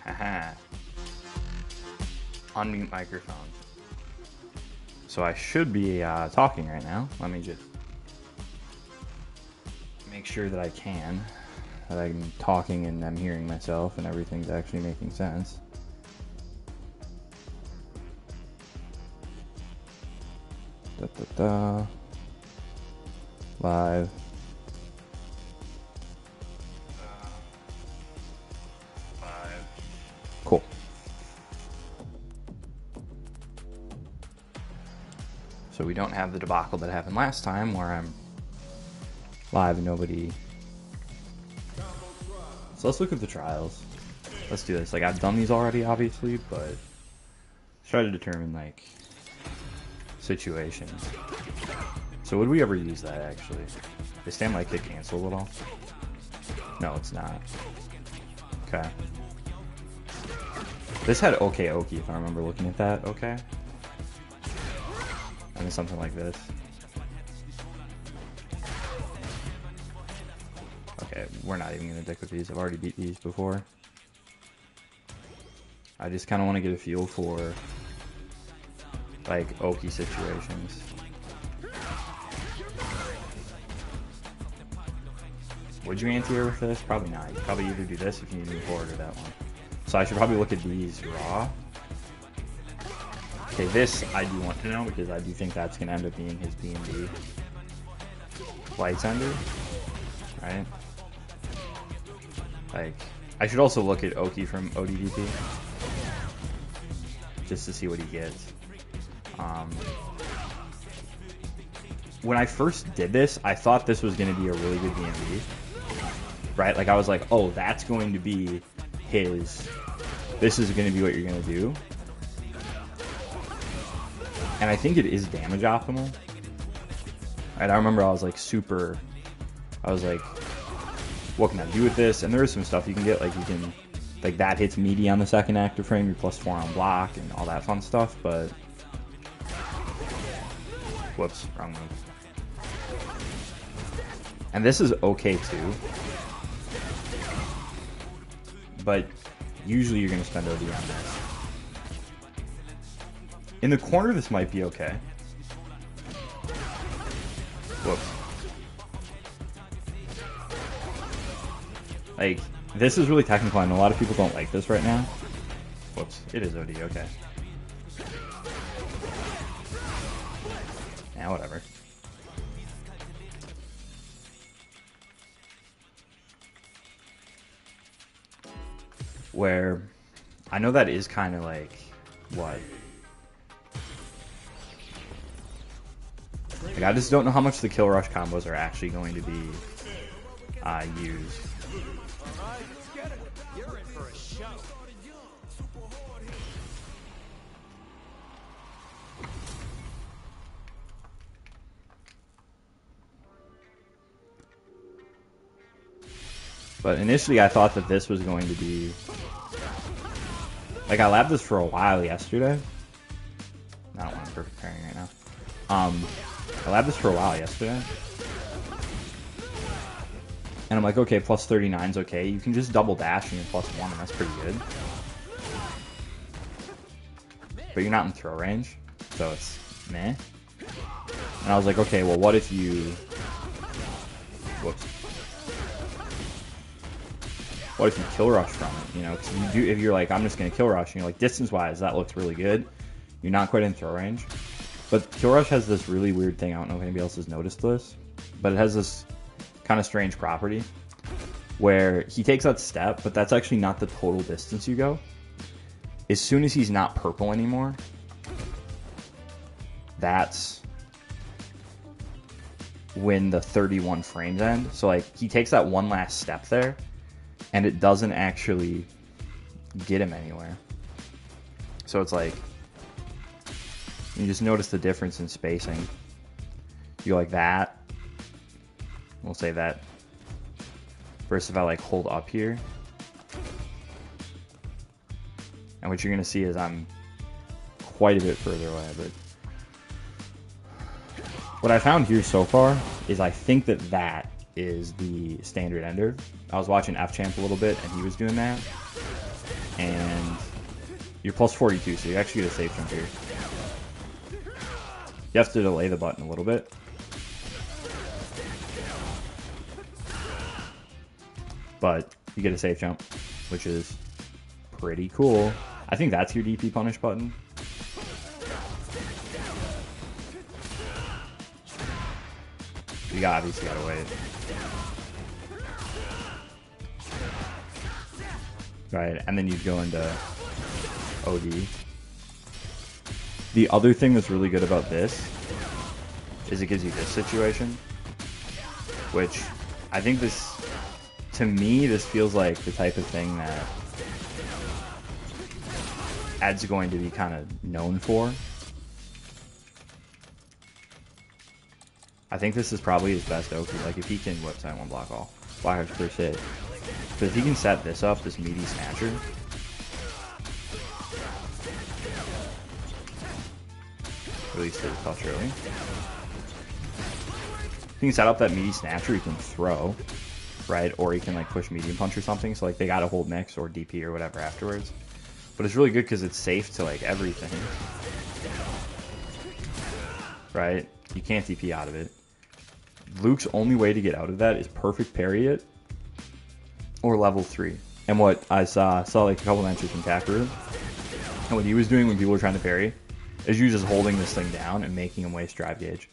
Haha. Unmute microphone. So I should be talking right now. Let me just make sure that I can. That I'm talking and I'm hearing myself and everything's actually making sense. Da, da, da. Live. Cool. So we don't have the debacle that happened last time where I'm live and nobody. So let's look at the trials. Let's do this. Like, I've done these already, obviously, but let's try to determine, like, situations. So would we ever use that, actually? Is stand my kick canceled at all? No, it's not. Okay. This had okay Oki, if I remember looking at that. Okay. And then something like this. Okay, we're not even going to dick with these. I've already beat these before. I just kind of want to get a feel for, like, Oki situations. Would you anti-air with this? Probably not. You'd probably either do this if you need to move forward or that one. So I should probably look at these raw. Okay, this I do want to know because I do think that's going to end up being his B&B. Lights ender, right? Like, I should also look at Oki from ODDP just to see what he gets. When I first did this, I thought this was going to be a really good B&B, right? Like, I was like, oh, that's going to be his, this is going to be what you're going to do. And I think it is damage optimal. Right, I remember I was like I was like, what can I do with this? And there is some stuff you can get, like you can, like that hits meaty on the second active frame, you're +4 on block and all that fun stuff, but, whoops, wrong move. And this is okay too. But usually you're going to spend OD on this. In the corner, this might be okay. Whoops. Like, this is really technical. I know a lot of people don't like this right now. Whoops. It is OD, okay. Yeah, whatever. Where I know that is kind of like what? Like, I just don't know how much the kill rush combos are actually going to be used. But initially I thought that this was going to be, like, I labbed this for a while yesterday. I don't want perfect pairing right now. I labbed this for a while yesterday. And I'm like, okay, +39 is okay. You can just double dash and you're +1 and that's pretty good. But you're not in throw range, so it's meh. And I was like, okay, well, what if you... Whoops. What if you kill rush from it? You know, because if you're like, I'm just going to kill rush, and you're like, distance-wise, that looks really good. You're not quite in throw range. But kill rush has this really weird thing. I don't know if anybody else has noticed this, but it has this kind of strange property where he takes that step, but that's actually not the total distance you go. As soon as he's not purple anymore, that's when the 31 frames end. So, like, he takes that one last step there, and it doesn't actually get him anywhere. So it's like, you just notice the difference in spacing. You go like that. We'll say that. Versus if I, like, hold up here. And what you're going to see is I'm quite a bit further away. But what I found here so far is I think that that is the standard ender. I was watching F-Champ a little bit, and he was doing that. and you're plus 42, so you actually get a safe jump here. You have to delay the button a little bit. But you get a safe jump, which is pretty cool. I think that's your DP punish button. You obviously gotta wait. Right, and then you'd go into OD. The other thing that's really good about this is it gives you this situation, which I think this, to me, this feels like the type of thing that Ed's going to be kind of known for. I think this is probably his best Oki. Like, if he can whip side one block all, block per se. But if he can set this up, this meaty snatcher, release the touch early. If he can set up that meaty snatcher, he can throw, right? Or he can like push medium punch or something. So like they gotta hold mix or DP or whatever afterwards. But it's really good because it's safe to like everything, right? You can't DP out of it. Luke's only way to get out of that is perfect parry it or level 3. And what I saw like a couple entries from Kakaroo, and what he was doing when people were trying to parry is you just holding this thing down and making him waste drive gauge.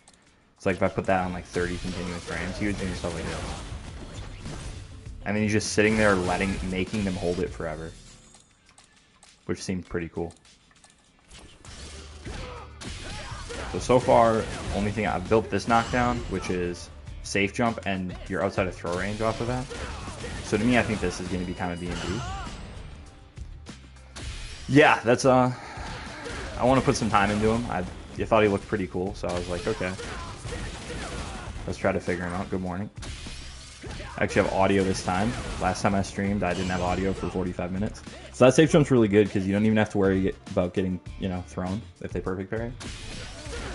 It's like if I put that on like 30 continuous frames, he was doing stuff like this. And then he's just sitting there making them hold it forever, which seemed pretty cool. So far, only thing I've built this knockdown, which is safe jump, and you're outside of throw range off of that. So to me, I think this is going to be kind of B&B. Yeah, that's I want to put some time into him. I thought he looked pretty cool, so I was like, okay, let's try to figure him out. Good morning. I actually have audio this time. Last time I streamed, I didn't have audio for 45 minutes. So that safe jump's really good because you don't even have to worry about getting, you know, thrown if they perfect parry.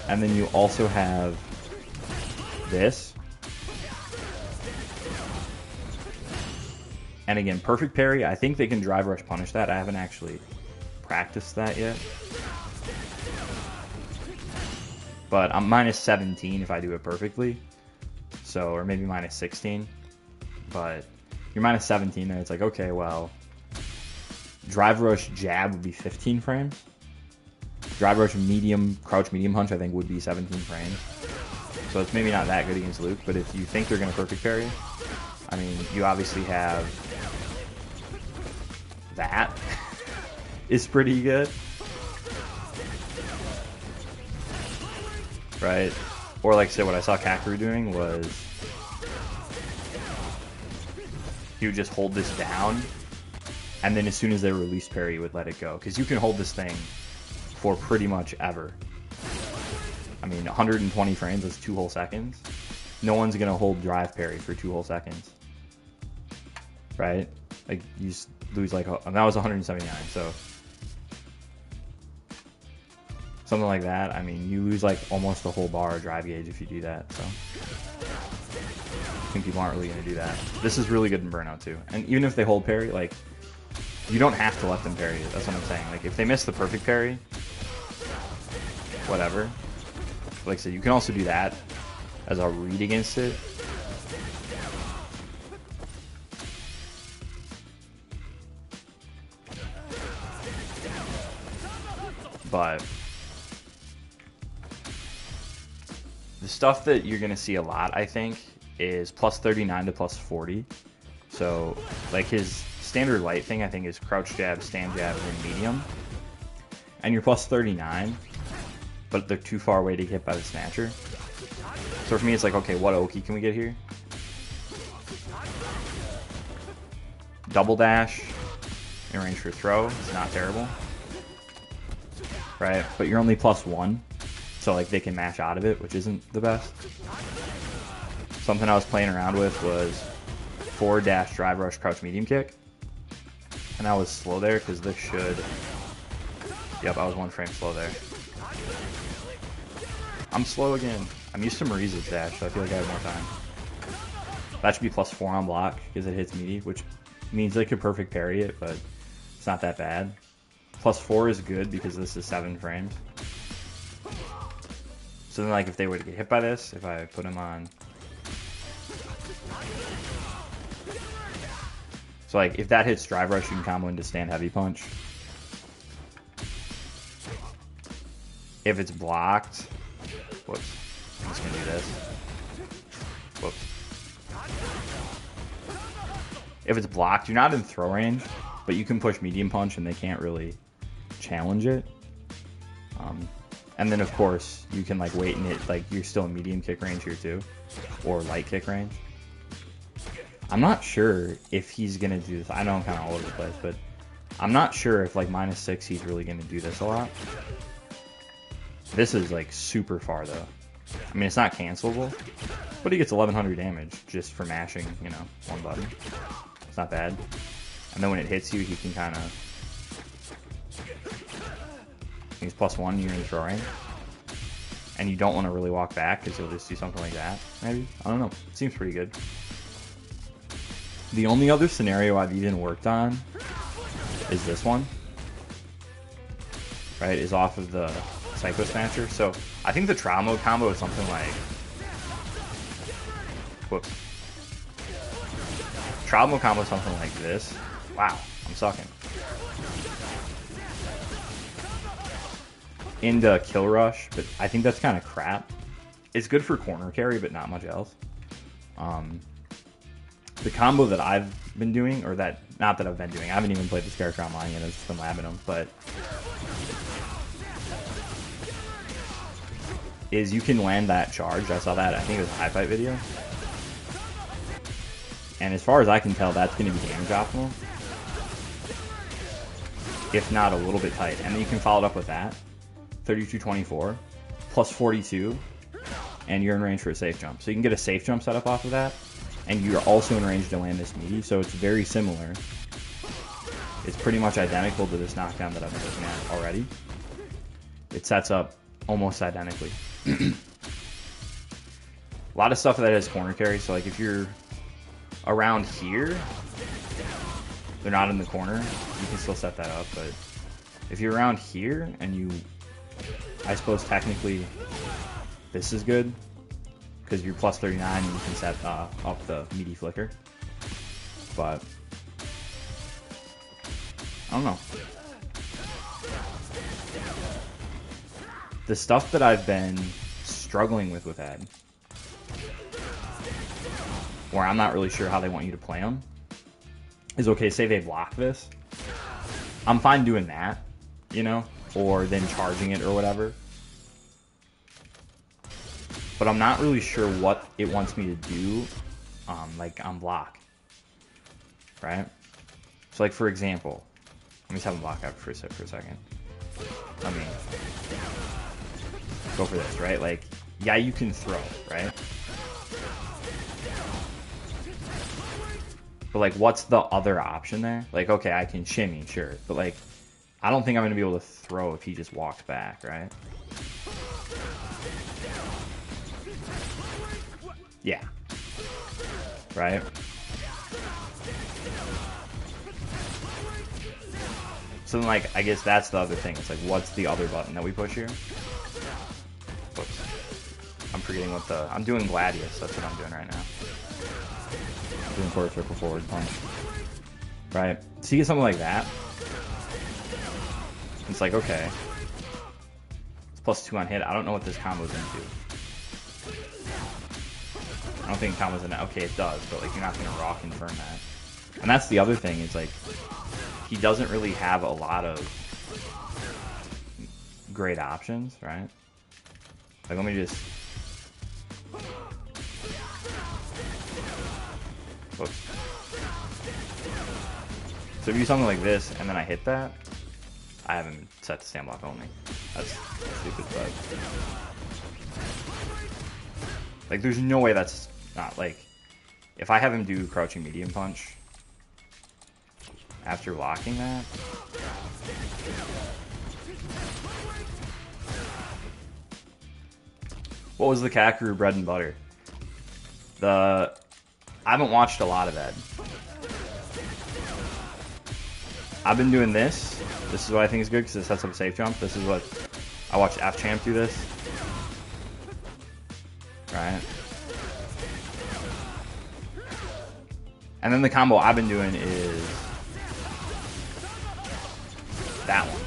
And then you also have this. And again, perfect parry, I think they can drive rush punish that. I haven't actually practiced that yet. But I'm minus 17 if I do it perfectly. So, or maybe minus 16. But you're minus 17 there. It's like, okay, well, drive rush jab would be 15 frames. Drive rush medium, crouch medium punch, I think would be 17 frames. So it's maybe not that good against Luke, but if you think they're going to perfect parry, I mean, you obviously have that is pretty good. Right? Or like I said, what I saw Kakaroo doing was he would just hold this down, and then as soon as they release parry, he would let it go. Because you can hold this thing for pretty much ever. I mean, 120 frames is 2 whole seconds. No one's going to hold drive parry for 2 whole seconds. Right? Like, you just lose like, that was 179, so something like that. I mean, you lose like almost a whole bar of drive gauge if you do that, so I think people aren't really going to do that. This is really good in burnout too. And even if they hold parry, like, you don't have to let them parry it. That's what I'm saying. Like, if they miss the perfect parry, whatever. Like I said, you can also do that as a read against it. But the stuff that you're going to see a lot, I think, is plus 39 to plus 40. So, like, his standard light thing, I think, is crouch jab, stand jab, and medium. And you're plus 39, but they're too far away to get hit by the snatcher. So for me, it's like, okay, what Oki can we get here? Double dash in range for throw. It's not terrible. Right? But you're only plus 1. So, like, they can mash out of it, which isn't the best. Something I was playing around with was forward dash, drive rush, crouch, medium kick. And I was slow there because this should... Yep, I was 1 frame slow there. I'm slow again. I'm used to Marisa's dash, so I feel like I have more time. That should be plus 4 on block because it hits meaty, which means they could perfect parry it, but it's It's not that bad. +4 is good because this is 7 frames. So then, like, if they were to get hit by this, if I put him on... So, like, if that hits Drive Rush, you can combo into Stand Heavy Punch. If it's blocked... Whoops. I'm just going to do this. Whoops. If it's blocked, you're not in throw range, but you can push Medium Punch and they can't really challenge it. And then, of course, you can, like, wait and hit, like, you're still in medium kick range here, too. Or light kick range. I'm not sure if he's going to do this. I know I'm kind of all over the place, but I'm not sure if, like, -6 he's really going to do this a lot. This is, like, super far, though. I mean, it's not cancelable, but he gets 1100 damage just for mashing, you know, one button. It's not bad. And then when it hits you, he can kind of... He's +1, you're in throw range. And you don't want to really walk back because he'll just do something like that, maybe? I don't know. It seems pretty good. The only other scenario I've even worked on is this one. Right? Is off of the Psycho Snatcher. So I think the trial mode combo is something like... Whoops. Trial mode combo is something like this. Wow, I'm sucking. Into Kill Rush, but I think that's kind of crap. It's good for corner carry, but not much else. The combo that I've been doing, or that, not that I've been doing, I haven't even played this character online yet, I've just been labbing him, but is you can land that charge. I saw that, I think it was a high fight video. And as far as I can tell, that's going to be damage optimal. If not a little bit tight. And then you can follow it up with that. 3224 +42, and you're in range for a safe jump. So you can get a safe jump set up off of that, and you're also in range to land this meaty, so it's very similar. It's pretty much identical to this knockdown that I've been looking at already. It sets up almost identically. A lot of stuff that has corner carry, so like if you're around here, they're not in the corner, you can still set that up, but if you're around here and you... I suppose technically this is good because you're +39 and you can set up the meaty flicker. But I don't know. The stuff that I've been struggling with Ed, where I'm not really sure how they want you to play them, is okay, say they block this. I'm fine doing that, you know? Or then charging it or whatever. But I'm not really sure what it wants me to do, like on block, right? So like for example, let me just have him block out for a second. Let me go for this, right? Like, yeah, you can throw, right? But like, what's the other option there? Like, okay, I can shimmy, sure, but like, I don't think I'm going to be able to throw if he just walked back, right? Yeah. Right? So then, like, I guess that's the other thing. It's like, what's the other button that we push here? Whoops. I'm forgetting what the... I'm doing Gladius. That's what I'm doing right now. I'm doing quarter circle forward punch. Right? So you get something like that. It's like, okay, it's +2 on hit. I don't know what this combo's into. I don't think it combos in that. Okay, it does, but like you're not going to raw confirm that. And that's the other thing, is like he doesn't really have a lot of great options, right? Like, let me just... Whoops. So if you do something like this, and then I hit that, I haven't set to stand block only. That's stupid, but... Like, there's no way that's not, like... If I have him do crouching medium punch after locking that... What was the Kakaroo bread and butter? I haven't watched a lot of Ed. I've been doing this. This is what I think is good because it sets up a safe jump. This is what I watched F Champ do this. Right. And then the combo I've been doing is that one.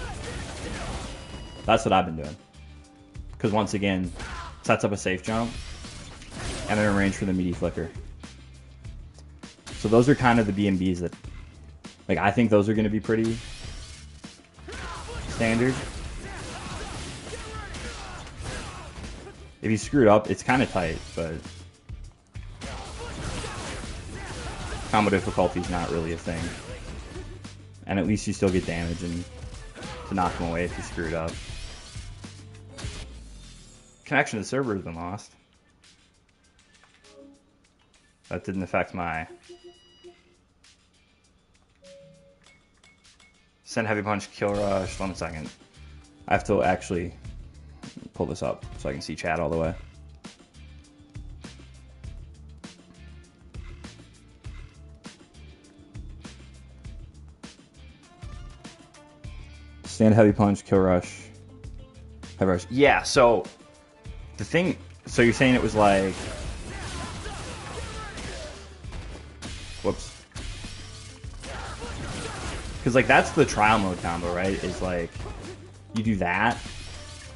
That's what I've been doing. Because once again, sets up a safe jump, and they're in range for the meaty flicker. So those are kind of the B&Bs that, like, I think those are going to be pretty standard. If you screw it up, it's kind of tight, but combo difficulty is not really a thing. And at least you still get damage and to knock them away if you screw it up. Connection to the server has been lost. That didn't affect my... Send heavy punch, kill rush. 1 second. I have to actually pull this up so I can see chat all the way. Stand heavy punch, kill rush, heavy rush. Yeah, so the thing, so you're saying it was like, whoops. Because like that's the trial mode combo, right? Is like you do that.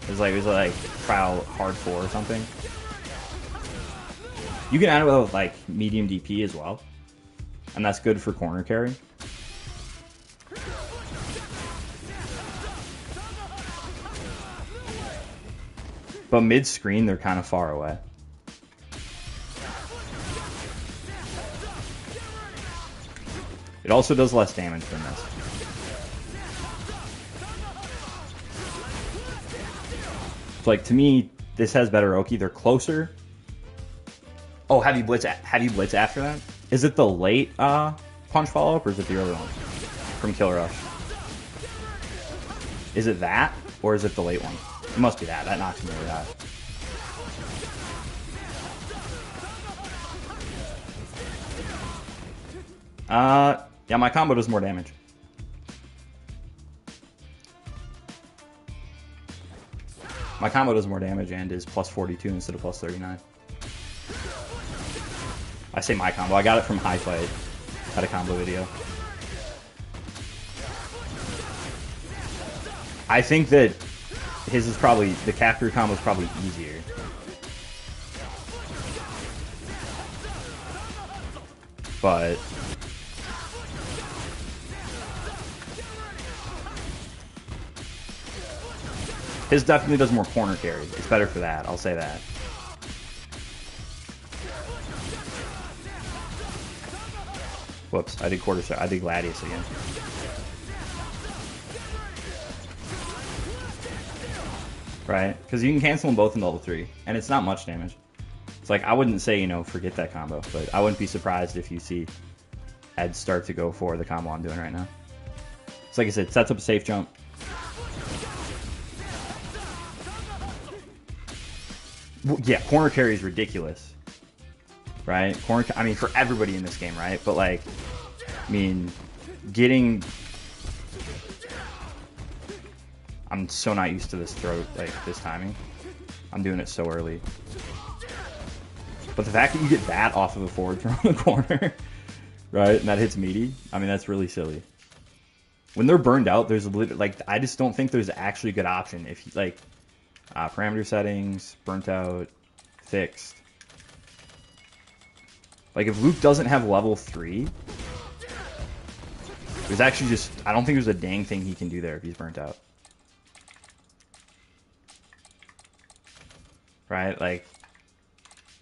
It's like trial hard 4 or something. You can add it with like medium DP as well, and that's good for corner carry. But mid-screen, they're kind of far away. It also does less damage than this. So, like, to me, this has better Oki. They're closer. Oh, heavy blitz after that? Is it the late punch follow-up, or is it the early one from Kill Rush? Is it that, or is it the late one? It must be that. That knocks me really high. Yeah, my combo does more damage. My combo does more damage and is plus 42 instead of plus 39. I say my combo. I got it from High Fight. Had a combo video. I think that his is probably, the Capture combo is probably easier. But his definitely does more corner carry. It's better for that, I'll say that. Whoops, I did I did Gladius again. Right? Because you can cancel them both in level 3, and it's not much damage. It's like, I wouldn't say, you know, forget that combo, but I wouldn't be surprised if you see Ed start to go for the combo I'm doing right now. It's like I said, sets up a safe jump. Well, yeah, corner carry is ridiculous. Right? I mean, for everybody in this game, right? But, like, I mean, getting... I'm so not used to this throw, like, this timing. I'm doing it so early. But the fact that you get that off of a forward throw in the corner, right, and that hits meaty, I mean, that's really silly. When they're burned out, there's literally, like, I just don't think there's actually a good option. If you, like, parameter settings, burnt out, fixed. Like, if Luke doesn't have level 3, there's actually just, I don't think there's a dang thing he can do there if he's burnt out. Right? Like,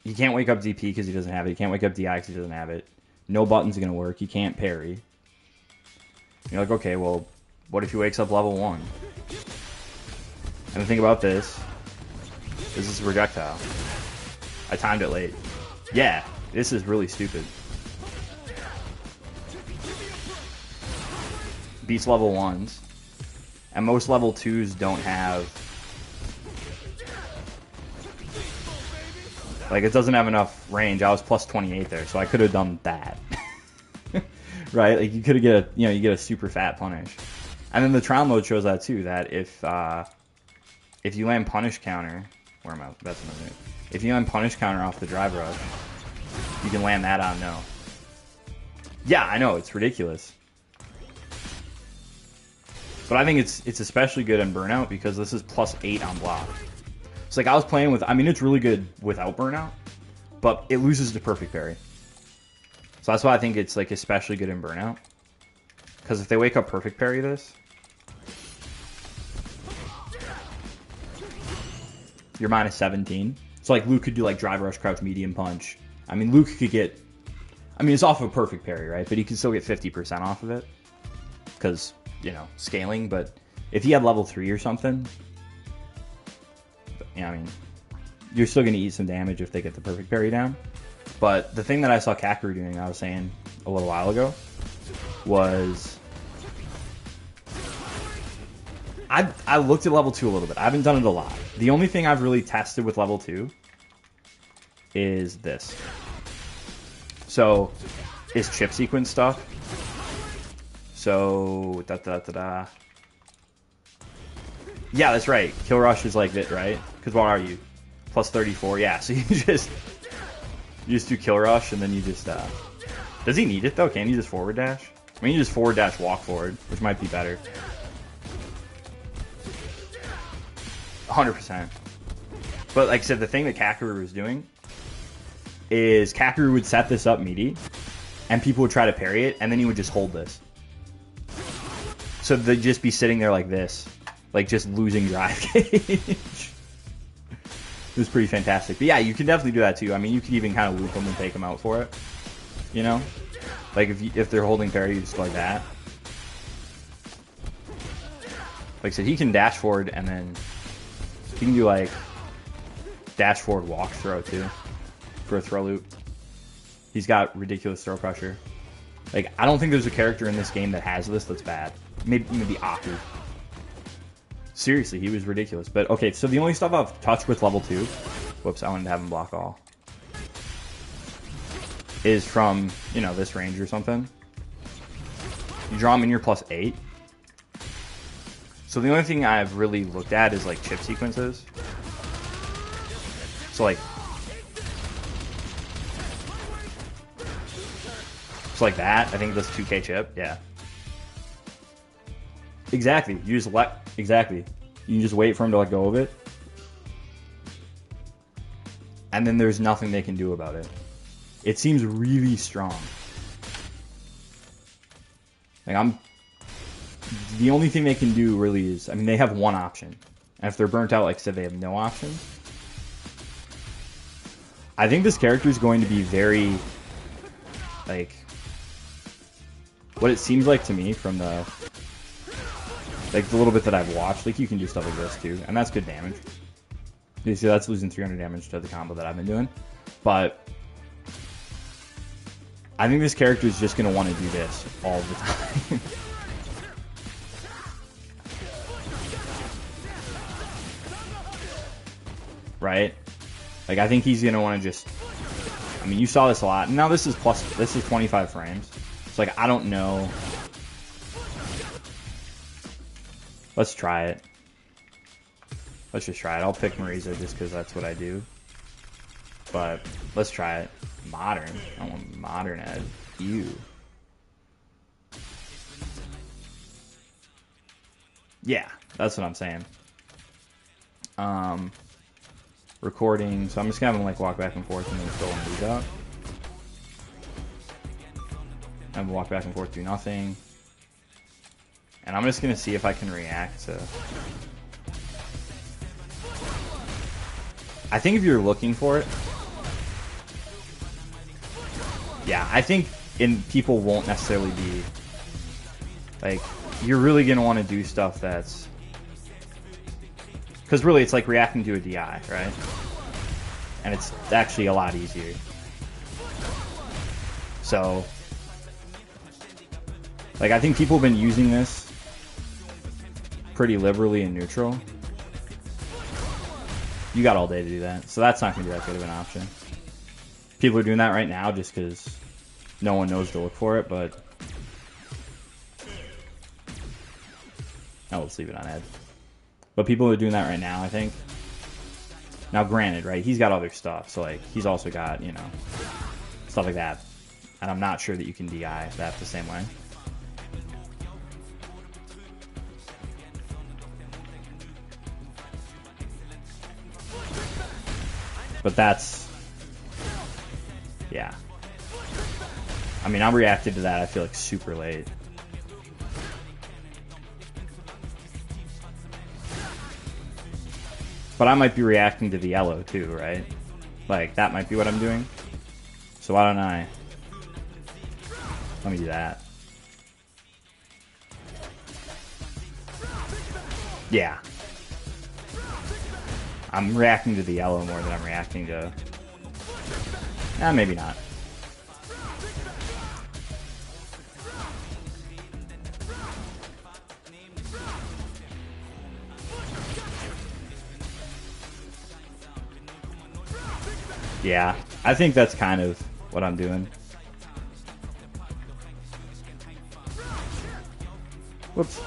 you can't wake up DP because he doesn't have it. You can't wake up DI because he doesn't have it. No button's going to work. You can't parry. You're like, okay, well, what if he wakes up level 1? And the thing about this is a projectile. I timed it late. Yeah, this is really stupid. Beats level 1s. And most level 2s don't have... Like, it doesn't have enough range. I was plus 28 there, so I could have done that. right? Like you could get a you get a super fat punish, and then the trial mode shows that too. That if you land punish counter, where am I? That's what I'm doing. If you land punish counter off the drive rush, you can land that on no. Yeah, I know it's ridiculous, but I think it's especially good in burnout because this is +8 on block. It's like I was playing with. I mean, it's really good without burnout, but it loses to perfect parry. So that's why I think it's like especially good in burnout. Because if they wake up perfect parry this, you're -17. So like Luke could do like drive rush, crouch, medium punch. I mean, Luke could get. I mean, it's off of a perfect parry, right? But he can still get 50% off of it because scaling. But if he had level 3 or something, I mean, you're still going to eat some damage if they get the perfect parry down. But the thing that I saw Kakarot doing, I was saying a little while ago, was I looked at level 2 a little bit. I haven't done it a lot. The only thing I've really tested with level 2 is this. So, is chip sequence stuff. So, yeah, that's right. Kill rush is like that, right? Because what are you? +34. Yeah, so you just do kill rush and then you just does he need it though? Can he just forward dash? I mean, you just forward dash walk forward, which might be better. 100%. But like I said, the thing that Kakarot was doing is Kakarot would set this up meaty and people would try to parry it and then he would just hold this. So they'd just be sitting there like this, like just losing drive gauge. It was pretty fantastic. But yeah, you can definitely do that too. I mean, you can even kind of loop them and take them out for it. Like if they're holding parry, you just go like that. Like I said, he can dash forward and then he can do like dash forward walk throw too for a throw loop. He's got ridiculous throw pressure. Like I don't think there's a character in this game that has this that's bad. Maybe Aku. Seriously, he was ridiculous. But okay, so the only stuff I've touched with level 2, whoops, I wanted to have him block all, is from, this range or something. You draw him in your +8. So the only thing I've really looked at is like chip sequences. So like that, I think that's 2k chip, yeah. Exactly. You just exactly. You can just wait for him to let go of it. And then there's nothing they can do about it. It seems really strong. Like the only thing they can do really is, I mean, they have one option. And if they're burnt out, like I said, they have no option. I think this character is going to be very, like, what it seems like to me from the little bit that I've watched, like you can do stuff like this too, and that's good damage. You see, that's losing 300 damage to the combo that I've been doing. But I think this character is just going to want to do this all the time. Right? Like, I think he's going to want to just... I mean, you saw this a lot. Now this is 25 frames. It's like, I don't know... Let's try it. Let's just try it. I'll pick Marisa just because that's what I do. But let's try it. Modern. I want modern Ed. You. Yeah, that's what I'm saying. Recording. So I'm just gonna have him like walk back and forth and then fill one of these out. And walk back and forth, do nothing. And I'm just going to see if I can react to... I think if you're looking for it... Yeah, I think people won't necessarily be... Like, you're really going to want to do stuff that's... Because really, it's like reacting to a DI, right? And it's actually a lot easier. So... Like, I think people have been using this pretty liberally in neutral. You got all day to do that, so that's not going to be that good of an option. People are doing that right now just because no one knows to look for it, but Oh, let's leave it on Ed. But people are doing that right now, I think. Now, granted, right, he's got other stuff. So, like, he's also got, you know, stuff like that. And I'm not sure that you can DI that the same way. But that's... yeah. I mean, I'm reacting to that, I feel like, super late. But I might be reacting to the yellow, too, right? Like, that might be what I'm doing. So why don't I... let me do that. Yeah. I'm reacting to the yellow more than I'm reacting to... maybe not. Yeah, I think that's kind of what I'm doing. Whoops.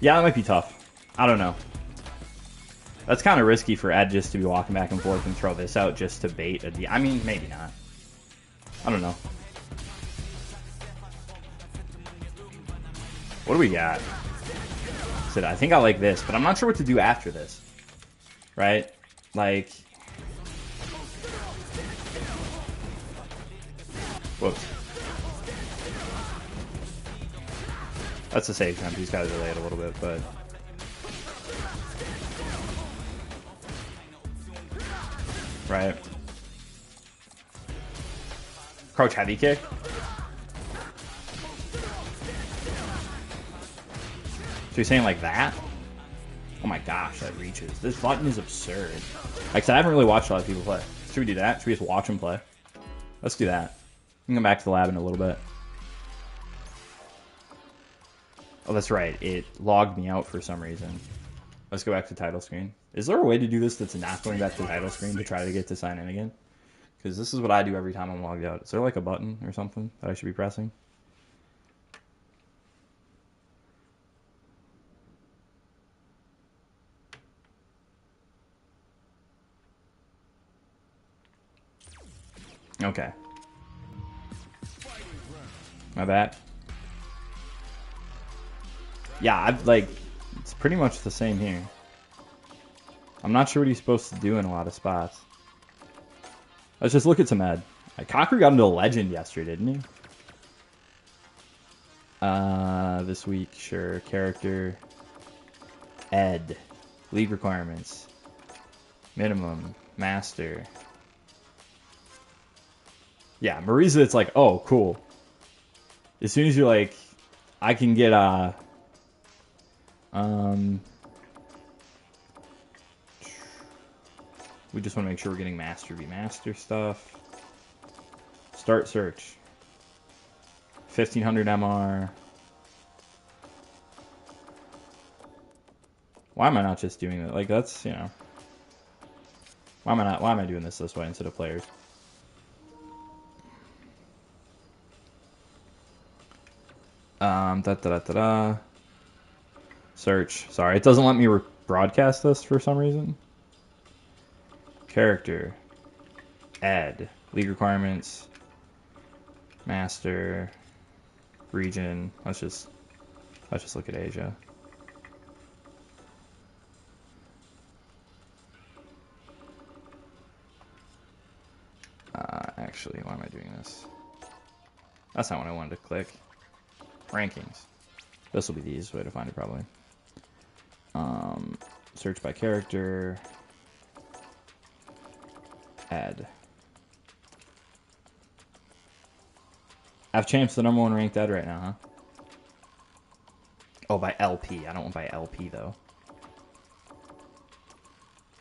Yeah, that might be tough. I don't know. That's kind of risky for Ed just to be walking back and forth and throw this out just to bait a D. I mean, maybe not. I don't know. What do we got? I think I like this, but I'm not sure what to do after this. Right? Like... whoops. That's a safe jump. He's got to delay it a little bit, but... right. Crouch heavy kick. So you're saying like that? Oh my gosh, that reaches. This button is absurd. Like I said, I haven't really watched a lot of people play. Should we do that? Should we just watch them play? Let's do that. We can come back to the lab in a little bit. Oh, that's right. It logged me out for some reason. Let's go back to title screen. Is there a way to do this that's not going back to the title screen to try to get to sign in again? Because this is what I do every time I'm logged out. Is there like a button or something that I should be pressing? Okay. My bad. Yeah, I've like... it's pretty much the same here. I'm not sure what he's supposed to do in a lot of spots. Let's just look at some Ed. Like, Cocker got into a legend yesterday, didn't he? This week, sure. Character. Ed. League requirements. Minimum. Master. Yeah, Marisa, it's like, oh, cool. As soon as you're like, I can get, we just want to make sure we're getting Master v Master stuff. Start search. 1500 MR. Why am I not just doing that? Like, that's, you know. Why am I doing this way instead of players? Search. Sorry, it doesn't let me broadcast this for some reason. Character. Ed. League requirements. Master. Region. Let's just look at Asia. Actually, why am I doing this? That's not what I wanted to click. Rankings. This will be the easiest way to find it, probably. Search by character. Add. F-Champ's the #1 ranked Ed right now, huh? Oh, by LP. I don't want by LP, though.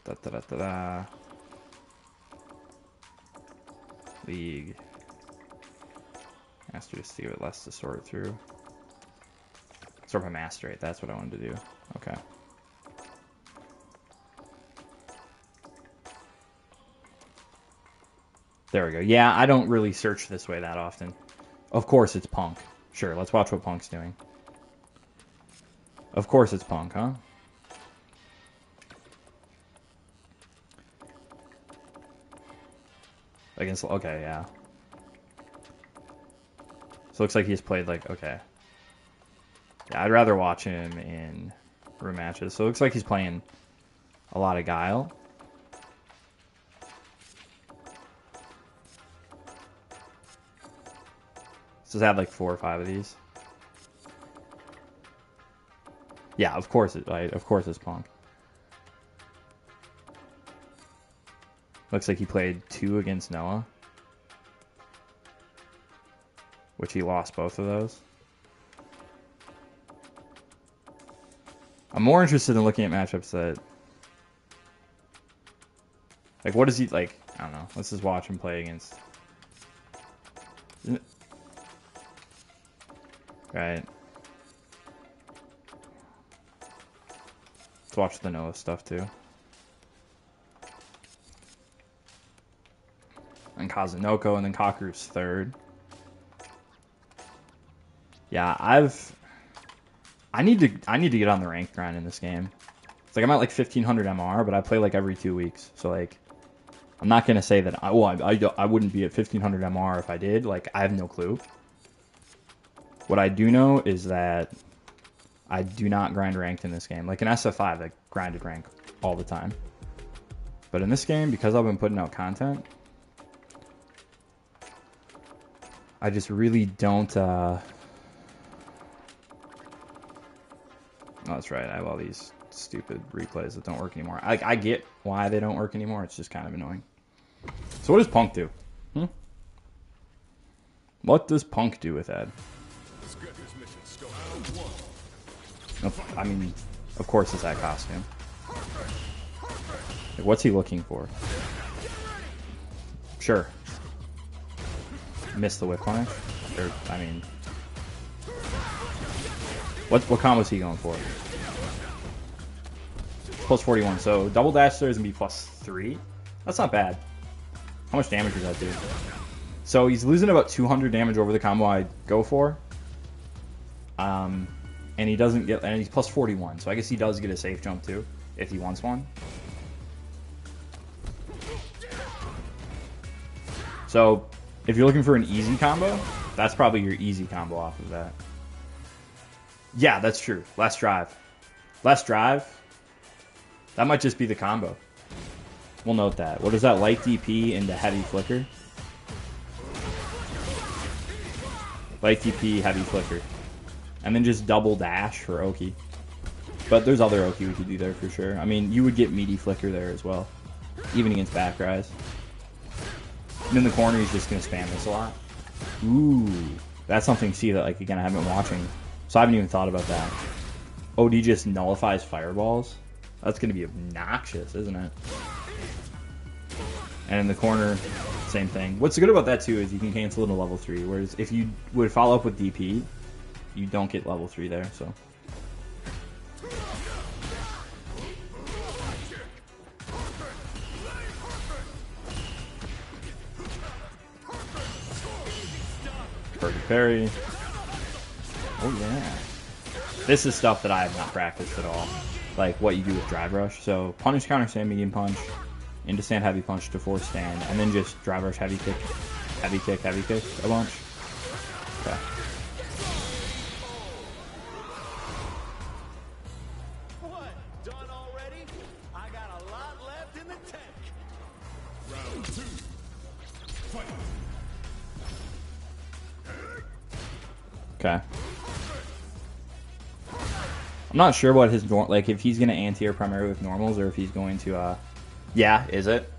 Da-da-da-da-da. League. Master, just to give it less to sort through. Sort by master rate, that's what I wanted to do. Okay. There we go. Yeah, I don't really search this way that often. Of course it's Punk. Sure, let's watch what Punk's doing. Of course it's Punk, huh? Against, okay, yeah. So it looks like he's played like, okay. Yeah, I'd rather watch him in room matches. So it looks like he's playing a lot of Guile. So he's had like 4 or 5 of these. Yeah, of course of course it's Punk. Looks like he played 2 against Noah, which he lost both of those. I'm more interested in looking at matchups that, like, what is he like? I don't know. Let's just watch him play against. Right. Let's watch the Noah stuff too. And Kazunoko, and then Kakuru's third. Yeah, I need to get on the ranked grind in this game. It's like I'm at like 1500 MR, but I play like every 2 weeks. So like, I'm not gonna say that I wouldn't be at 1500 MR if I did. Like, I have no clue. What I do know is that I do not grind ranked in this game. Like in SF5, I grinded rank all the time. But in this game, because I've been putting out content, I just really don't. Oh, that's right. I have all these stupid replays that don't work anymore. I get why they don't work anymore. It's just kind of annoying. So what does Punk do? What does Punk do with Ed? I mean, of course it's that costume. Like, what's he looking for? Sure. Missed the whip punish. Or, I mean, what combo is he going for? Plus 41. So double dash there is gonna be plus 3. That's not bad. How much damage does that do? So he's losing about 200 damage over the combo I go for. And he doesn't get, and he's plus 41. So I guess he does get a safe jump too, if he wants one. So if you're looking for an easy combo, that's probably your easy combo off of that. Yeah, that's true. Less drive. Less drive. That might just be the combo. We'll note that. What is that? Light DP into heavy flicker. Light DP, heavy flicker. And then just double dash for Oki. But there's other Oki we could do there for sure. I mean, you would get meaty flicker there as well. Even against back rise. And in the corner, he's just going to spam this a lot. Ooh. That's something, see, that, like, again, I haven't been watching. So I haven't even thought about that. OD just nullifies fireballs. That's going to be obnoxious, isn't it? And in the corner, same thing. What's good about that, too, is you can cancel it to level 3. Whereas if you would follow up with DP, you don't get level 3 there, so. Perfect parry. Oh, yeah. This is stuff that I have not practiced at all. Like what you do with drive rush. So punish, counter stand, medium punch, into stand, heavy punch to force stand, and then just drive rush, heavy kick, heavy kick, heavy kick a bunch. Okay. What? Done already? I got a lot left in the tank. Round 2. Fight. Okay. I'm not sure what his like if he's gonna anti-air primarily with normals or if he's going to yeah, is it?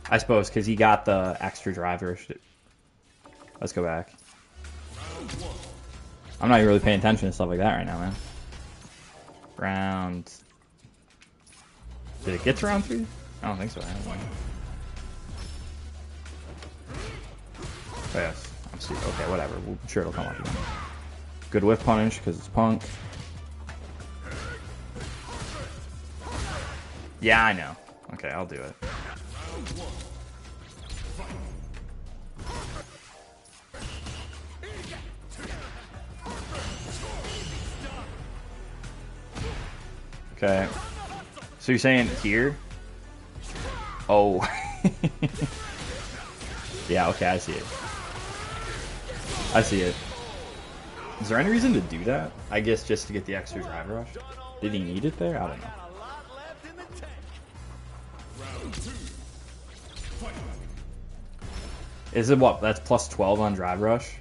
I suppose because he got the extra driver. Let's go back. I'm not even really paying attention to stuff like that right now, man. Round. Did it get to round 3? I don't think so. I don't know. Oh, yes. I'm stupid. Okay, whatever. I'm sure it'll come up again. Good whiff punish because it's Punk. Yeah, I know. Okay, I'll do it. Okay. So you're saying here? Oh. Yeah, okay, I see it. I see it. Is there any reason to do that? I guess just to get the extra drive rush? Did he need it there? I don't know. Got a lot left in the tank. Round 2. Fight. Is it what? That's plus 12 on drive rush?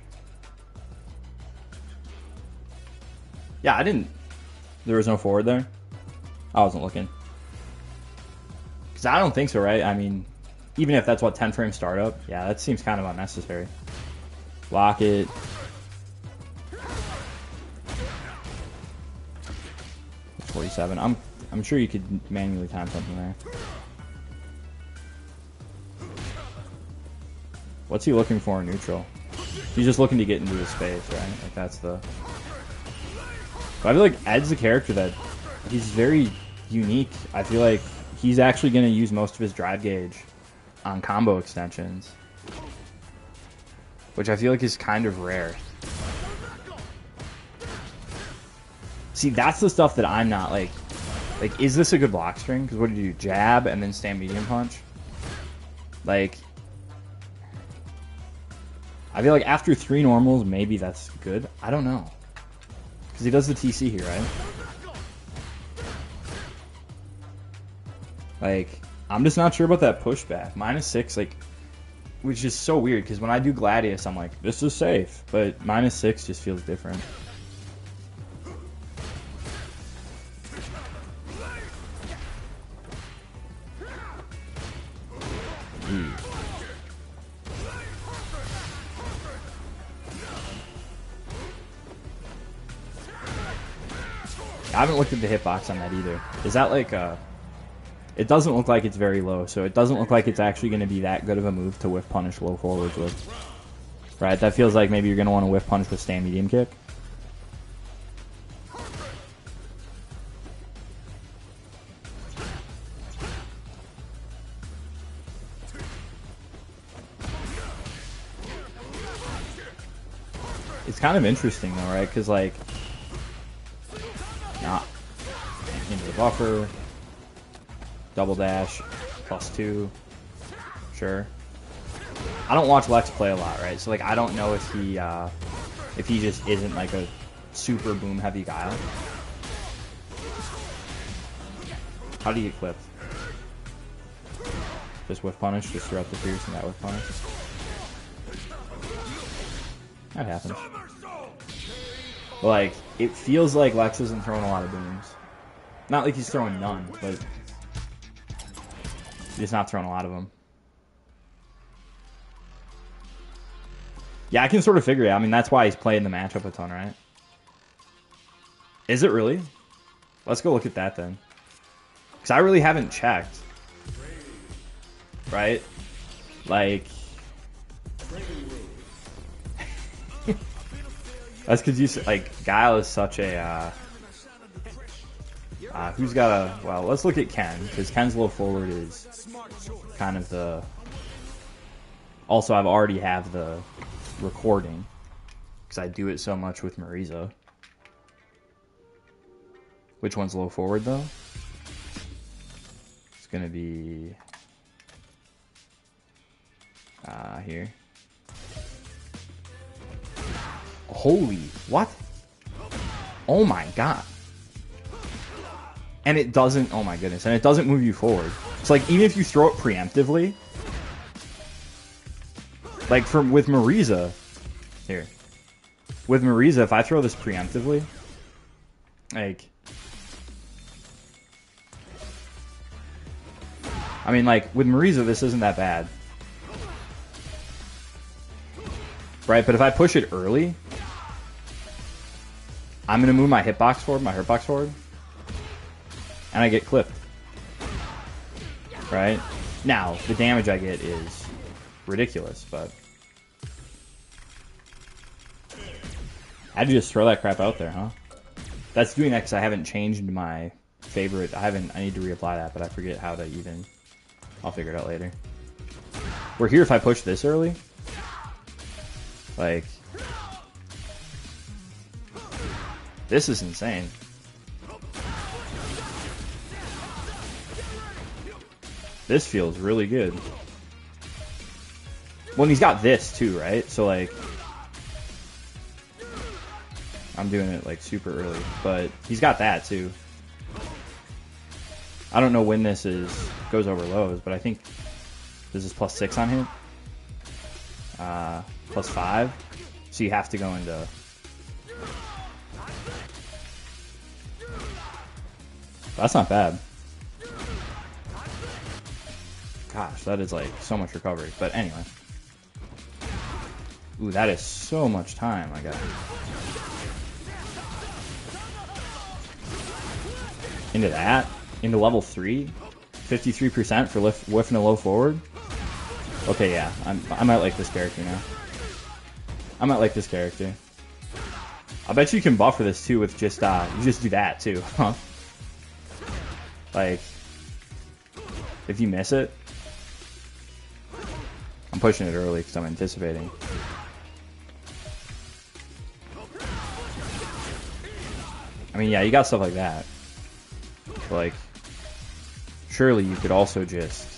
Yeah, I didn't... There was no forward there? I wasn't looking. Because I don't think so, right? I mean, even if that's what, 10 frame startup? Yeah, that seems kind of unnecessary. Lock it. It's 47. I'm sure you could manually time something there. What's he looking for in neutral? He's just looking to get into the space, right? Like that's the... But I feel like Ed's a character that he's very unique. I feel like he's actually going to use most of his drive gauge on combo extensions, which I feel like is kind of rare. See, that's the stuff that I'm not like, is this a good block string? Because what do you do? Jab and then stand medium punch? Like, I feel like after 3 normals, maybe that's good. I don't know. Because he does the TC here, right? Like, I'm just not sure about that pushback. -6, like, which is so weird, because when I do Gladius, I'm like, this is safe. But -6 just feels different. I haven't looked at the hitbox on that either. Is that like a... It doesn't look like it's very low, so it doesn't look like it's actually going to be that good of a move to whiff punish low forwards with. Right, that feels like maybe you're going to want to whiff punish with stand medium kick. It's kind of interesting though, right? Because like... Nah. Into the buffer. Double dash. +2. Sure. I don't watch Lex play a lot, right? So like I don't know if he just isn't like a super boom heavy guy. How do you get clipped? Just whiff punish, just throughout the pierce and that whiff punish. That happens. But like, it feels like Lex isn't throwing a lot of booms. Not like he's throwing none, but he's not throwing a lot of them. Yeah, I can sort of figure it out. I mean, that's why he's playing the matchup a ton, right? Is it really? Let's go look at that then. Because I really haven't checked. Right? Like... That's because you like Guile is such a who's got a well. Let's look at Ken because Ken's low forward is kind of the. Also, I've already have the recording because I do it so much with Marisa. Which one's low forward though? It's gonna be here. Holy, what? Oh my god. And it doesn't, oh my goodness, and it doesn't move you forward. It's like, even if you throw it preemptively, like with Marisa, here. With Marisa, if I throw this preemptively, like, I mean, like, with Marisa, this isn't that bad. Right, but if I push it early, I'm going to move my hitbox forward, and I get clipped. Right? Now, the damage I get is ridiculous, but... How'd you just throw that crap out there, huh? That's doing that because I haven't changed my favorite... I need to reapply that, but I forget how to even... I'll figure it out later. We're here if I push this early. Like... This is insane. This feels really good. Well, and he's got this too, right? So like, I'm doing it like super early, but he's got that too. I don't know when this goes over lows, but I think this is +6 on him. +5. So you have to go into. That's not bad. Gosh, that is like so much recovery. But anyway. Ooh, that is so much time I got. Into that? Into level 3? 53% for whiffing a low forward? Okay, yeah. I might like this character now. I might like this character. I bet you can buffer this too with just, you just do that too, huh? Like, if you miss it, I'm pushing it early because I'm anticipating. I mean, yeah, you got stuff like that. But like, surely you could also just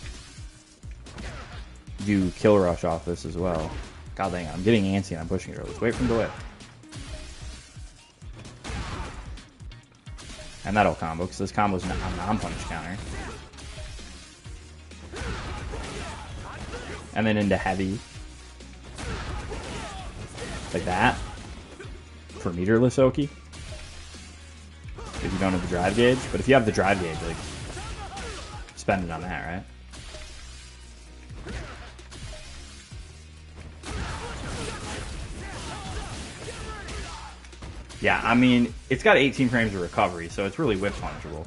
do kill rush off this as well. God dang it, I'm getting antsy and I'm pushing it early. Let's wait for him to whip. And that'll combo, because this combo's not a non-punish counter. And then into heavy. Like that. For meterless Oki. If you don't have the drive gauge. But if you have the drive gauge, like, spend it on that, right? Yeah, I mean, it's got 18 frames of recovery, so it's really whip punishable.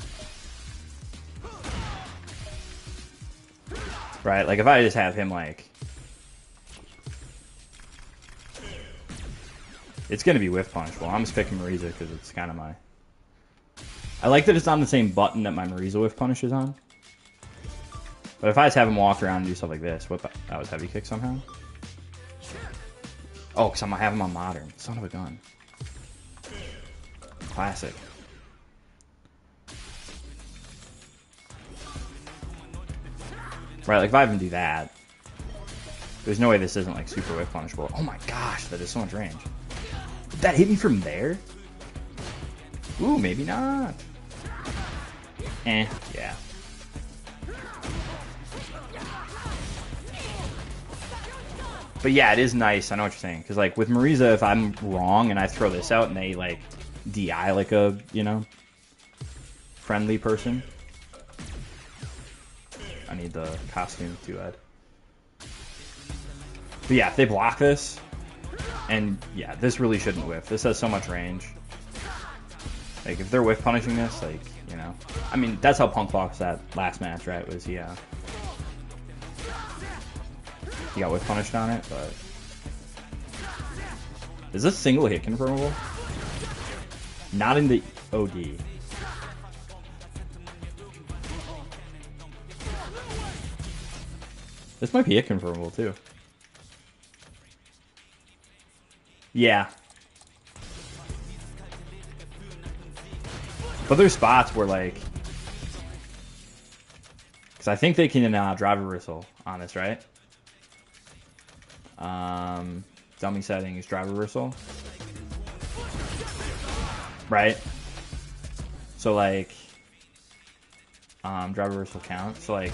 Right? Like, if I just have him, like... It's going to be whip punishable. I'm just picking Marisa because it's kind of my... I like that it's on the same button that my Marisa whiff punish is on. But if I just have him walk around and do stuff like this, what that was heavy kick somehow? Oh, because I'm going to have him on modern. Son of a gun. Classic. Right, like if I have him do that, there's no way this isn't like super whip punishable. Oh my gosh, that is so much range. Did that hit me from there? Ooh, maybe not. Yeah. But yeah, it is nice. I know what you're saying. Because like with Marisa, if I'm wrong and I throw this out and they like DI like a, you know, friendly person. I need the costume too, Ed. But yeah, if they block this, and yeah, this really shouldn't whiff. This has so much range. Like if they're whiff punishing this, like, you know, I mean that's how Punk lost that last match, right? Was he got whiff punished on it, but is this single hit confirmable? Not in the OD. This might be hit confirmable too. Yeah. But there's spots where like, because I think they can drive reversal on this, right? Dummy settings, drive reversal. Right? So like, drive reversal count. So like,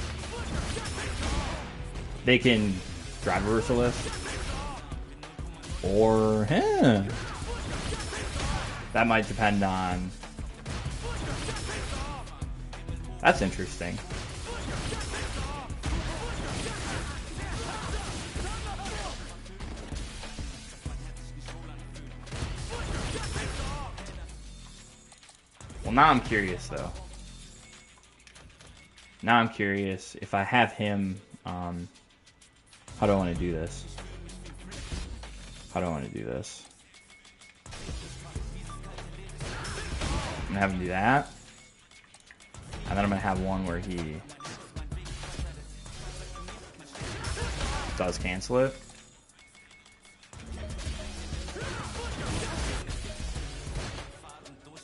they can drive reversal this. Or, that might depend on... That's interesting. Well, now I'm curious, though. Now I'm curious if I have him... how do I want to do this? How do I want to do this? I'm going to have him do that. And then I'm going to have one where he does cancel it.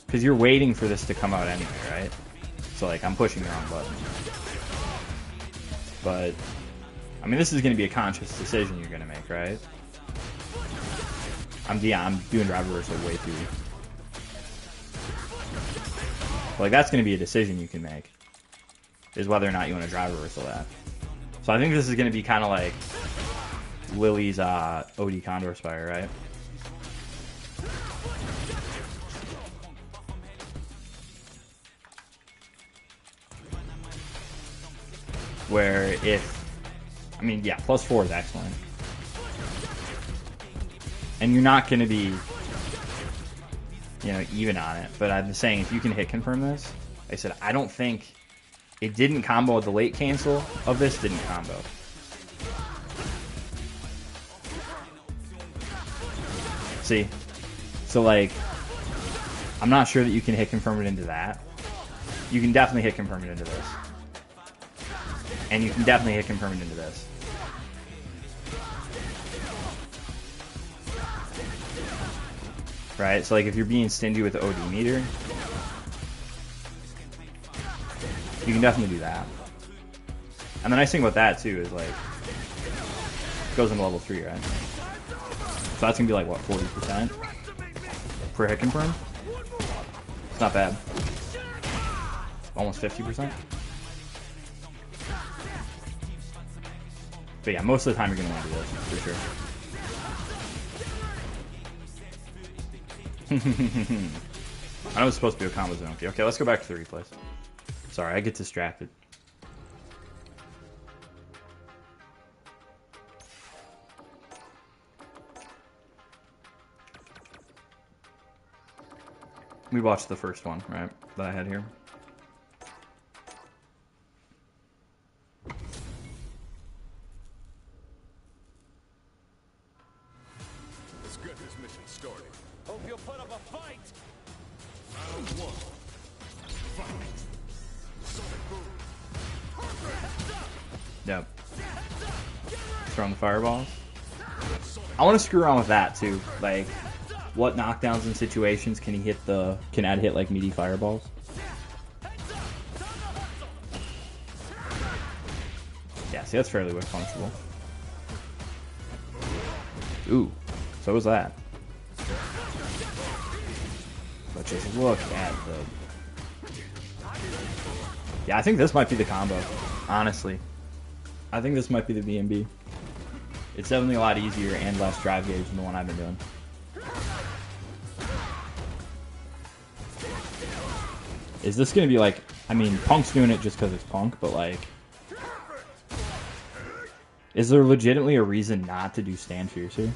Because you're waiting for this to come out anyway, right? So like I'm pushing the wrong button. but I mean, this is going to be a conscious decision you're going to make, right? I'm doing drive reversal way too. Like, that's going to be a decision you can make, is whether or not you want to drive reversal that. So I think this is going to be kind of like Lily's OD Condor Spire, right? Where if, I mean, yeah, +4 is excellent. And you're not going to be, you know, even on it. But I'm saying if you can hit confirm this, I said, I don't think it didn't combo. The late cancel of this didn't combo. See? So, like, I'm not sure that you can hit confirm it into that. You can definitely hit confirm it into this. And you can definitely hit confirm it into this. Right? So, like, if you're being stingy with the OD meter, you can definitely do that. And the nice thing about that, too, is, like, it goes into level 3, right? So that's going to be, like, what, 40% per hit confirm? It's not bad. Almost 50%. But yeah, most of the time you're going to want to do this, for sure. I know it's supposed to be a combo zone. Okay, let's go back to the replays. Sorry, I get distracted. We watched the first one, right, that I had here. Let's get this mission started. Hope you'll put up a fight. Round 1. Fight. Sonic boom. Yep. Throwing the fireballs. I want to screw around with that too. Like, what knockdowns and situations can he hit can Ed hit like meaty fireballs? Yeah, see, that's fairly functional. Ooh, so was that. But just look at the... Yeah, I think this might be the combo, honestly. I think this might be the B&B. It's definitely a lot easier and less drive gauge than the one I've been doing. Is this going to be like... I mean, Punk's doing it just because it's Punk, but like... Is there legitimately a reason not to do stand fierce here?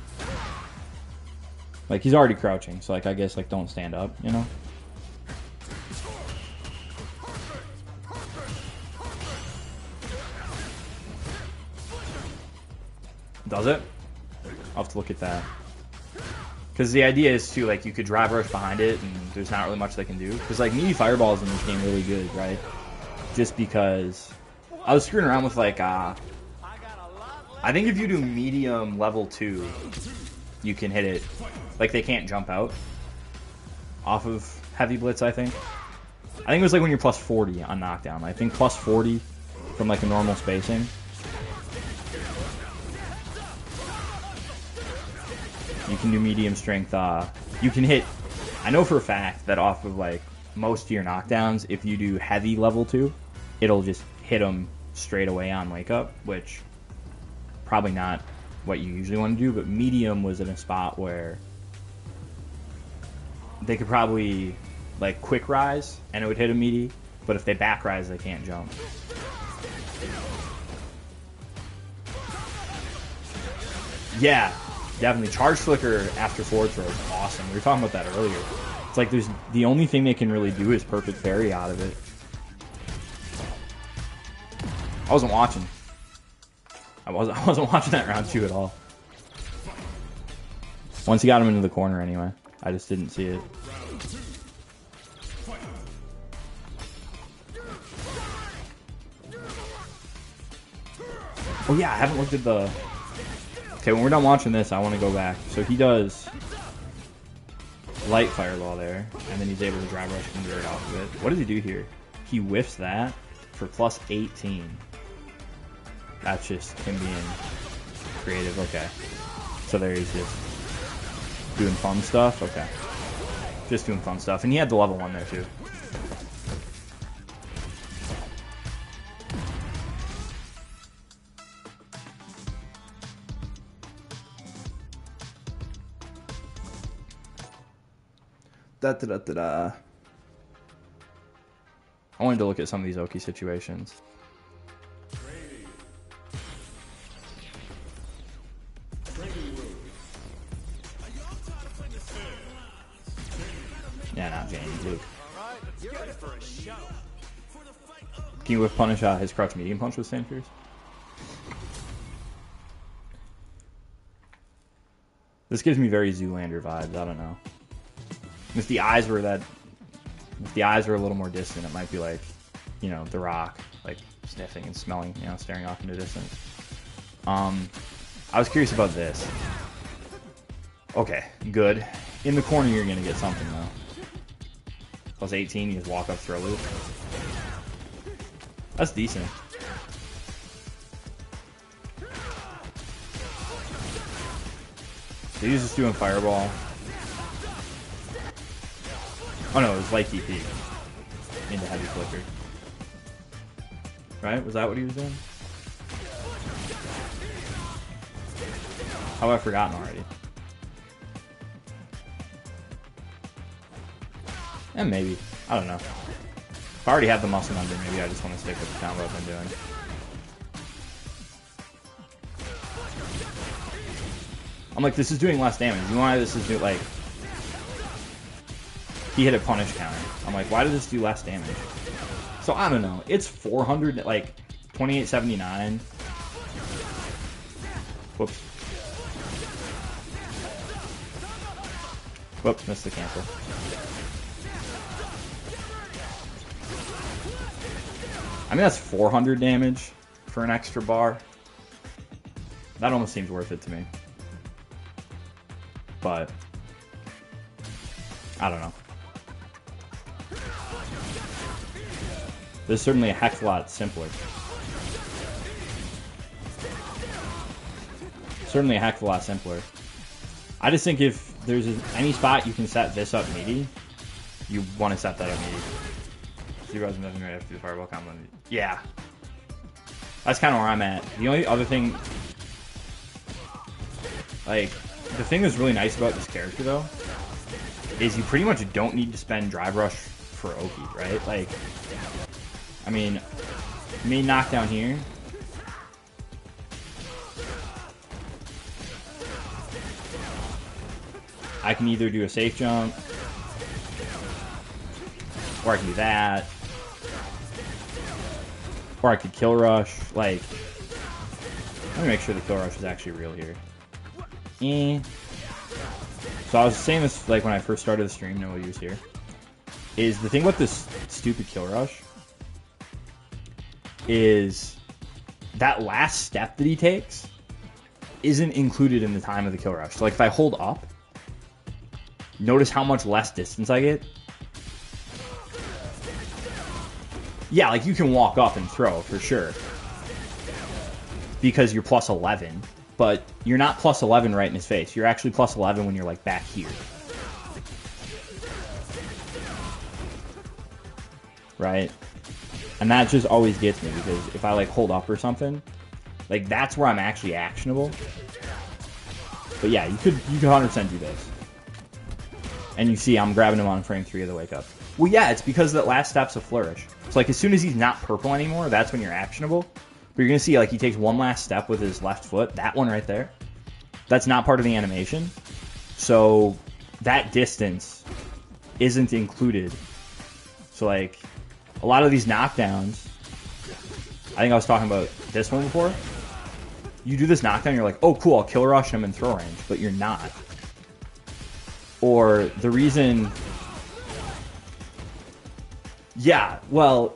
Like, he's already crouching, so like I guess like don't stand up, you know? Does it? I'll have to look at that. Because the idea is to, like, you could drive rush behind it, and there's not really much they can do. Because, like, meaty fireballs in this game really good, right? Just because I was screwing around with, like, I think if you do medium level 2, you can hit it. Like, they can't jump out off of heavy blitz, I think. I think it was, like, when you're plus 40 on knockdown. I think plus 40 from, like, a normal spacing. You can do medium strength. You can hit... I know for a fact that off of, like, most of your knockdowns, if you do heavy level 2, it'll just hit them straight away on wake up, which probably not what you usually want to do, but medium was in a spot where they could probably, like, quick rise, and it would hit a meaty, but if they back rise, they can't jump. Yeah. Definitely. Charge flicker after forward throw is awesome. We were talking about that earlier. It's like there's the only thing they can really do is perfect parry out of it. I wasn't watching. I wasn't watching that round 2 at all. Once he got him into the corner anyway. I just didn't see it. Oh yeah, I haven't looked at the... Okay, when we're done watching this, I want to go back. So he does light fireball there, and then he's able to drive rush convert off of it. What does he do here? He whiffs that for plus 18. That's just him being creative. Okay. So there he's just doing fun stuff. Okay. Just doing fun stuff. And he had the level 1 there too. Da-da-da-da-da. I wanted to look at some of these Oki situations. Yeah, not Jane, Luke. Get ready for a show. Can you whip punish his crouch medium punch with Sand Fierce? This gives me very Zoolander vibes. I don't know. If the eyes were a little more distant, it might be like, you know, The Rock, like sniffing and smelling, you know, staring off into distance. I was curious about this. Okay, good. In the corner, you're gonna get something though. Plus 18, you just walk up, throw loop. That's decent. So he's just doing fireball. Oh no, it was light DP into heavy flicker. Right? Was that what he was doing? How have I forgotten already? And maybe. I don't know. If I already have the muscle under, maybe I just want to stick with the combo I've been doing. I'm like, this is doing less damage. You know why this is doing, like... He hit a punish counter. I'm like, why did this do less damage? So, I don't know. It's 400, like, 2879. Whoops. Whoop, missed the cancel. I mean, that's 400 damage for an extra bar. That almost seems worth it to me. But, I don't know. This is certainly a heck of a lot simpler. Certainly a heck of a lot simpler. I just think if there's any spot you can set this up meaty, you want to set that up meaty. Zero's moving right after the fireball combo. Yeah. That's kind of where I'm at. The only other thing... Like, the thing that's really nice about this character, though, is you pretty much don't need to spend Drive Rush for Oki, right? Like, I mean, main knockdown here. I can either do a safe jump, or I can do that, or I could kill rush. Like, let me make sure the kill rush is actually real here. So I was saying this like when I first started the stream, no use here. Is the thing with this stupid kill rush is that last step that he takes isn't included in the time of the kill rush. So like if I hold up, notice how much less distance I get. Yeah, like you can walk up and throw for sure because you're plus 11, but you're not plus 11 right in his face. You're actually plus 11 when you're like back here. Right? And that just always gets me because if I like hold up or something, like that's where I'm actually actionable. But yeah, you could 100% do this. And you see I'm grabbing him on frame 3 of the wake up. Well, yeah, it's because that last step's a flourish. So like as soon as he's not purple anymore, that's when you're actionable. But you're going to see like he takes one last step with his left foot, that one right there. That's not part of the animation. So that distance isn't included. So like a lot of these knockdowns, I think I was talking about this one before. You do this knockdown, you're like, oh cool, I'll kill rush him in throw range, but you're not. Or the reason... Yeah, well,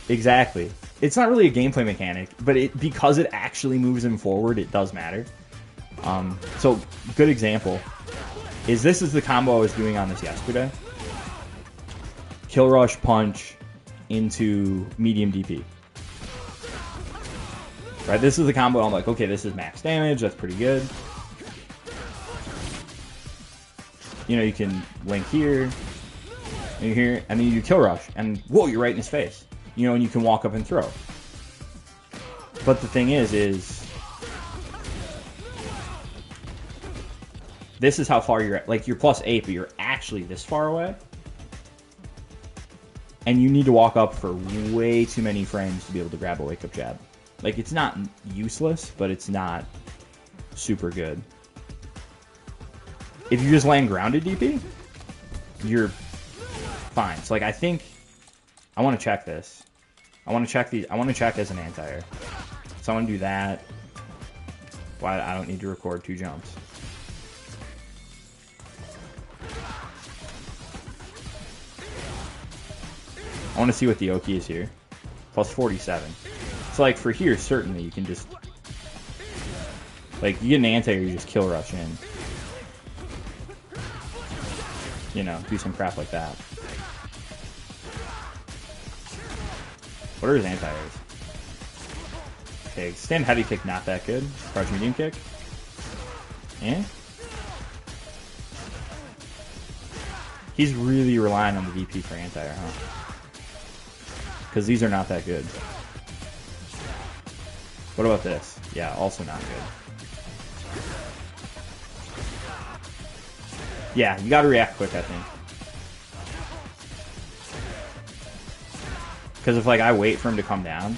exactly. It's not really a gameplay mechanic, but because it actually moves him forward, it does matter. So, good example is this is the combo I was doing on this yesterday. Kill rush punch into medium DP. Right, this is the combo. I'm like, okay, this is max damage. That's pretty good. You know, you can link here, and here, and then you kill rush, and whoa, you're right in his face. You know, and you can walk up and throw. But the thing is this is how far you're at. Like, you're +8, but you're actually this far away. And you need to walk up for way too many frames to be able to grab a wake-up jab. Like, it's not useless, but it's not super good. If you just land grounded DP, you're fine. So, like, I think I want to check this. I want to check these. I want to check as an anti-air. So I want to do that. Why I don't need to record 2 jumps. I want to see what the Oki is here. +47. So, like, for here, certainly you can just, like, you get an anti-air, you just kill rush in. You know, do some crap like that. What are his anti-airs? Okay, stand heavy kick, not that good. Crouch medium kick. Eh? He's really relying on the DP for anti-air, huh? Because these are not that good. What about this? Yeah, also not good. Yeah, you gotta react quick, I think. Because if, like, I wait for him to come down...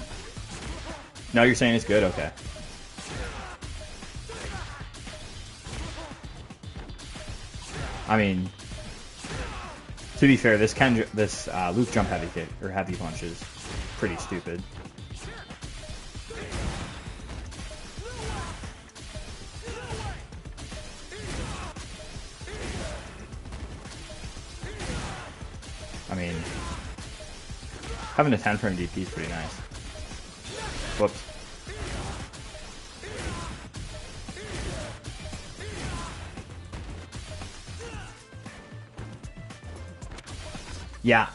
No, you're saying it's good? Okay. I mean... To be fair, this loop jump heavy kick, or heavy punch is pretty stupid. I mean, having a 10 frame DP is pretty nice. Whoops. Yeah,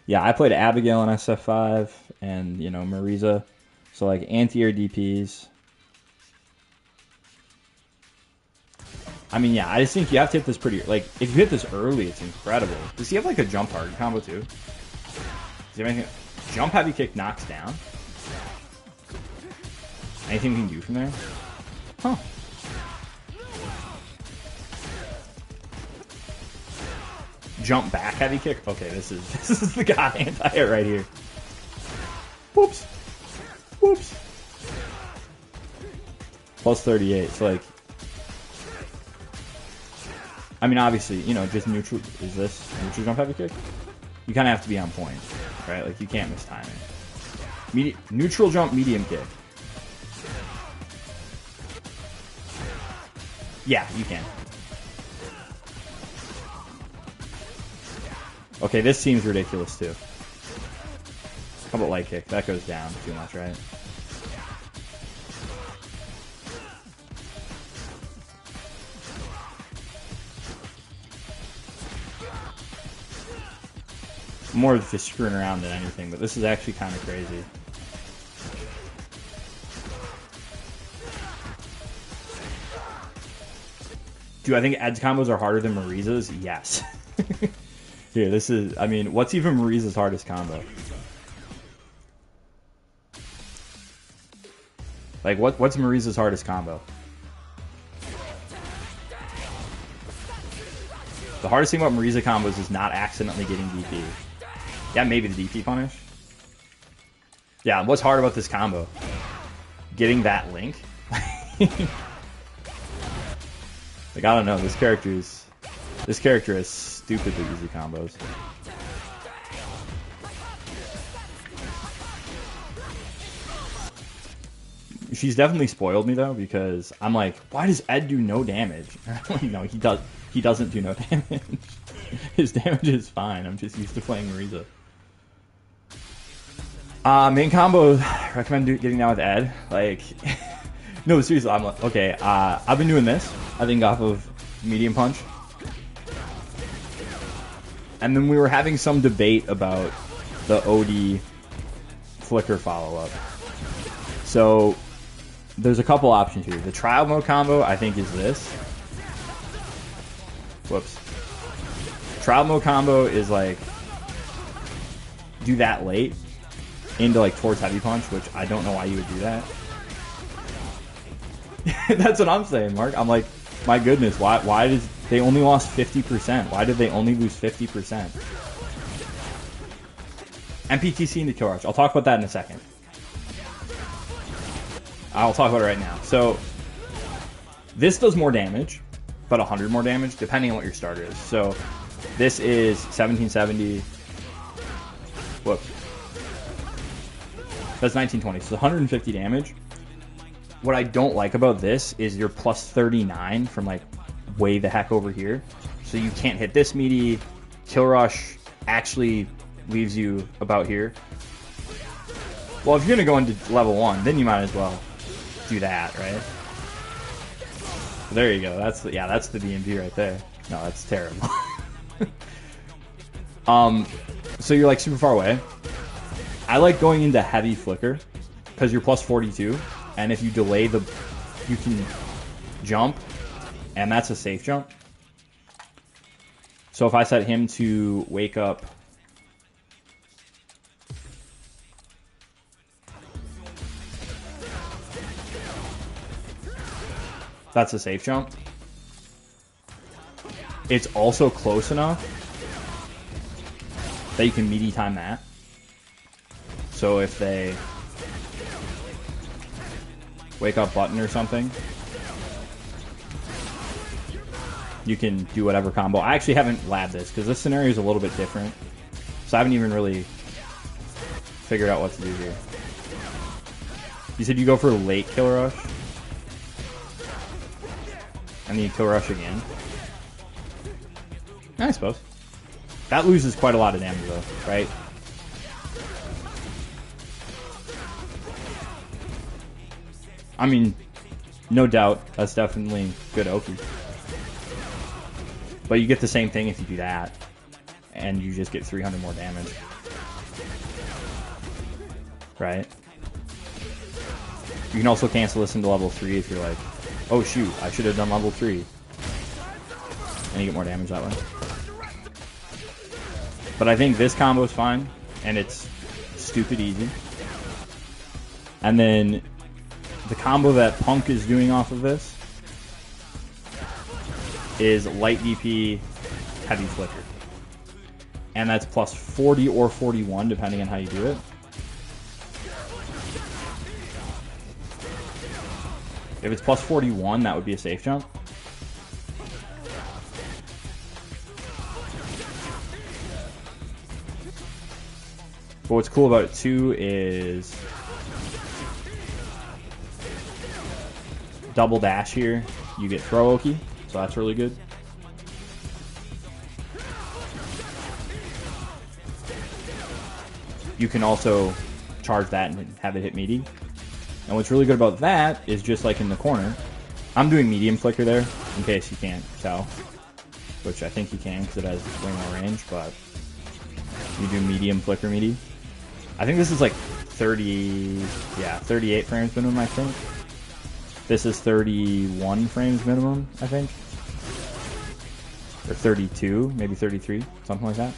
yeah, I played Abigail in SF5 and, you know, Marisa. So, like, anti-air DPs. I mean, yeah, I just think you have to hit this pretty... Like, if you hit this early, it's incredible. Does he have, like, a jump target combo, too? Does he have anything... Jump heavy kick knocks down? Anything we can do from there? Huh. Jump back heavy kick? Okay, this is the guy anti-air right here. Whoops. Whoops. +38, so, like... I mean, obviously, you know, just neutral... Is this neutral jump heavy kick? You kind of have to be on point, right? Like, you can't miss timing. Neutral jump medium kick. Yeah, you can. Okay, this seems ridiculous, too. How about light kick? That goes down too much, right? More of just screwing around than anything, but this is actually kind of crazy. Do I think Ed's combos are harder than Marisa's? Yes. Here, this is, I mean, what's even Marisa's hardest combo? Like, what's Marisa's hardest combo? The hardest thing about Marisa combos is not accidentally getting DP. Yeah, maybe the DP punish. Yeah, what's hard about this combo? Getting that link? Like, I don't know, this character has stupidly easy combos. She's definitely spoiled me, though, because I'm like, why does Ed do no damage? No, he doesn't do no damage. His damage is fine. I'm just used to playing Marisa. Main combo, recommend getting down with Ed. Like, no, seriously, I'm like, okay, I've been doing this, I think, off of medium punch. And then we were having some debate about the OD flicker follow-up. So there's a couple options here. The trial mode combo, I think, is this. Whoops. Trial mode combo is like do that late into like towards heavy punch, which I don't know why you would do that. That's what I'm saying, Mark. I'm like, my goodness, why did they only lost 50%? Why did they only lose 50%? MPTC into kill rush. I'll talk about that in a second. I'll talk about it right now. So this does more damage, but 100 more damage, depending on what your starter is. So this is 1770. Whoop. That's 1920. So 150 damage. What I don't like about this is you're plus 39 from like way the heck over here. So you can't hit this meaty. Kill rush actually leaves you about here. Well, if you're gonna go into level 1, then you might as well do that, right? There you go. That's the DMV right there. No, that's terrible. So you're like super far away. I like going into heavy flicker because you're plus 42, and if you delay you can jump, and that's a safe jump. So if I set him to wake up, that's a safe jump. It's also close enough that you can meaty time that. So if they wake up button or something, you can do whatever combo. I actually haven't labbed this because this scenario is a little bit different. So I haven't even really figured out what to do here. You said you go for late kill rush. And then you kill rush again. I suppose. That loses quite a lot of damage though, right? I mean, no doubt, that's definitely good Oki. But you get the same thing if you do that. And you just get 300 more damage. Right? You can also cancel this into level 3 if you're like, oh shoot, I should have done level 3. And you get more damage that way. But I think this combo is fine, and it's stupid easy. And then the combo that Punk is doing off of this is light DP, heavy flicker. And that's plus 40 or 41, depending on how you do it. If it's plus 41, that would be a safe jump. But what's cool about it too is double dash here, you get throw Oki, so that's really good. You can also charge that and have it hit meaty. And what's really good about that is just like in the corner, I'm doing medium flicker there in case you can't tell, which I think you can because it has way more range, but you do medium flicker meaty. I think this is like 38 frames minimum, I think. This is 31 frames minimum, I think. Or 32, maybe 33, something like that.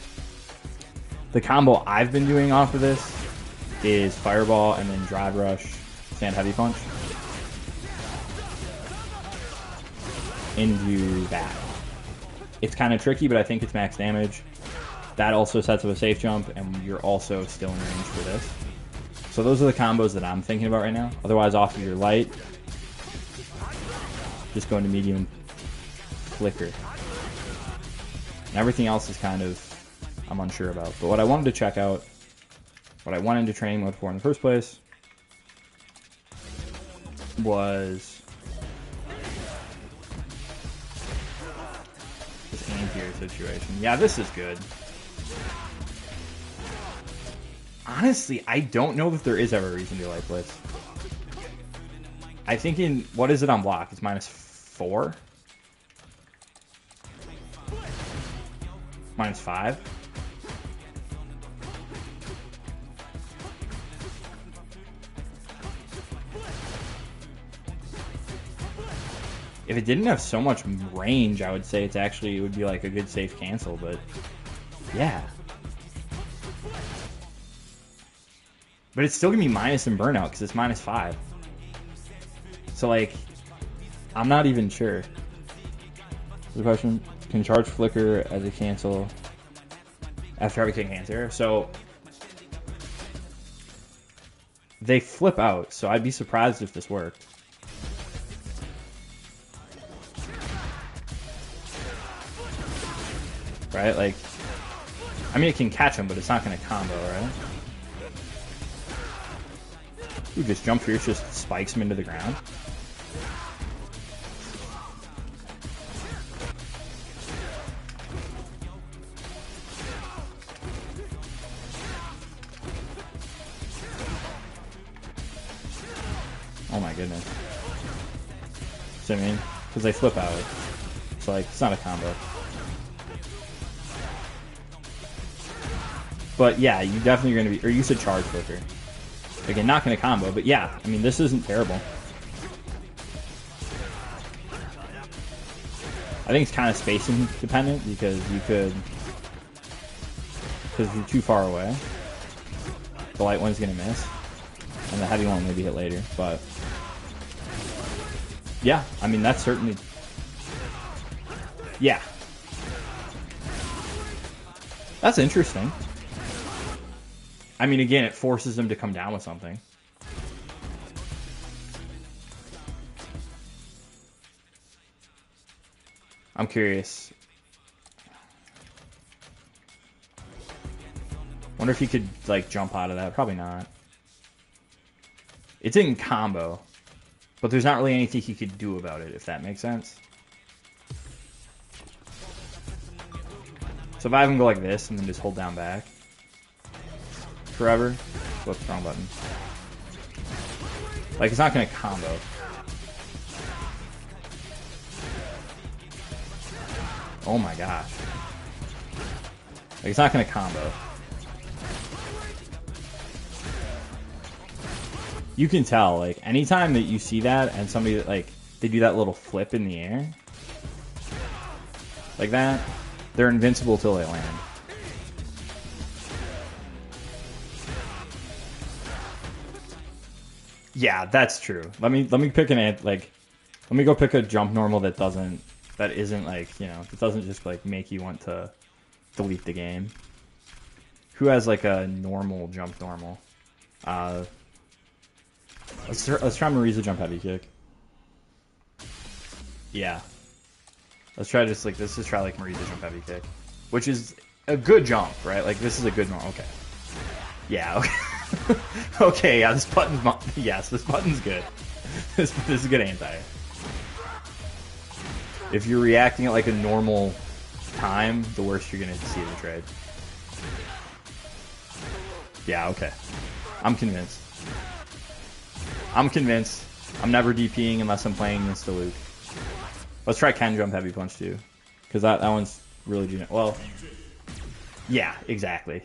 The combo I've been doing off of this is Fireball and then Drive Rush, Stand Heavy Punch. Into that. It's kind of tricky, but I think it's max damage. That also sets up a safe jump, and you're also still in range for this. So those are the combos that I'm thinking about right now. Otherwise, off of your light, just go into medium flicker. And everything else is kind of, I'm unsure about. But what I wanted to check out, what I went into training mode for in the first place, was this aim here situation. Yeah, this is good. Honestly, I don't know if there is ever a reason to light blitz. I think in, what is it on block? It's -4? -5? if it didn't have so much range, I would say it would be like a good safe cancel, but yeah. But it's still gonna be minus in burnout because it's -5. So like, I'm not even sure. The question: can charge flicker as a cancel after heavy kick answer? So they flip out. So I'd be surprised if this worked. Right? Like, I mean, it can catch him, but it's not going to combo, right? Ooh, just jump fierce, just spikes him into the ground. Oh my goodness. See what I mean? Because they flip out. So, like, it's not a combo. But yeah, you definitely are going to be, or you said charge flicker. Again, not going to combo, but yeah, I mean, this isn't terrible. I think it's kind of spacing dependent because because you're too far away. The light one's going to miss, and the heavy one will maybe hit later, but yeah, I mean, that's certainly, yeah. That's interesting. I mean, again, it forces them to come down with something. I'm curious. Wonder if he could, like, jump out of that. Probably not. It didn't combo. But there's not really anything he could do about it, if that makes sense. So if I have him go like this and then just hold down back forever. Whoops, wrong button. Like, it's not going to combo. Oh my gosh. Like, it's not going to combo. You can tell, like, anytime that you see that and somebody, like, they do that little flip in the air, like that, they're invincible till they land. Yeah, that's true. Let me pick let me go pick a jump normal that isn't like, you know, that doesn't just like make you want to delete the game. Who has like a normal jump normal? Let's try Marisa jump heavy kick. Yeah. Let's try let's just try like Marisa jump heavy kick, which is a good jump, right? Like this is a good normal. Okay. Yeah. Okay. Okay, yeah, this button's good. This is good anti. If you're reacting at like a normal time, the worst you're gonna see the trade. Yeah, okay. I'm convinced. I'm never DPing unless I'm playing against the Luke. Let's try Ken jump heavy punch too, because that one's really doing it well. Yeah, exactly.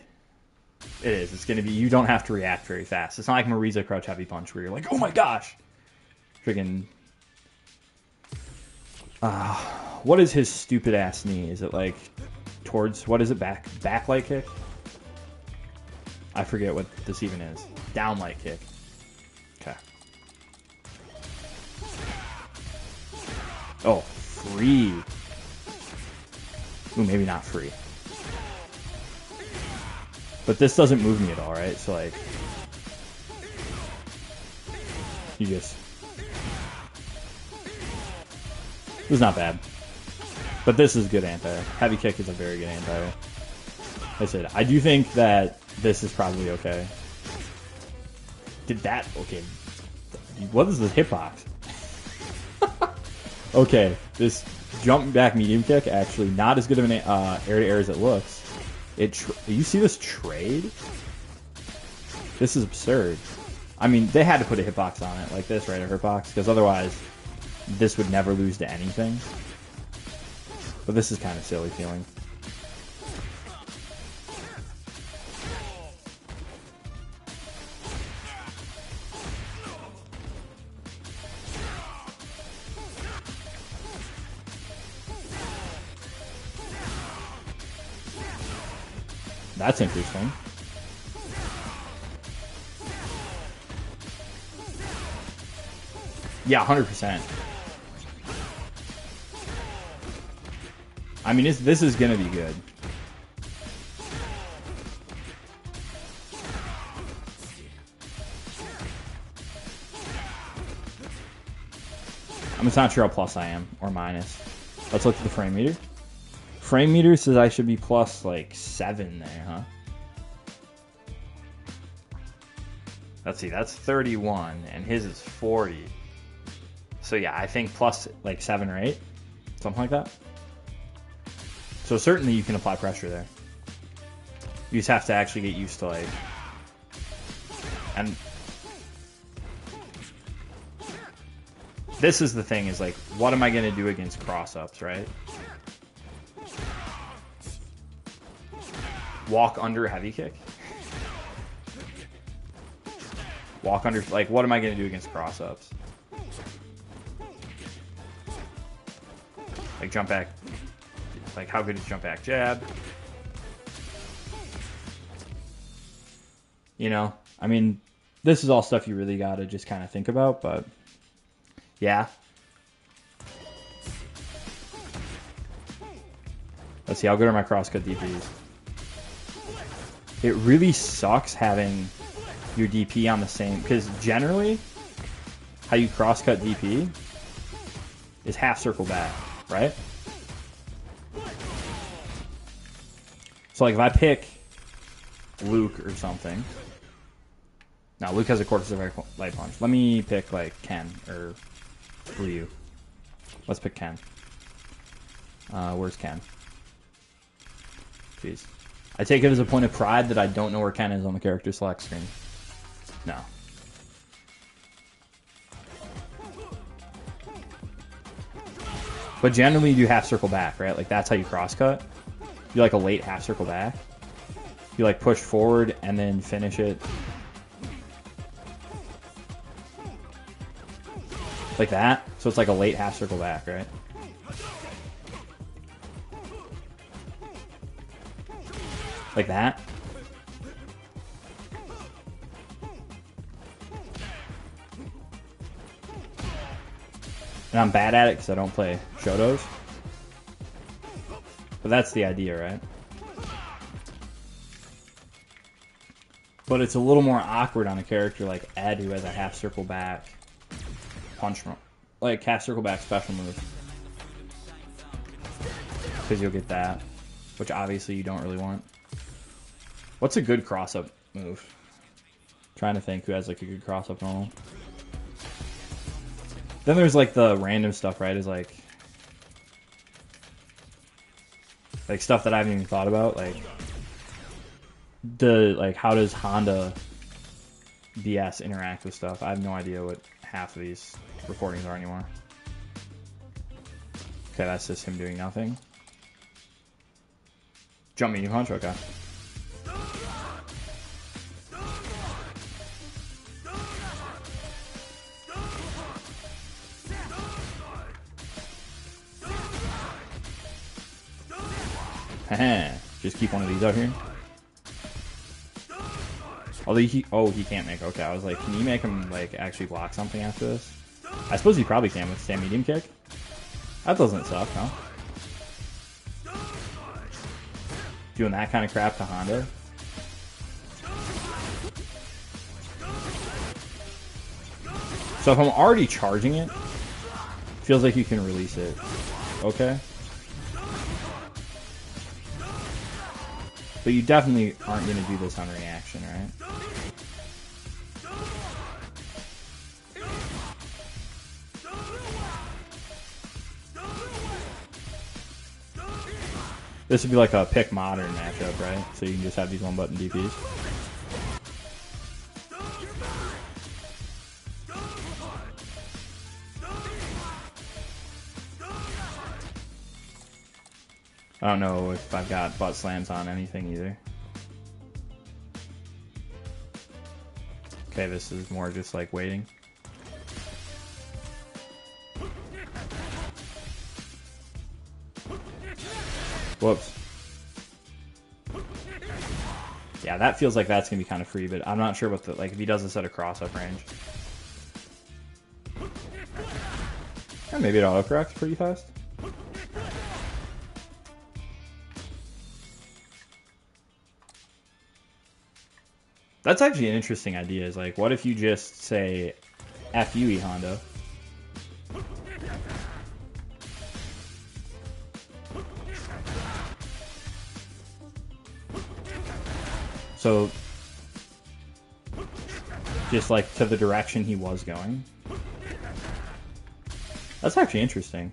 It is. It's going to be, you don't have to react very fast. It's not like Marisa crouch heavy punch where you're like, oh my gosh. Friggin'. What is his stupid ass knee? Is it like towards, what is it, back light kick? I forget what this even is. Down light kick. Okay. Oh, free. Ooh, maybe not free. But this doesn't move me at all, right? So, like, you just... It was not bad. But this is good anti. Heavy kick is a very good anti. Like I said, I do think that this is probably okay. Did that... Okay. What is this hitbox? Okay, this jump back medium kick, actually not as good of an air-to-air as it looks. You see this trade? This is absurd. I mean, they had to put a hitbox on it like this, right? A hitbox, because otherwise this would never lose to anything. But this is kind of silly feeling. That's interesting. Yeah, 100%. I mean, this is gonna be good. I'm just not sure how plus I am, or minus. Let's look at the frame meter. Frame meter says I should be plus like 7 there, huh? Let's see, that's 31, and his is 40. So yeah, I think plus like 7 or 8, something like that. So certainly you can apply pressure there. You just have to actually get used to like, and this is the thing, is like, what am I going to do against cross-ups, right? Walk under heavy kick? Walk under, like, what am I going to do against cross-ups? Like, jump back. Like, how good is jump back jab? You know? I mean, this is all stuff you really got to just kind of think about, but yeah. Let's see, how good are my crosscut DPs? It really sucks having your DP on the same, because generally, how you crosscut DP is half circle back, right? So like if I pick Luke or something, now Luke has a quarter very light punch. Let me pick like Ken or Ryu. Let's pick Ken. Where's Ken? Jeez. I take it as a point of pride that I don't know where Ken is on the character select screen. No. But generally you do half circle back, right? Like that's how you crosscut. You like a late half circle back. You like push forward and then finish it. Like that. So it's like a late half circle back, right? Like that. And I'm bad at it because I don't play Shotos. But that's the idea, right? But it's a little more awkward on a character like Ed, who has a half circle back punch, like half circle back special move. Because you'll get that, which obviously you don't really want. What's a good cross-up move? I'm trying to think who has like a good cross-up normal. Then there's like the random stuff, right? Is like stuff that I haven't even thought about, like how does Honda BS interact with stuff? I have no idea what half of these recordings are anymore. Okay, that's just him doing nothing. Jump medium punch, okay. Just keep one of these out here. Although he can't make. Okay, I was like, can you make him like actually block something after this? I suppose he probably can with stand medium kick. That doesn't suck, huh? Doing that kind of crap to Honda. So if I'm already charging it, feels like you can release it. Okay. But you definitely aren't going to do this on reaction, right? This would be like a pick modern matchup, right? So you can just have these one button DPs. I don't know if I've got butt slams on anything either. Okay, this is more just like waiting. Whoops. Yeah, that feels like that's gonna be kind of free, but I'm not sure what the like if he does this at a cross-up range. Yeah, maybe it autocorrects pretty fast. That's actually an interesting idea. Is like, what if you just say, "F you, E Honda." So, just like to the direction he was going. That's actually interesting.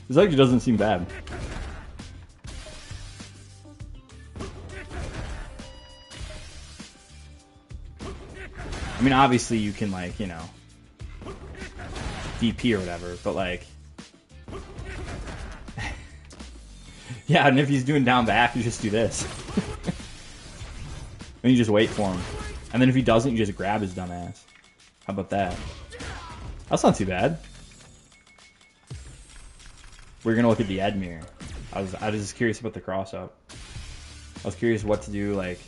This actually doesn't seem bad. I mean, obviously you can, like, you know, DP or whatever, but like, yeah, and if he's doing down back, you just do this. And you just wait for him. And then if he doesn't, you just grab his dumb ass. How about that? That's not too bad. We're gonna look at the Ed mirror. I was just curious about the cross up. I was curious what to do, like.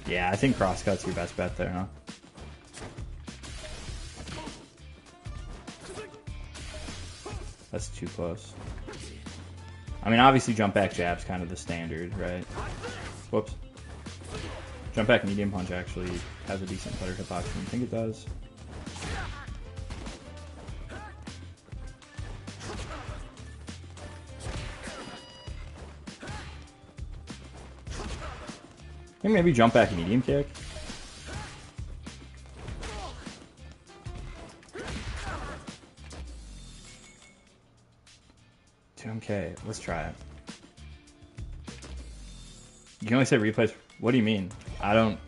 Yeah, I think crosscut's your best bet there, huh? That's too close. I mean, obviously jump back jab's kind of the standard, right? Whoops. Jump back medium punch actually has a decent better hitbox than I think it does. I think maybe jump back medium kick. Okay, let's try it. You can only say replays. What do you mean? I don't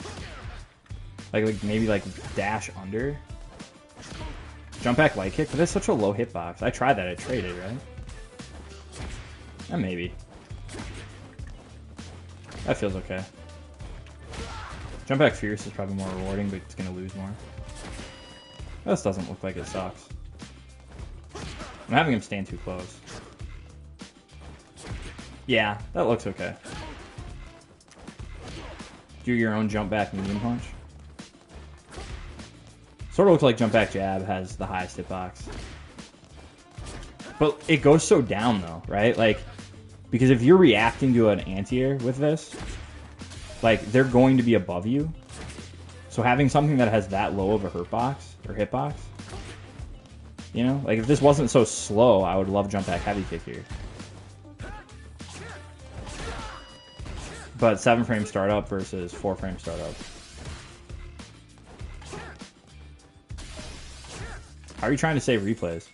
like maybe like dash under. Jump back light kick, but that's such a low hitbox. I tried that. I traded, right? Maybe. That feels okay. Jump back fierce is probably more rewarding, but it's gonna lose more. This doesn't look like it sucks. I'm having him stand too close. Yeah, that looks okay. Do your own jump back medium punch. Sort of looks like jump back jab has the highest hitbox. But it goes so down though, right? Like, because if you're reacting to an anti-air with this, like, they're going to be above you. So having something that has that low of a hurtbox or hitbox, you know, like if this wasn't so slow, I would love jump back heavy kick here. But 7 frame startup versus 4 frame startup. How are you trying to save replays?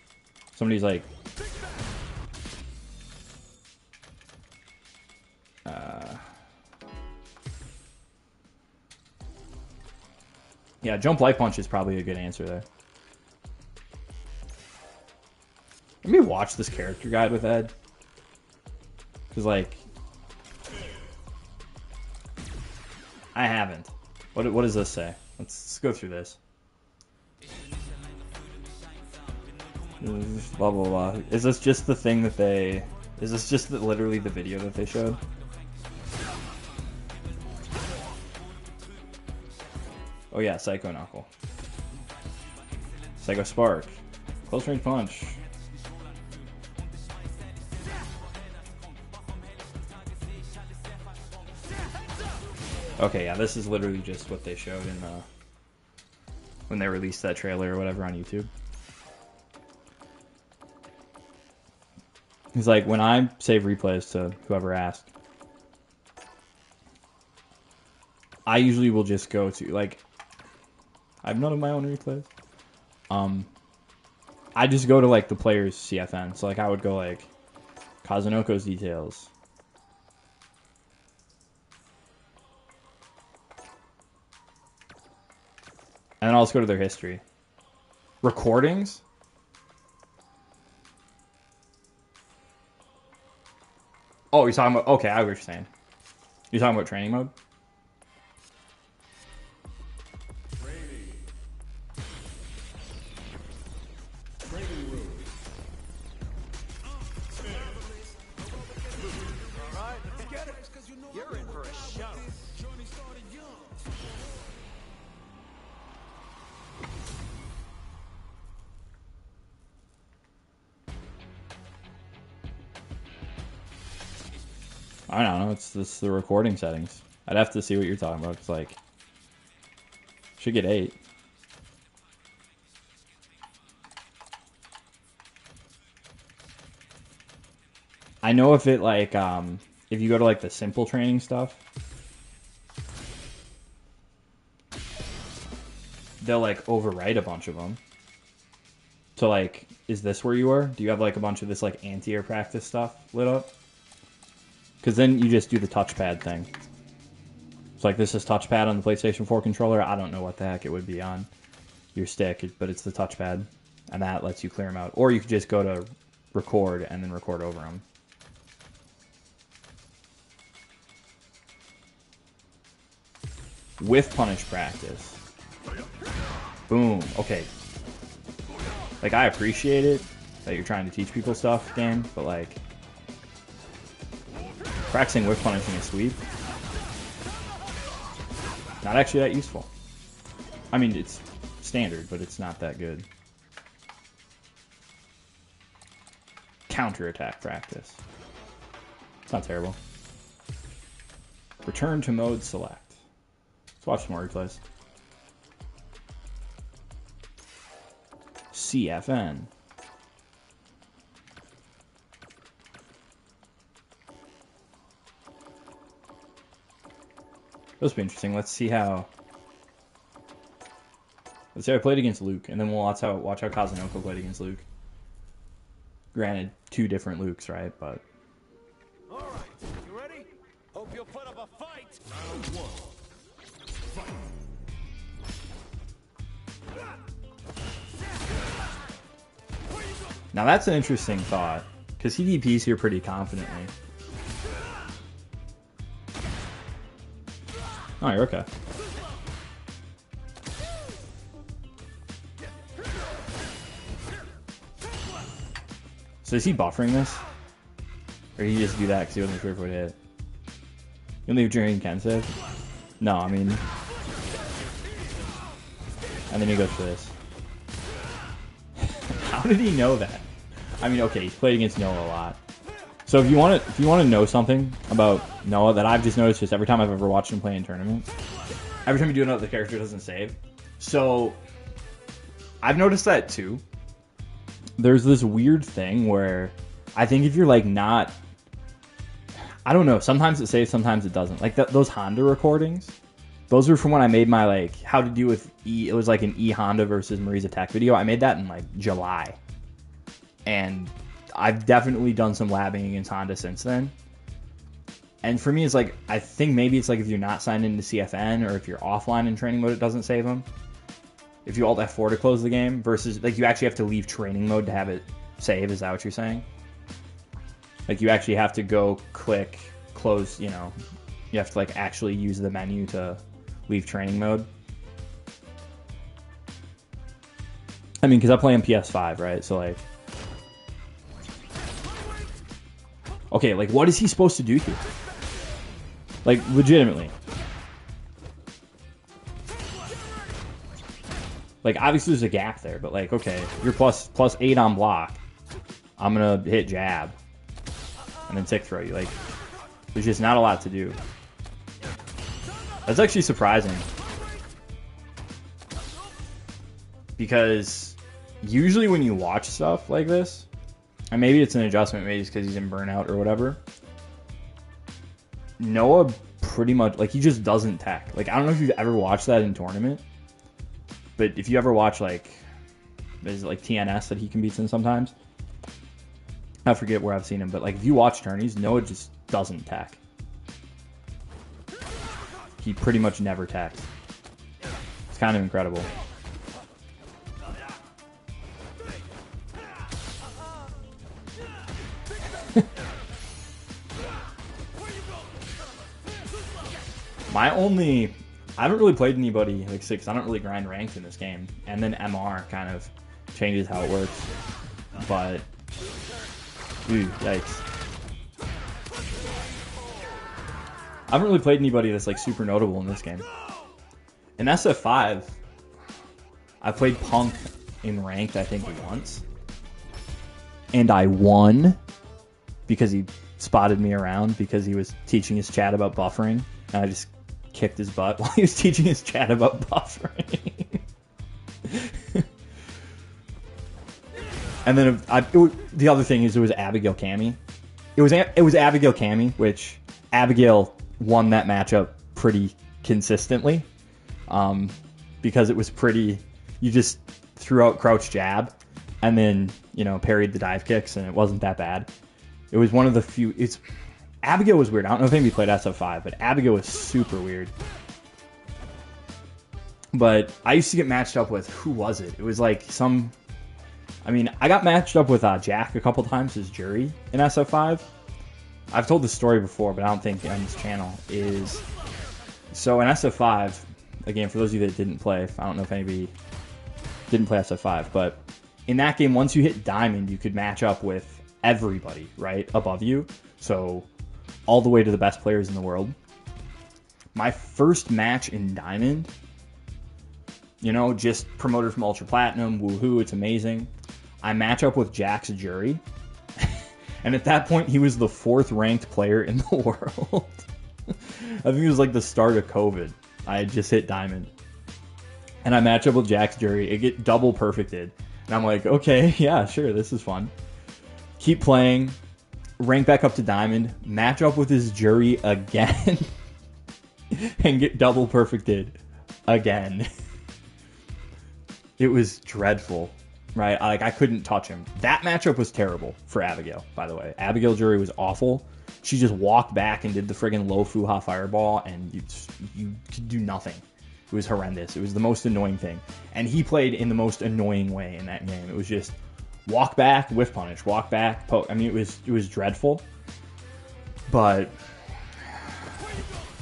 Somebody's like, yeah, jump light punch is probably a good answer there. Let me watch this character guide with Ed. Because, like, I haven't. What does this say? Let's go through this. Blah, blah, blah. Is this just the thing that they... Is this just literally the video that they showed? Oh yeah, Psycho Knuckle. Psycho Spark. Close range punch. Okay, yeah, this is literally just what they showed in when they released that trailer or whatever on YouTube. He's like, when I save replays to whoever asked, I usually will just go to, like, I have none of my own replays. I just go to, like, the player's CFN. So, like, I would go, like, Kazunoko's details. And then I'll just go to their history. Recordings? Oh, you're talking about... Okay, I get what you're saying. You're talking about training mode? You're in for a show. I don't know. It's the recording settings. I'd have to see what you're talking about. It's like... Should get 8. I know if it, like, if you go to, like, the simple training stuff, they'll, like, overwrite a bunch of them. So, like, is this where you are? Do you have, like, a bunch of this, like, anti-air practice stuff lit up? Because then you just do the touchpad thing. It's like, this is touchpad on the PlayStation 4 controller. I don't know what the heck it would be on your stick, but it's the touchpad. And that lets you clear them out. Or you could just go to record and then record over them. With punish practice. Boom. Okay. Like, I appreciate it that you're trying to teach people stuff, game, but, like, practicing with punishing a sweep, not actually that useful. I mean, it's standard, but it's not that good. Counterattack practice. It's not terrible. Return to mode select. Let's watch some more replays. CFN. This will be interesting. Let's see how I played against Luke, and then we'll watch how Kazunoko played against Luke. Granted, 2 different Lukes, right? But All right, you ready? Hope you'll put up a fight. Round 1. Fight. now that's an interesting thought, because he DPs here pretty confidently. Oh, you're okay. So is he buffering this? Or did he just do that because he wasn't sure if it would hit? You only have Drain can save? No, I mean... And then he goes for this. How did he know that? I mean, okay, he's played against Noah a lot. So if you want to know something about Noah that I've just noticed just every time I've ever watched him play in tournaments, every time you do another, the character doesn't save. So I've noticed that too. There's this weird thing where I think if you're like not, I don't know, sometimes it saves, sometimes it doesn't. Like those Honda recordings, those were from when I made my like how to do with E. It was like an E Honda versus Marie's Attack video. I made that in like July, and I've definitely done some labbing against Honda since then. And for me, it's like, I think maybe it's like if you're not signed into CFN or if you're offline in training mode, it doesn't save them. If you alt F4 to close the game versus like you actually have to leave training mode to have it save. Is that what you're saying? Like you actually have to go click close, you know, you have to like actually use the menu to leave training mode. I mean, because I play on PS5, right? So like, okay, like what is he supposed to do here? Like legitimately. Like obviously there's a gap there, but like okay, you're plus 8 on block. I'm gonna hit jab and then tick throw you. Like there's just not a lot to do. That's actually surprising. Because usually when you watch stuff like this, and maybe it's an adjustment, maybe it's because he's in burnout or whatever. Noah pretty much, like, he just doesn't tech. Like, I don't know if you've ever watched that in tournament, but if you ever watch, like, there's like TNS that he competes in sometimes. I forget where I've seen him, but like if you watch tourneys, Noah just doesn't tech. He pretty much never techs. It's kind of incredible. I haven't really played anybody like 6. I don't really grind ranked in this game, and then MR kind of changes how it works. But, ooh, yikes! I haven't really played anybody that's like super notable in this game. In SF5, I played Punk in ranked I think once, and I won because he spotted me around because he was teaching his chat about buffering, and I just kicked his butt while he was teaching his chat about buffering. And then the other thing is it was Abigail Cammy. It was Abigail Cammy, which Abigail won that matchup pretty consistently, because it was pretty. You just threw out crouch jab, and then parried the dive kicks, and it wasn't that bad. It was one of the few. Abigail was weird. I don't know if anybody played SF5, but Abigail was super weird. But I used to get matched up with, who was it? It was like I got matched up with Jack a couple times as jury in SF5. I've told this story before, but I don't think on this channel is. So in SF5, again, for those of you that didn't play, I don't know if anybody didn't play SF5, but in that game, once you hit Diamond, you could match up with everybody, right, above you. So all the way to the best players in the world. My first match in Diamond, just promoted from Ultra Platinum, woohoo, it's amazing. I match up with Jack's jury, and at that point, he was the 4th ranked player in the world. I think it was like the start of COVID. I had just hit Diamond, and I match up with Jack's jury. It get double perfected, and I'm like, okay, yeah, sure, this is fun. Keep playing. Rank back up to Diamond, match up with his jury again, and get double perfected again. It was dreadful, right? I couldn't touch him. That matchup was terrible for Abigail, by the way. Abigail jury was awful. She just walked back and did the friggin' low Fuha fireball, and you could do nothing. It was horrendous. It was the most annoying thing. And he played in the most annoying way in that game. It was just walk back, whiff punish, walk back, poke. I mean, it was dreadful. But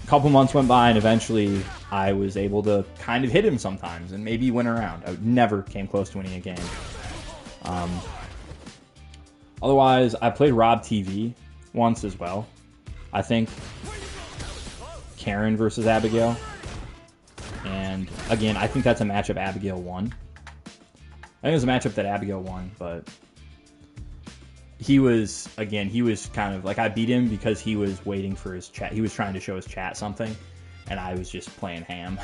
a couple months went by, and eventually I was able to kind of hit him sometimes and maybe win a round. I never came close to winning a game. Otherwise, I played Rob TV once as well. I think Karen versus Abigail. And again, I think that's a matchup Abigail won. I think it was a matchup that Abigail won, but he was kind of like, I beat him because he was waiting for his chat. He was trying to show his chat something, and I was just playing ham.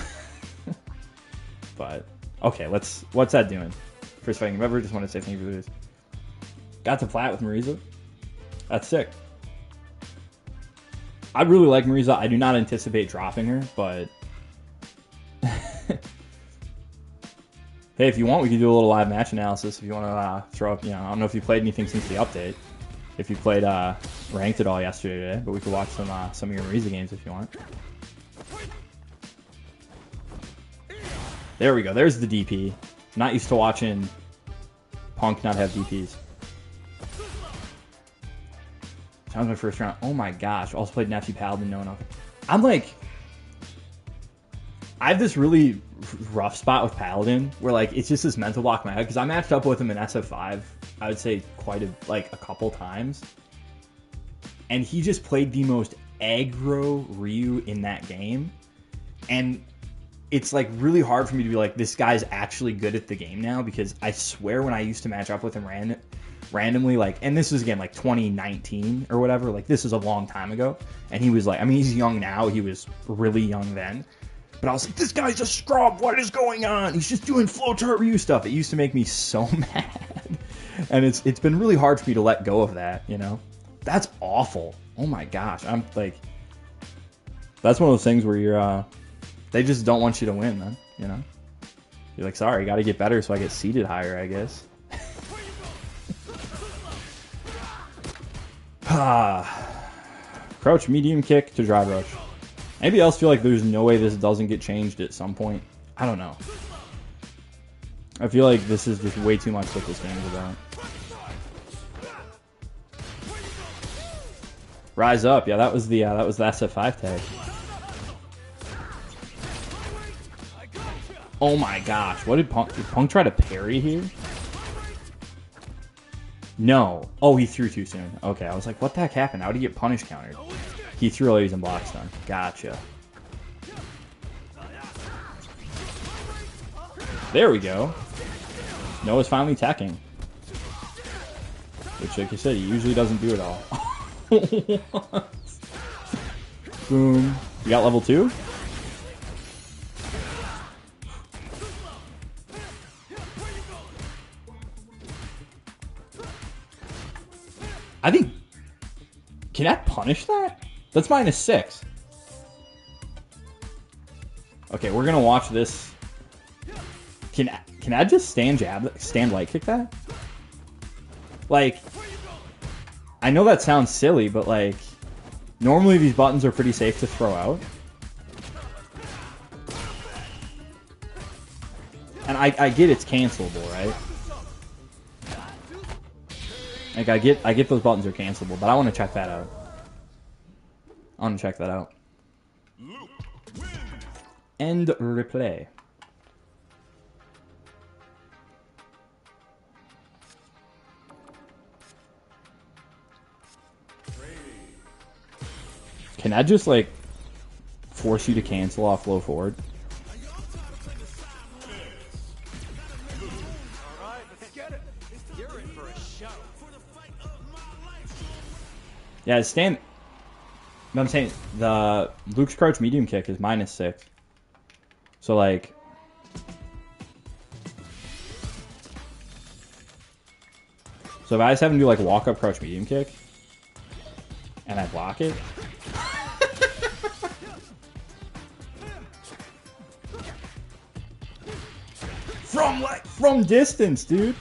But okay, what's that doing? First fighting ever. Just want to say thank you for this. Got to plat with Marisa. That's sick. I really like Marisa. I do not anticipate dropping her, but hey, if you want, we can do a little live match analysis. If you want to throw up, I don't know if you played anything since the update. If you played ranked at all yesterday, but we could watch some of your Marisa games if you want. There we go. There's the DP. Not used to watching Punk not have DPs. That was my first round. Oh my gosh. Also played Nephew Paladin. No. I'm like, I have this really rough spot with Paladin where like it's just this mental block in my head because I matched up with him in SF5. I would say a couple times, and he just played the most aggro Ryu in that game, and it's like really hard for me to be like, this guy's actually good at the game now, because I swear when I used to match up with him randomly, like, and this is again like 2019 or whatever, like this is a long time ago, and he was like, I mean, he's young now, he was really young then. But I was like, this guy's a scrub. What is going on? He's just doing flow turret Ryu stuff. It used to make me so mad. And it's been really hard for me to let go of that, you know? That's awful. Oh my gosh. I'm like, that's one of those things where you're, they just don't want you to win, man, you know? You're like, sorry, got to get better so I get seated higher, I guess. Crouch, medium kick to drive rush. Anybody else feel like there's no way this doesn't get changed at some point? I don't know. I feel like this is just way too much what this game is about. Rise up, yeah, that was the SF5 tag. Oh my gosh, what did Punk try to parry here? No. Oh, he threw too soon. Okay, I was like, what the heck happened? How did he get punish countered? He threw while he was in block stun. Gotcha. There we go. Noah's finally attacking. Which, like you said, he usually doesn't do it all. Boom. You got level 2? I think... Can that punish that? That's -6. Okay, we're gonna watch this. Can I just stand light kick that? Like, I know that sounds silly, but like, normally these buttons are pretty safe to throw out. And I get it's cancelable, right? Like, I get those buttons are cancelable, but I want to check that out. I want to check that out. End replay. Can I just, like, force you to cancel off low forward? Yeah, stand. No, I'm saying the Luke's crouch medium kick is -6. So like, so if I just have him do like walk up crouch medium kick, and I block it. From distance, dude.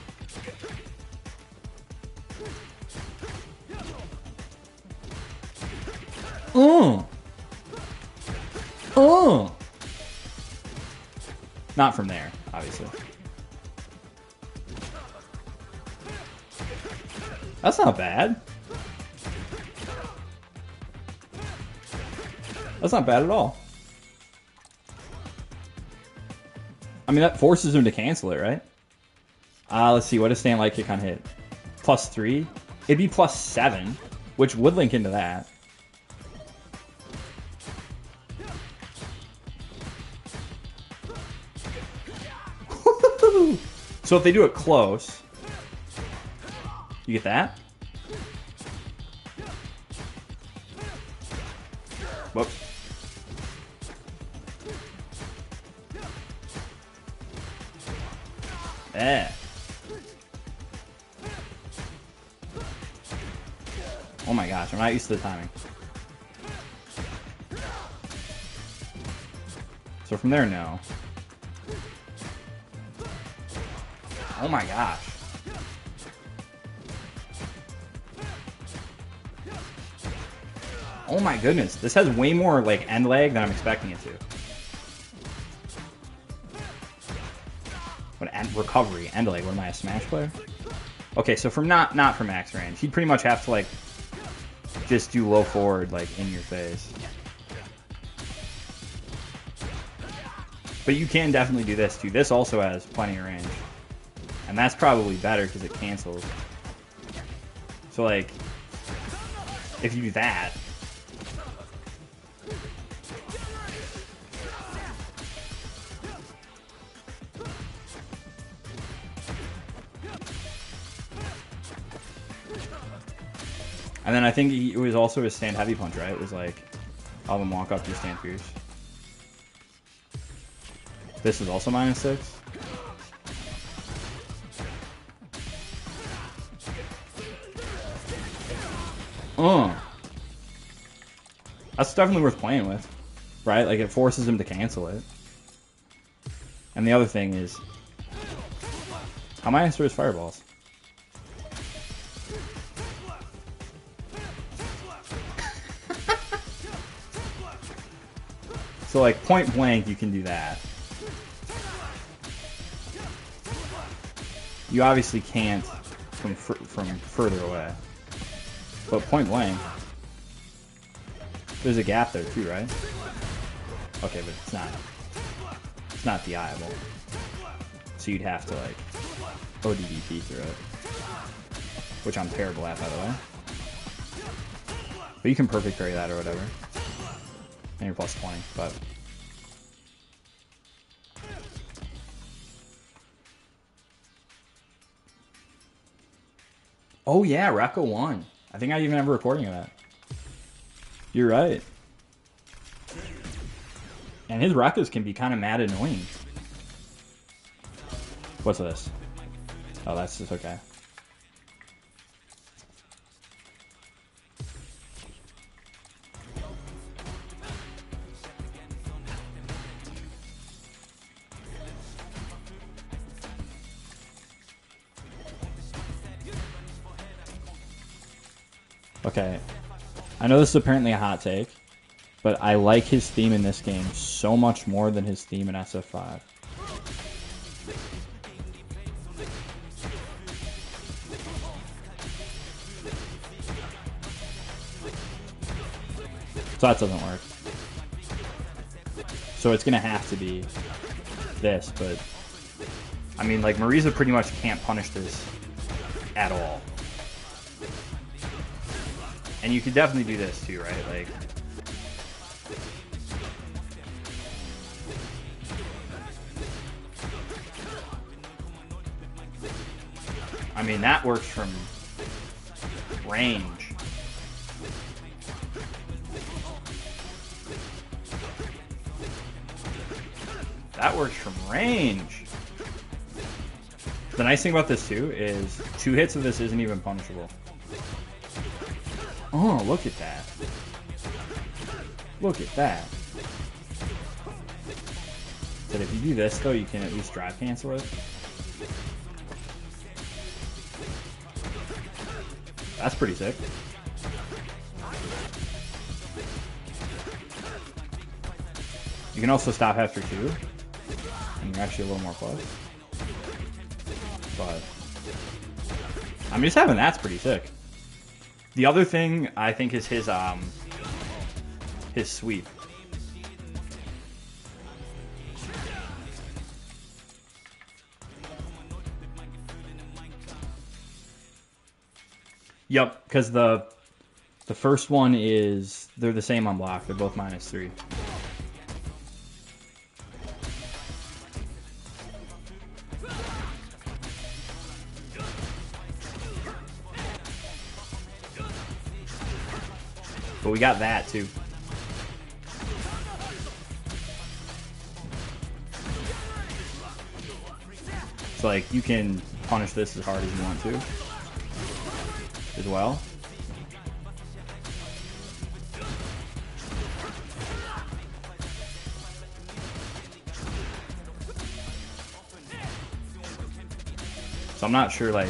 Not from there, obviously. That's not bad. That's not bad at all. I mean, that forces him to cancel it, right? Let's see. What does stand light kick on hit? +3? It'd be +7, which would link into that. So if they do it close, you get that? Whoop. Eh. Oh my gosh, I'm not used to the timing. So from there, no. Oh my gosh. Oh my goodness. This has way more like end lag than I'm expecting it to. What end recovery? End lag. What am I, a Smash player? Okay, so from not from max range, he'd pretty much have to like just do low forward like in your face. But you can definitely do this too. This also has plenty of range. And that's probably better because it cancels. So like, if you do that, and then I think it was also a stand heavy punch, right? It was like, I'll have him walk up to stand fierce. This is also -6. That's definitely worth playing with, right? Like, it forces him to cancel it. And the other thing is, how am I answer his fireballs? So, like, point blank, you can do that. You obviously can't from further away. But point blank, there's a gap there too, right? Okay, but it's not DIable. So you'd have to, like, ODDP through it. Which I'm terrible at, by the way. But you can perfect carry that or whatever. And you're plus 20, but... Oh yeah, Rocco won. I think I even have a recording of that. You're right. And his Roccos can be kind of mad annoying. What's this? Oh, that's just okay. Okay, I know this is apparently a hot take, but I like his theme in this game so much more than his theme in SF5. So that doesn't work. So it's gonna have to be this, but I mean, like, Marisa pretty much can't punish this at all. And you could definitely do this too, right? Like, I mean, that works from range. That works from range. The nice thing about this too is 2 hits of this isn't even punishable. Oh, look at that. Look at that. But if you do this, though, you can at least drive cancel it. That's pretty sick. You can also stop after 2. And you're actually a little more close. But I mean, just having that's pretty sick. The other thing I think is his sweep. Yep, because the first one is they're the same on block. They're both -3. But we got that too. So like you can punish this as hard as you want to as well. So I'm not sure, like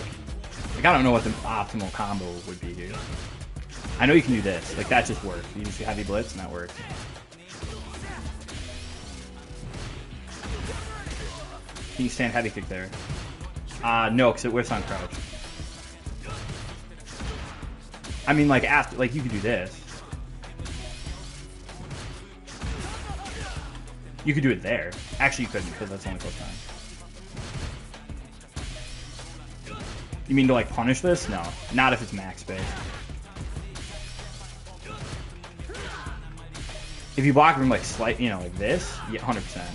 I don't know what the optimal combo would be here. I know you can do this. Like, that just works. You just do heavy blitz, and that works. Can you stand heavy kick there? No, because it whiffs on crouch. I mean, like, after, like, you could do this. You could do it there. Actually, you couldn't, because that's only close time. You mean to, like, punish this? No. Not if it's max base. If you block him like slight, you know, like this, yeah, 100%.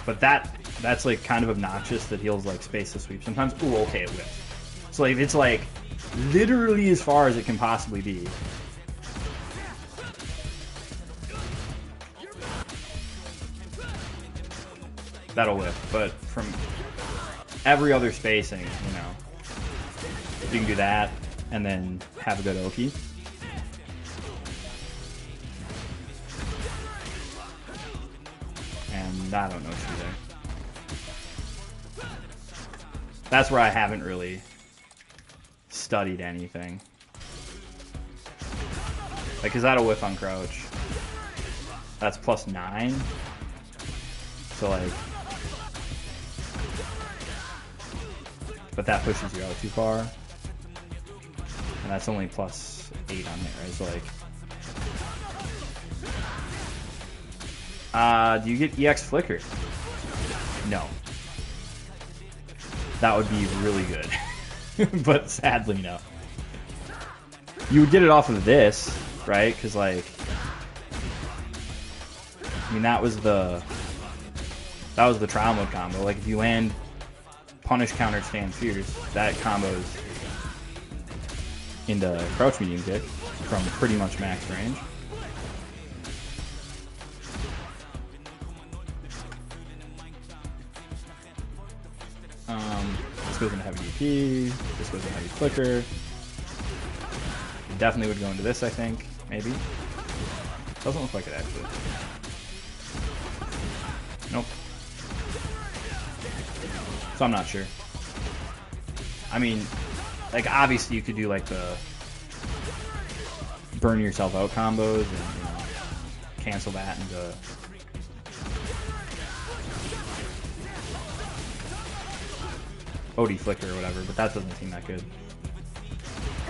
But that's like kind of obnoxious that he'll like space the sweep sometimes. Ooh, okay, it whips. So if it's like literally as far as it can possibly be. That'll whip, but from every other spacing, you know. You can do that, and then have a good Oki. And I don't know what to do there. That's where I haven't really studied anything. Like, is that a whiff on crouch? That's +9. So, like... But that pushes you out too far. And that's only +8 on here, right? So, like... do you get EX Flicker? No. That would be really good. But sadly, no. You would get it off of this, right? Because, like... I mean, that was the trial mode combo. Like, if you land punish, counter, stand, fierce, that combos into crouch medium kick from pretty much max range. This goes into heavy DP. This goes into heavy flicker. It definitely would go into this, I think. Maybe. Doesn't look like it actually. Nope. So I'm not sure. I mean, like, obviously you could do like the burn yourself out combos and, you know, cancel that into OD flicker or whatever, but that doesn't seem that good.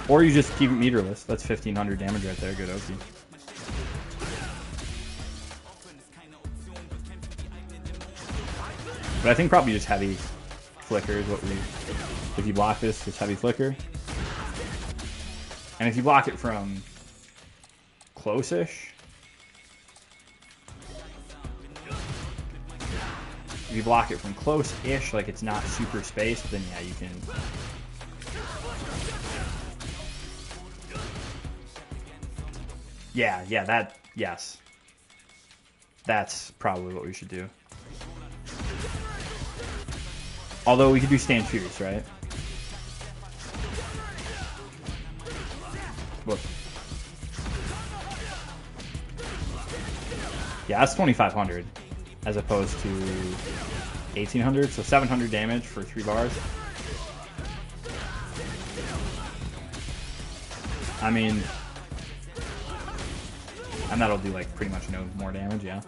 Or you just keep it meterless. That's 1500 damage right there. Good Oki. But I think probably just heavy flicker is what we... If you block this, just heavy flicker. And if you block it from close-ish... If you block it from close-ish, like it's not super spaced, then yeah, you can... Yeah, that... Yes. That's probably what we should do. Although we could do stand fierce, right? Look. Yeah, that's 2500 as opposed to 1800, so 700 damage for 3 bars. I mean, and that'll do like pretty much no more damage, yeah.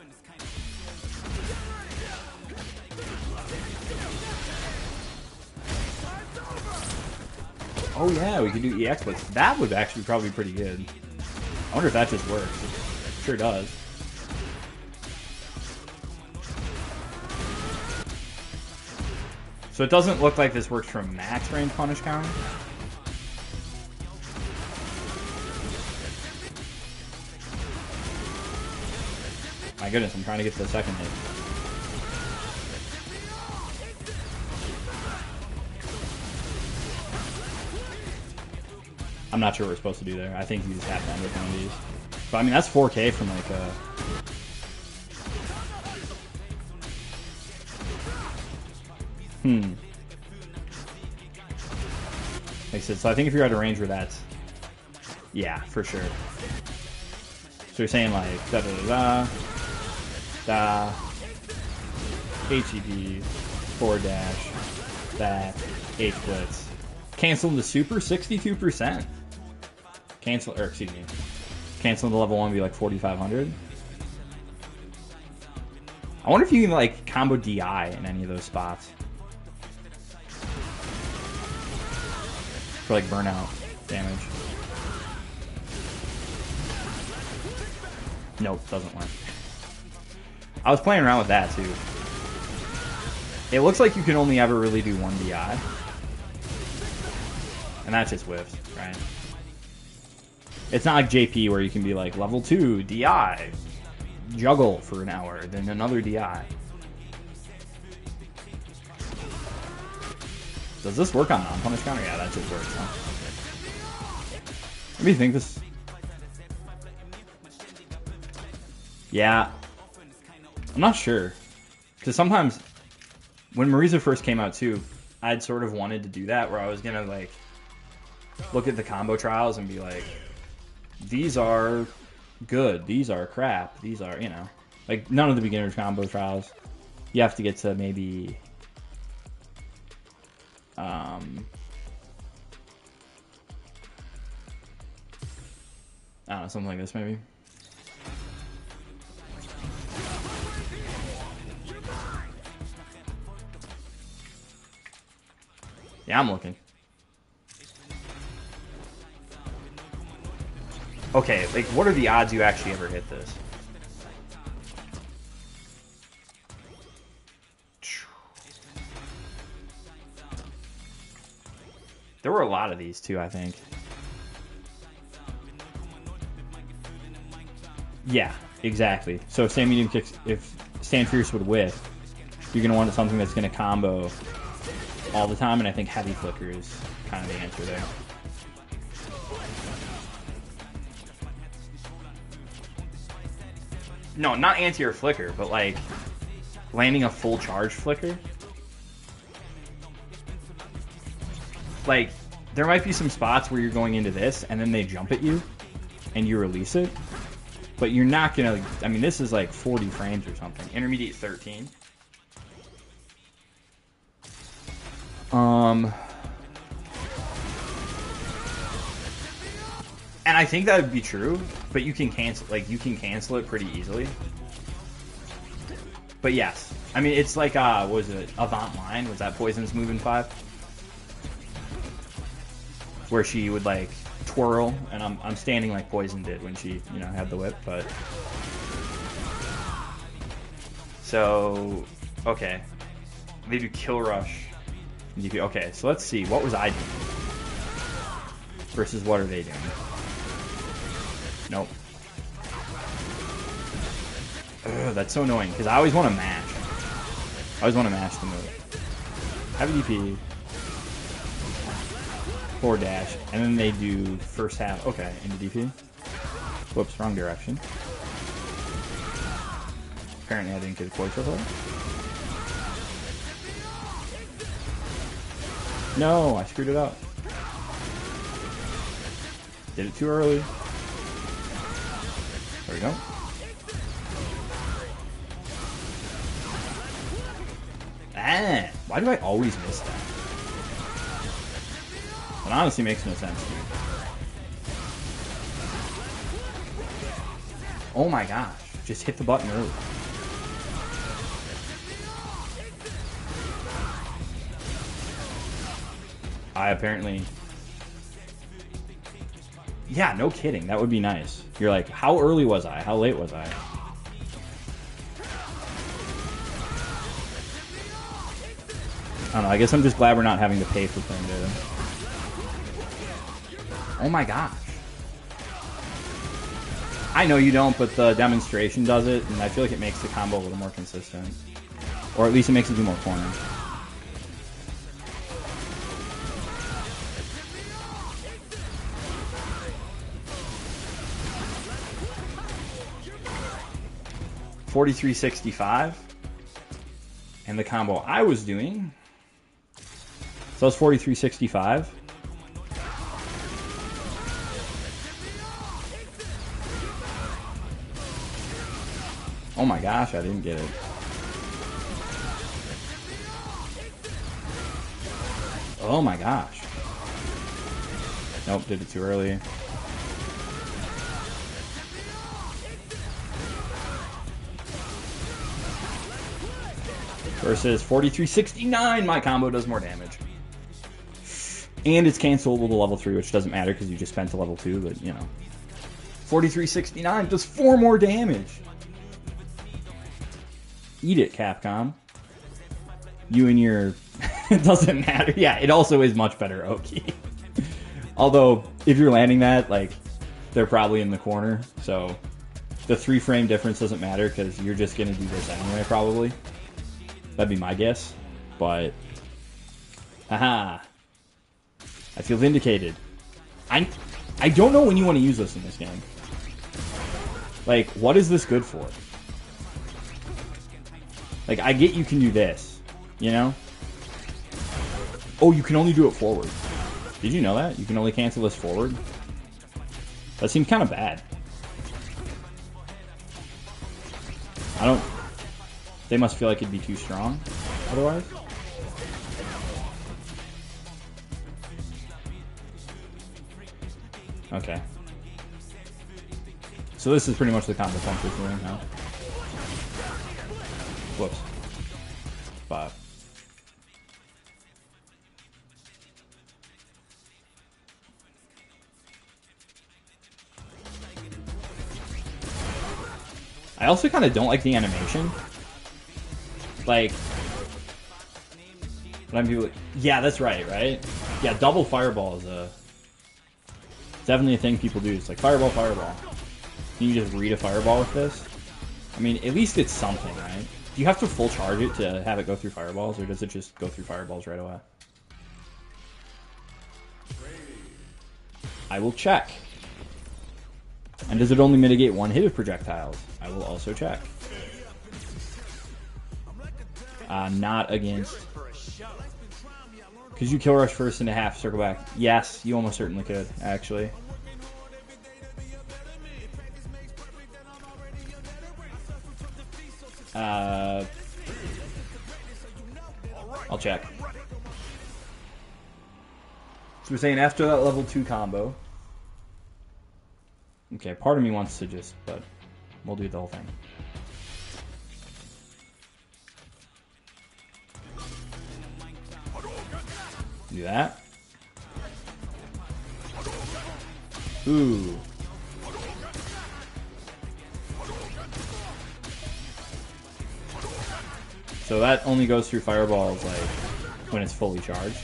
Oh yeah, we could do EX splits. That would actually probably be pretty good. I wonder if that just works. It sure does. So it doesn't look like this works from max range punish counter. My goodness, I'm trying to get to the second hit. I'm not sure what we're supposed to do there. I think you just have to end with one of these. But I mean, that's 4K from like a... Like I said, so I think if you're at a range where that's... Yeah, for sure. So you're saying like da-da-da-da, da, HEP, forward dash, that, H-blitz. Cancel into super, 62%. Cancel, or excuse me, cancel into level 1 would be like 4,500. I wonder if you can like combo DI in any of those spots. For like burnout damage. Nope, doesn't work. I was playing around with that too. It looks like you can only ever really do one DI. And that just whiffs, right? It's not like JP where you can be like level 2 DI, juggle for an hour, then another DI. Does this work on non-punish counter? Yeah, that just works, huh? What do you think this... Yeah. I'm not sure. Because sometimes, when Marisa first came out too, I'd sort of wanted to do that, where I was going to like look at the combo trials and be like, these are good, these are crap, these are, you know, like none of the beginner's combo trials. You have to get to maybe I don't know, something like this maybe. Yeah, I'm looking. Okay, like, what are the odds you actually ever hit this? There were a lot of these, too, I think. Yeah, exactly. So if stand medium kicks, if stand fierce would whiff, you're going to want something that's going to combo all the time, and I think heavy flicker is kind of the answer there. No, not anti-air flicker, but like landing a full charge flicker. Like, there might be some spots where you're going into this and then they jump at you and you release it, but you're not gonna, I mean, this is like 40 frames or something. Intermediate 13. And I think that would be true, but you can cancel, like, you can cancel it pretty easily. But yes, I mean, it's like, what was it, Avant Line? Was that Poison's move in 5? Where she would, like, twirl, and I'm standing like Poison did when she, you know, had the whip, but... So, okay. They do Kill Rush. Okay, so let's see, what was I doing? Versus what are they doing? Nope. Ugh, that's so annoying, because I always want to mash. I always want to mash the move. Heavy DP. Forward dash. And then they do first half. Okay, into DP. Whoops, wrong direction. Apparently I didn't get a koi so far. No, I screwed it up. Did it too early. There we go. Ah, why do I always miss that? It honestly makes no sense, dude. Oh my gosh, just hit the button early. I apparently... Yeah, no kidding. That would be nice. You're like, how early was I? How late was I? I don't know. I guess I'm just glad we're not having to pay for playing data. Oh my gosh. I know you don't, but the demonstration does it, and I feel like it makes the combo a little more consistent. Or at least it makes it do more corner. $43.65, and the combo I was doing, so it's $43.65. Oh my gosh, I didn't get it. Oh my gosh. Nope, did it too early. Versus $43.69, my combo does more damage. And it's cancelable to level 3, which doesn't matter because you just spent to level 2, but you know. $43.69 does 4 more damage. Eat it, Capcom. You and your... It doesn't matter. Yeah, it also is much better, Oki. Although, if you're landing that, like, they're probably in the corner, so the 3-frame difference doesn't matter because you're just going to do this anyway, probably. That'd be my guess, but... Haha. I feel vindicated. I don't know when you want to use this in this game. Like, what is this good for? Like, I get you can do this, you know? Oh, you can only do it forward. Did you know that? You can only cancel this forward? That seems kind of bad. I don't... They must feel like it'd be too strong otherwise. Okay. So this is pretty much the combo punch we're doing, huh? Whoops. 5. I also kind of don't like the animation. Like, when people, yeah, that's right? Yeah, double fireball is definitely a thing people do. It's like fireball, fireball. Can you just read a fireball with this? I mean, at least it's something, right? Do you have to full charge it to have it go through fireballs, or does it just go through fireballs right away? I will check. And does it only mitigate one hit of projectiles? I will also check. Not against. Could you kill rush first and a half, circle back? Yes, you almost certainly could, actually. I'll check. So we're saying after that level 2 combo. Okay, part of me wants to just, but we'll do the whole thing. Do that. Ooh. So that only goes through fireballs like when it's fully charged.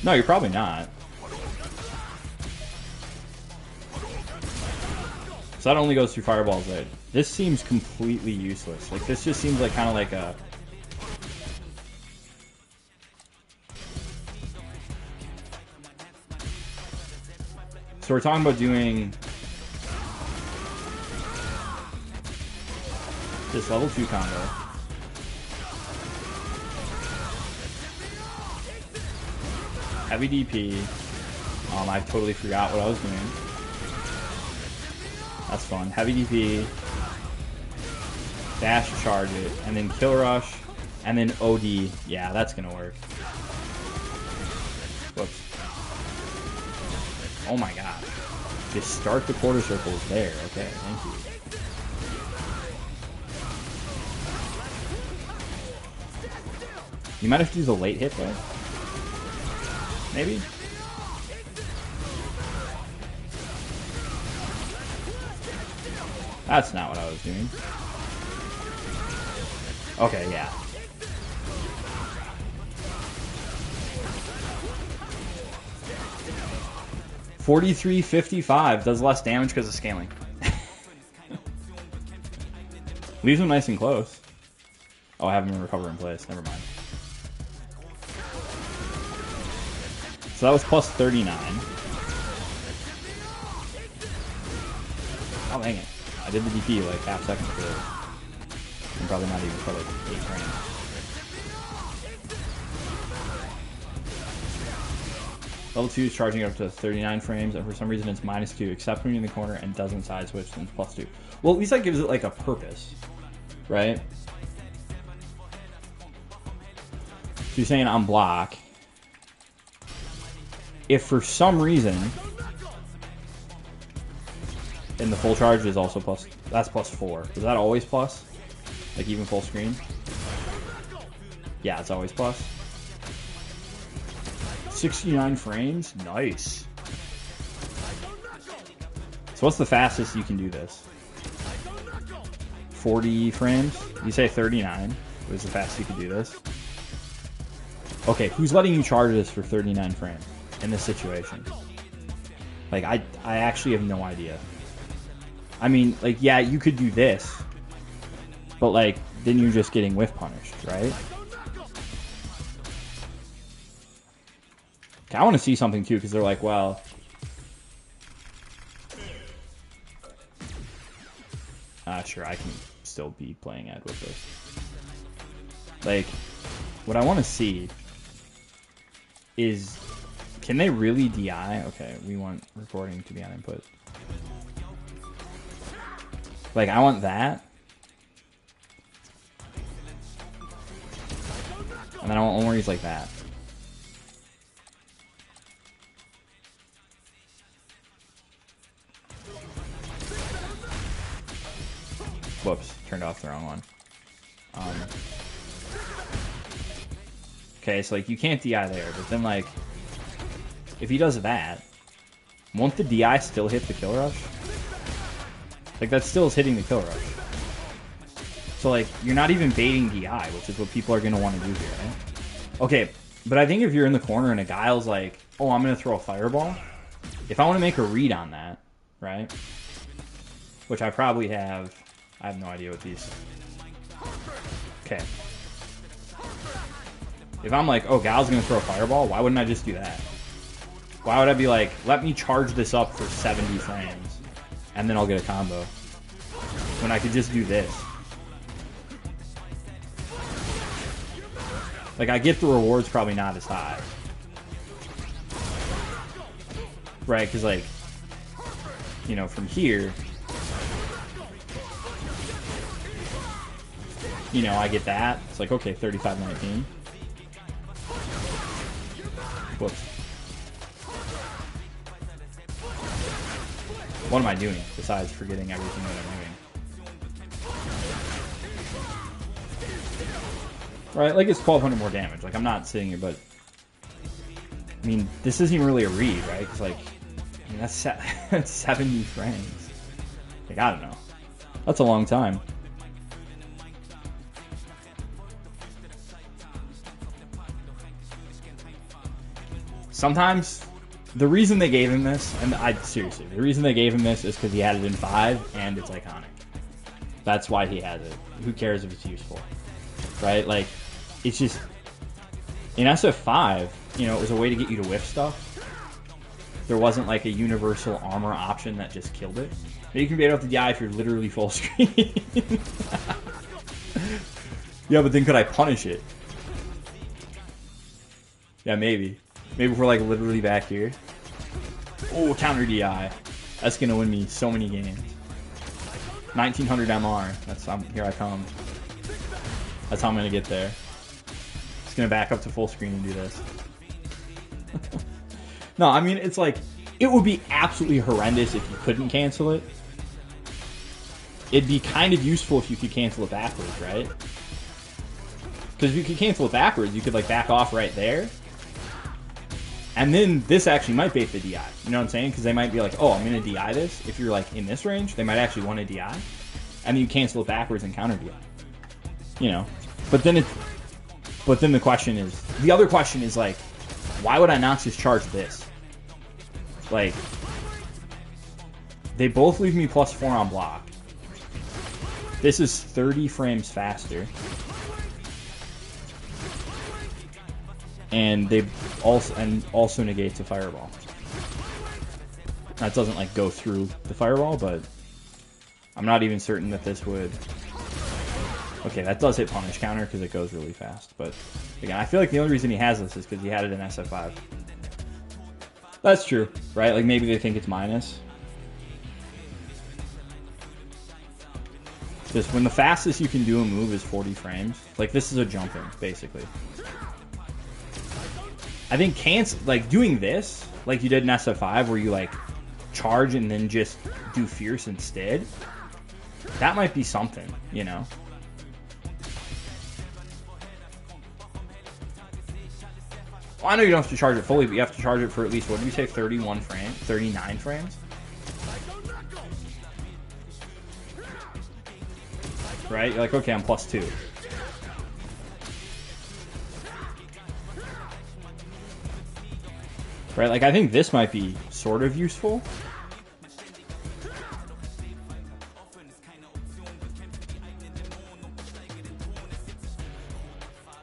No, you're probably not. So that only goes through fireballs. Right? This seems completely useless. Like this just seems like kind of like a. So we're talking about doing this level 2 combo. Heavy DP. I totally forgot what I was doing. That's fun. Heavy DP. Dash charge it. And then kill rush. And then OD. Yeah, that's gonna work. Whoops. Oh my god. Just start the quarter circles there. Okay, thank you. You might have to do the late hit there. Maybe? That's not what I was doing. Okay, yeah. $43.55 does less damage because of scaling. Leaves him nice and close. Oh, I have him recover in place. Never mind. So that was plus 39. Oh, dang it. I did the DP like half second for it. And probably not even for like 8 frames. Level 2 is charging up to 39 frames, and for some reason it's -2, except when you're in the corner and doesn't side switch, then it's +2. Well, at least that gives it like a purpose, right? So you're saying on block, if for some reason, and the full charge is also plus, that's +4. Is that always plus? Like even full screen? Yeah, it's always plus. 69 frames? Nice. So what's the fastest you can do this? 40 frames? You say 39 was the fastest you could do this? Okay, who's letting you charge this for 39 frames in this situation? Like, I actually have no idea. I mean, like, yeah, you could do this, but, like, then you're just getting whiff punished, right? Okay, I want to see something, too, because they're like, well... sure, I can still be playing Ed with this. Like, what I want to see is, can they really DI? Okay, we want recording to be on input. Like, I want that. And then I want one where he's like that. Whoops, turned off the wrong one. Okay, so like you can't DI there, but then like if he does that, won't the DI still hit the kill rush? Like that still is hitting the kill rush. So like you're not even baiting DI, which is what people are gonna want to do here, right? Okay, but I think if you're in the corner and a Guile's like, oh, I'm gonna throw a fireball, if I want to make a read on that, right? Which I probably have. I have no idea what these. Okay. If I'm like, oh, Gal's gonna throw a fireball, why wouldn't I just do that? Why would I be like, let me charge this up for 70 frames, and then I'll get a combo, when I could just do this? Like, I get the reward's probably not as high. Right, because like, you know, from here, you know, I get that. It's like, okay, 35-19. Whoops. What am I doing besides forgetting everything that I'm doing? Right, like it's 1,200 more damage. Like, I'm not sitting here, but I mean, this isn't even really a read, right? Because like, I mean, that's 70 frames. Like, I don't know. That's a long time. Sometimes the reason they gave him this, and seriously, the reason they gave him this is because he had it in 5 and it's iconic. That's why he has it. Who cares if it's useful, right? Like, it's just in SF5, you know, it was a way to get you to whiff stuff. There wasn't like a universal armor option that just killed it. But you can bait off the DI if you're literally full screen. Yeah, but then could I punish it? Yeah, maybe. Maybe if we're like literally back here. Oh, counter DI. That's gonna win me so many games. 1900 MR. That's here I come. That's how I'm gonna get there. Just gonna back up to full screen and do this. No, I mean it's like it would be absolutely horrendous if you couldn't cancel it. It'd be kind of useful if you could cancel it backwards, right? Because if you could cancel it backwards, you could like back off right there. And then this actually might bait the DI. You know what I'm saying? Because they might be like, oh, I'm going to DI this. If you're like in this range, they might actually want to DI. And then you cancel it backwards and counter DI. You know? But then the question is, the other question is like, why would I not just charge this? Like, they both leave me +4 on block. This is 30 frames faster. And they also negates a fireball. That doesn't like go through the fireball, but I'm not even certain that this would. Okay, that does hit punish counter because it goes really fast. But again, I feel like the only reason he has this is because he had it in SF5. That's true, right? Like maybe they think it's minus. Just when the fastest you can do a move is 40 frames, like this is a jumping basically. I think like doing this, like you did in SF5, where you like charge and then just do fierce instead, that might be something, you know? Well, I know you don't have to charge it fully, but you have to charge it for at least, what did we say, 31 frames? 39 frames? Right? You're like, okay, I'm +2. Right, like I think this might be sort of useful.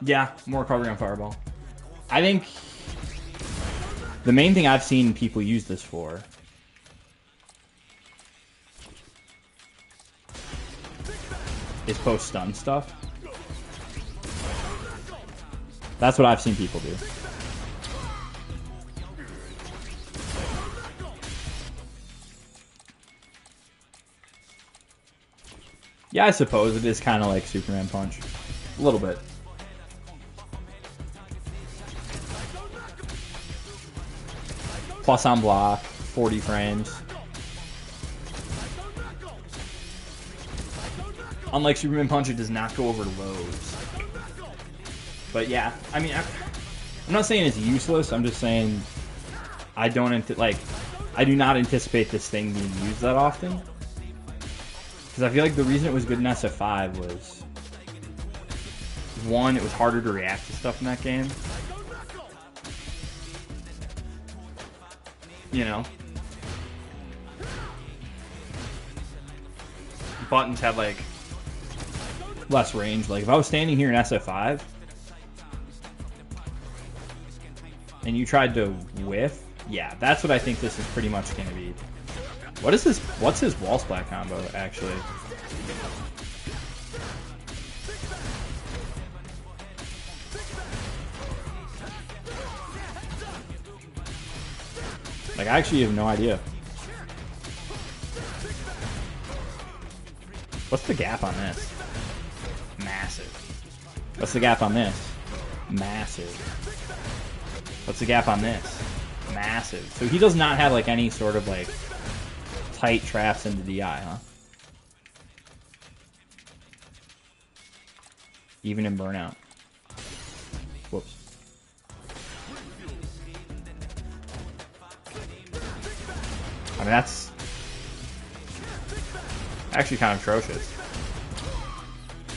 Yeah, more recovery on fireball. I think the main thing I've seen people use this for is post-stun stuff. That's what I've seen people do. Yeah, I suppose it is kind of like Superman Punch. A little bit. Plus on block, 40 frames. Unlike Superman Punch, it does not go over lows. But yeah, I mean, I'm not saying it's useless. I'm just saying I do not anticipate this thing being used that often. Because I feel like the reason it was good in SF5 was, one, it was harder to react to stuff in that game. You know? Buttons had, like, less range. Like, if I was standing here in SF5, and you tried to whiff, yeah, that's what I think this is pretty much going to be. What is this? What's his wall splat combo, actually? Like, I actually have no idea. What's the gap on this? Massive. What's the gap on this? Massive. What's the gap on this? Massive. So he does not have, like, any sort of, like, tight traps into DI, huh? Even in Burnout. Whoops. I mean, that's actually kind of atrocious.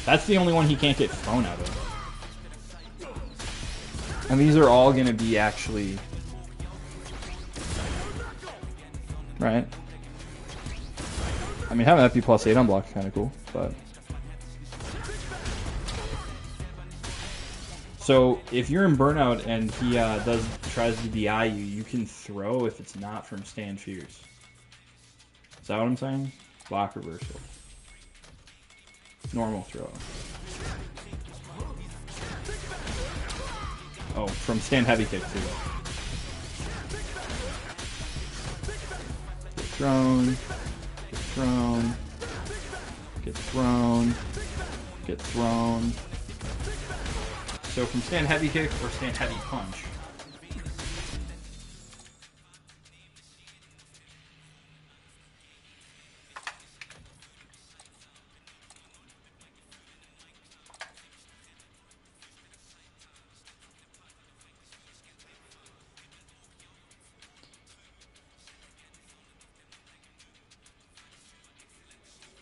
That's the only one he can't get thrown out of. And these are all going to be actually... Right? I mean, having that be +8 on block is kind of cool, but... So, if you're in Burnout and he tries to DI you, you can throw if it's not from Stand Fierce. Is that what I'm saying? Block reversal. Normal throw. Oh, from Stand Heavy Kick too. Get thrown. Get thrown. Get thrown. Get thrown. So from Stand Heavy Kick or Stand Heavy Punch.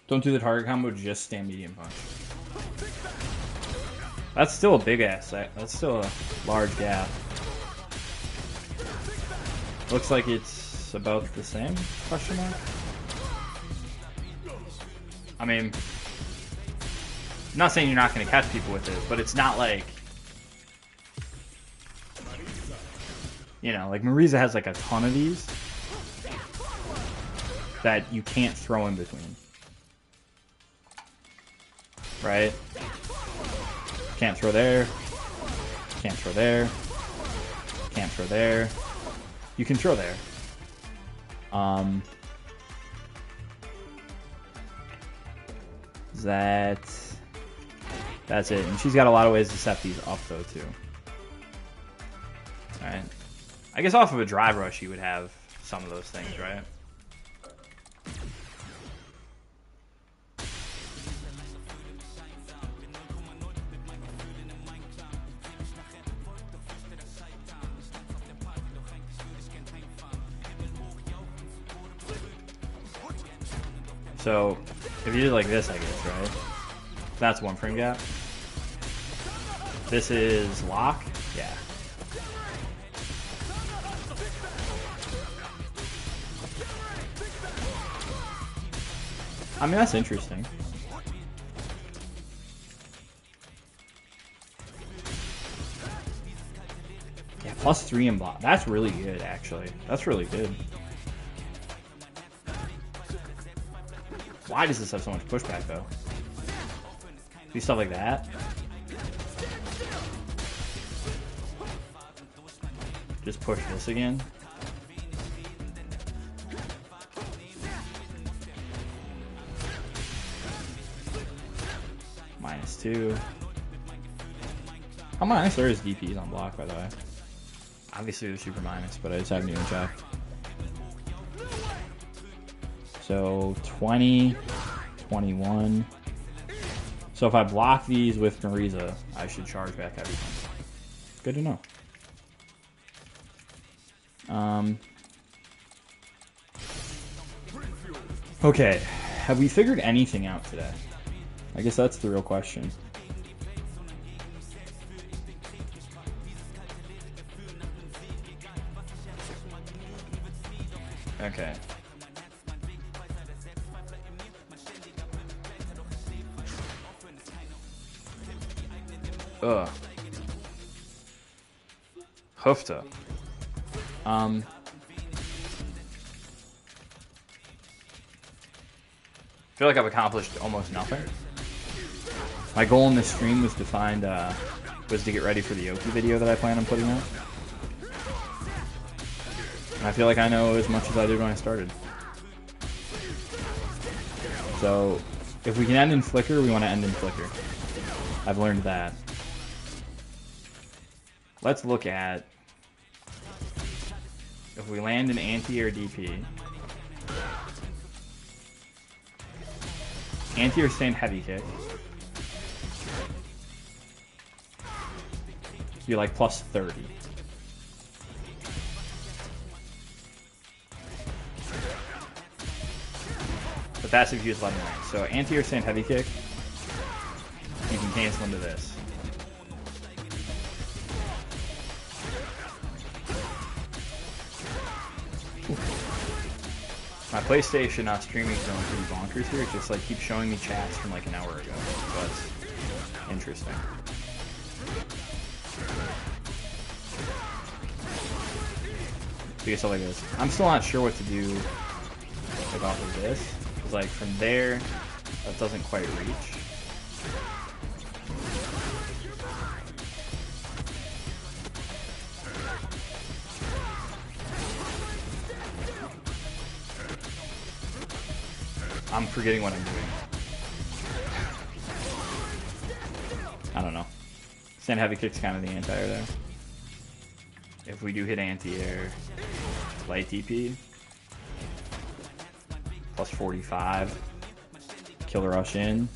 Don't do the target combo, just stand medium punch. That's still a big ass. That's still a large gap. Looks like it's about the same, question mark? I mean, I'm not saying you're not going to catch people with it, but it's not like, you know, like Marisa has like a ton of these that you can't throw in between. Right? Can't throw there. Can't throw there. Can't throw there. You can throw there. That's it. And she's got a lot of ways to set these up though too. Alright. I guess off of a drive rush you would have some of those things, right? So, if you did like this, I guess, right? That's one frame gap. This is lock? Yeah. I mean, that's interesting. Yeah, +3 in block. That's really good, actually. That's really good. Why does this have so much pushback, though? Do stuff like that? just push this again. -2. How minus are his DPs on block, by the way? Obviously they're super minus, but I just haven't even checked. So 20, 21. So if I block these with Marisa, I should charge back everything. Good to know. Okay, have we figured anything out today? I guess that's the real question. Okay. Ugh. Hoofta. I feel like I've accomplished almost nothing. My goal in this stream was to was to get ready for the Oki video that I plan on putting out. And I feel like I know as much as I did when I started. So, if we can end in Flicker, we want to end in Flicker. I've learned that. Let's look at if we land an anti-air DP. Anti-air stand heavy kick. You're like plus 30. But that's if you use letting land. So anti-air stand heavy kick, you can cancel into this. My PlayStation not streaming is going pretty bonkers here. It just like keeps showing me chats from like an hour ago. So that's interesting. So I guess like this. I'm still not sure what to do like off of this. Because like from there, that doesn't quite reach. I'm forgetting what I'm doing. I don't know. Stand heavy kick's kind of the anti-air there. If we do hit anti-air, light TP, plus 45, killer rush in,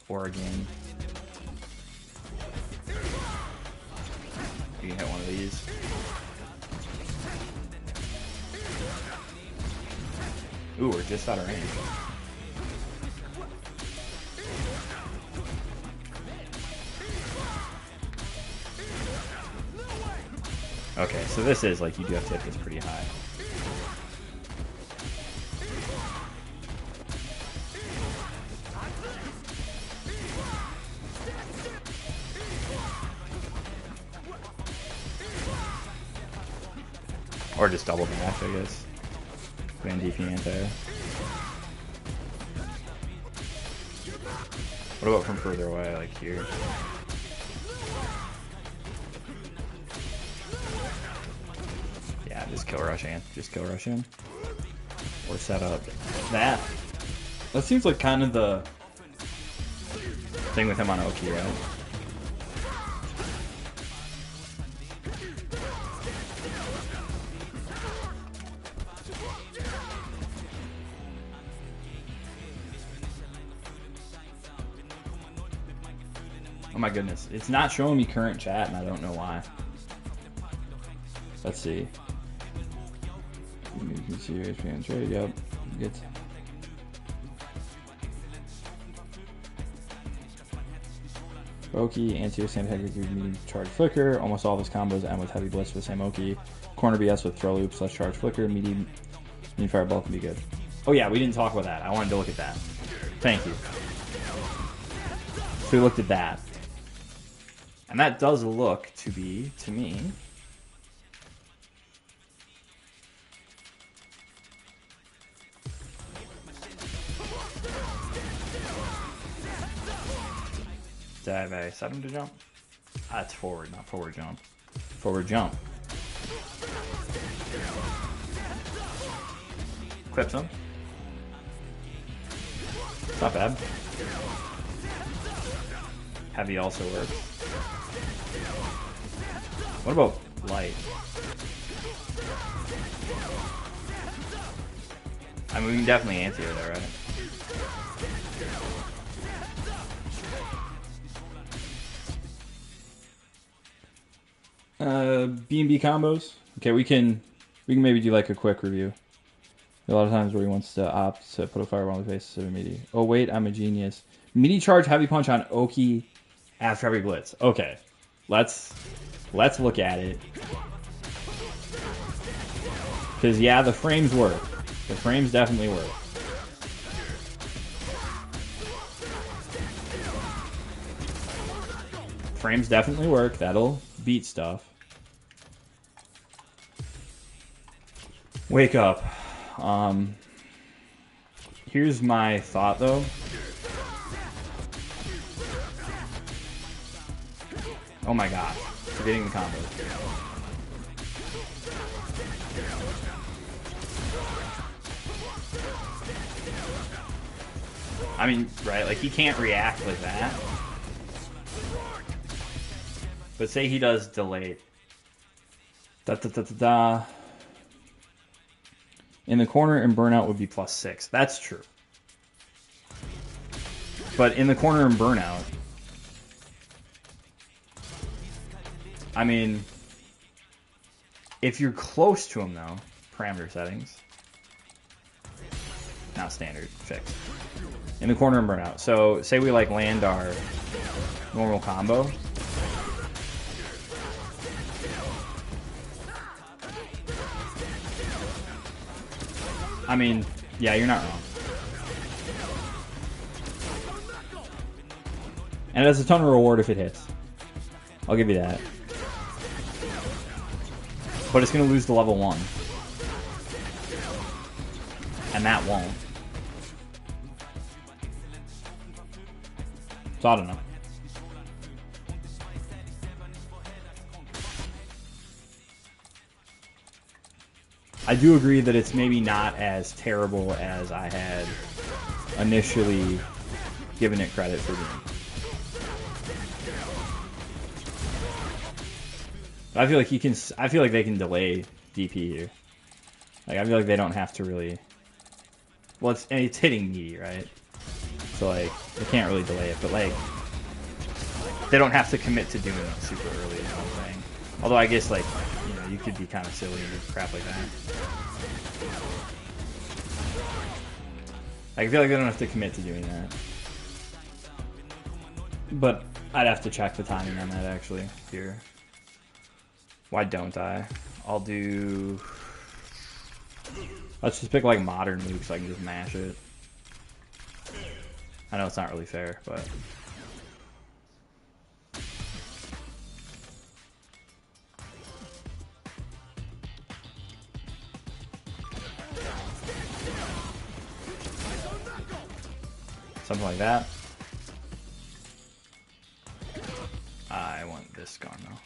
Oregon. You can hit one of these. Ooh, we're just out of range. Okay, so this is like you do have to hit this pretty high. Or just double dash, I guess. Grand DP anti-air. What about from further away, like here? Yeah, just kill rush in. Just kill rush in. Or set up that. That seems like kind of the thing with him on Oki, right? Oh my goodness, it's not showing me current chat and I don't know why. Let's see. You can see your HP and trade, yep. Good. Oki, anti-air stand heavy kick, medium charge flicker. Almost all of his combos end with heavy blitz for the same Oki. Corner BS with throw loops, less charge flicker, medium fireball can be good. Oh yeah, we didn't talk about that. I wanted to look at that. Thank you. So we looked at that. And that does look to be, to me, did I have a 7 to jump? That's forward, not forward jump. Forward jump. Clips him. It's not bad. Heavy also works. What about light? I mean, we can definitely anti-air there, right? B&B combos. Okay, we can maybe do like a quick review. A lot of times where he wants to opt to put a fireball in the face of a meaty. Oh wait, I'm a genius. Meaty charge heavy punch on Oki after every blitz. Okay, let's look at it. Because yeah, the frames work. The frames definitely work. Frames definitely work. That'll beat stuff. Wake up. Here's my thought though. Oh my god. Forgetting the combo. I mean, right, like he can't react like that. But say he does delay. Da da da da da. In the corner and burnout would be +6. That's true. But in the corner and burnout, I mean, if you're close to him though, parameter settings. Not standard, fixed. In the corner and burnout. So say we like land our normal combo. I mean, yeah, you're not wrong. And it has a ton of reward if it hits. I'll give you that. But it's going to lose to level 1. And that won't. So I don't know. I do agree that it's maybe not as terrible as I had initially given it credit for being. But I feel like I feel like they can delay DP here. Like I feel like they don't have to really. Well, it's hitting meaty, right? So like they can't really delay it, but like they don't have to commit to doing it super early. Is what I'm saying. Although I guess like you could be kind of silly and do crap like that. I feel like they don't have to commit to doing that. But I'd have to check the timing on that actually here. Why don't I? I'll do. Let's just pick like modern Luke so I can just mash it. I know it's not really fair, but. Something like that. I want this gone though.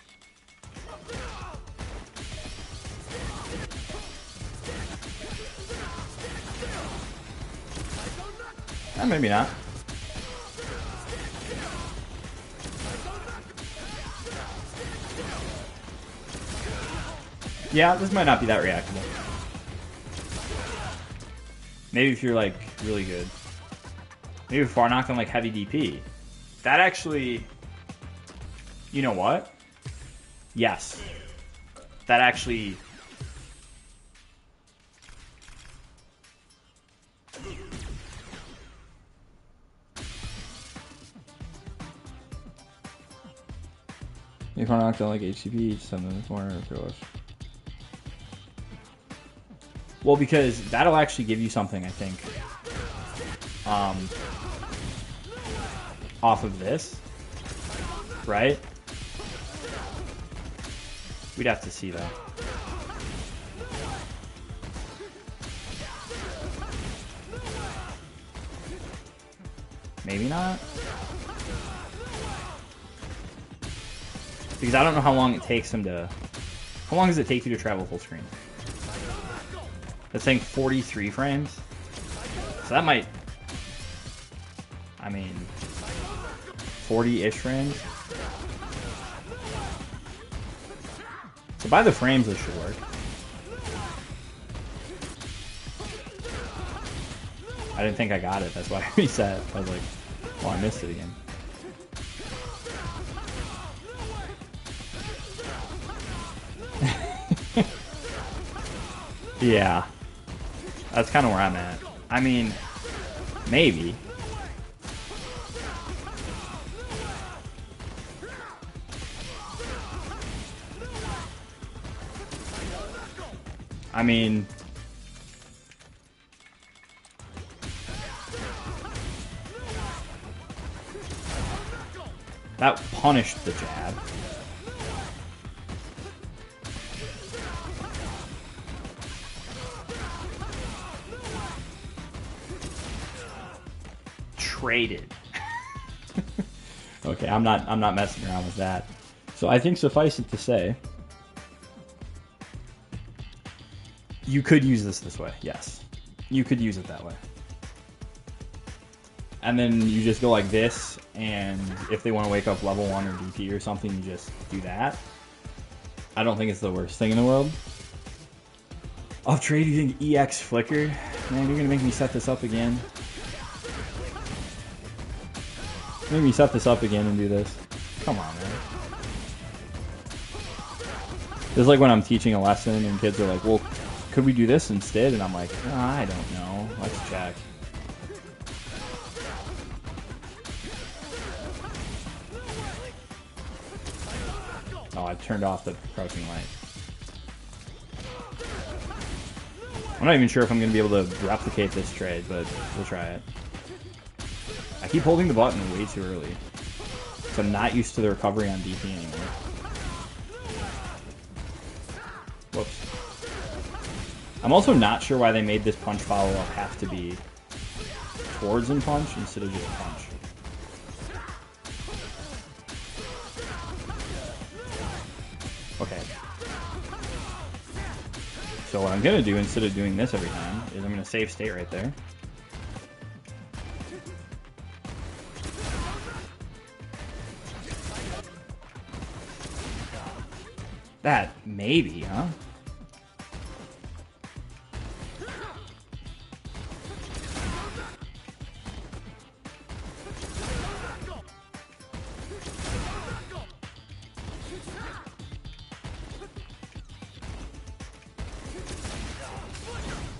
Maybe not. Yeah, this might not be that reactable. Maybe if you're like really good. Maybe if I knocked on like heavy DP. That actually, you know what? Yes. That actually. If I knocked on like HCP, send them in the corner or gosh. Well, because that'll actually give you something, I think. Off of this, right? We'd have to see that. Maybe not. Because I don't know how long it takes him to... How long does it take you to travel full screen? It's saying 43 frames. So that might... I mean... 40-ish frames. So by the frames, this should work. I didn't think I got it. That's why I reset. I was like, oh, I missed it again. Yeah. That's kind of where I'm at. I mean, maybe. I mean... That punished the jab. Traded. Okay, I'm not messing around with that. So I think suffice it to say, you could use this way. Yes, you could use it that way. And then you just go like this, and if they want to wake up level 1 or DP or something, you just do that. I don't think it's the worst thing in the world. Off trade using EX Flicker. Man, you're gonna make me set this up again. Make me set this up again and do this. Come on, man. This is like when I'm teaching a lesson and kids are like, well, could we do this instead? And I'm like, oh, I don't know. Let's check. Oh, I turned off the crouching light. I'm not even sure if I'm going to be able to replicate this trade, but we'll try it. I keep holding the button way too early. So I'm not used to the recovery on DP anymore. Whoops. I'm also not sure why they made this punch follow-up have to be towards and punch instead of just punch. Okay. So what I'm going to do instead of doing this every time is I'm going to save state right there. That, maybe, huh?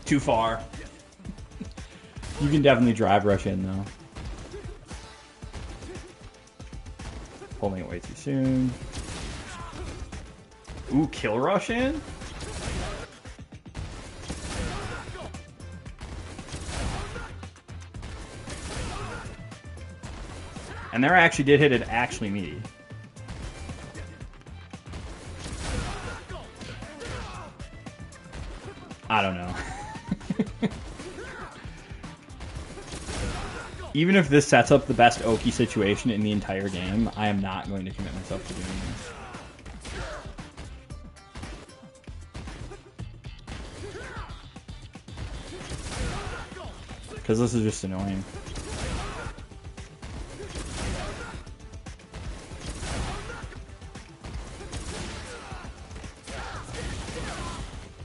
Too far. You can definitely drive rush in, though. Holding it way too soon. Ooh, kill rush in? And there I actually did hit it actually meaty. I don't know. Even if this sets up the best Oki situation in the entire game, I am not going to commit myself to doing this. Because this is just annoying.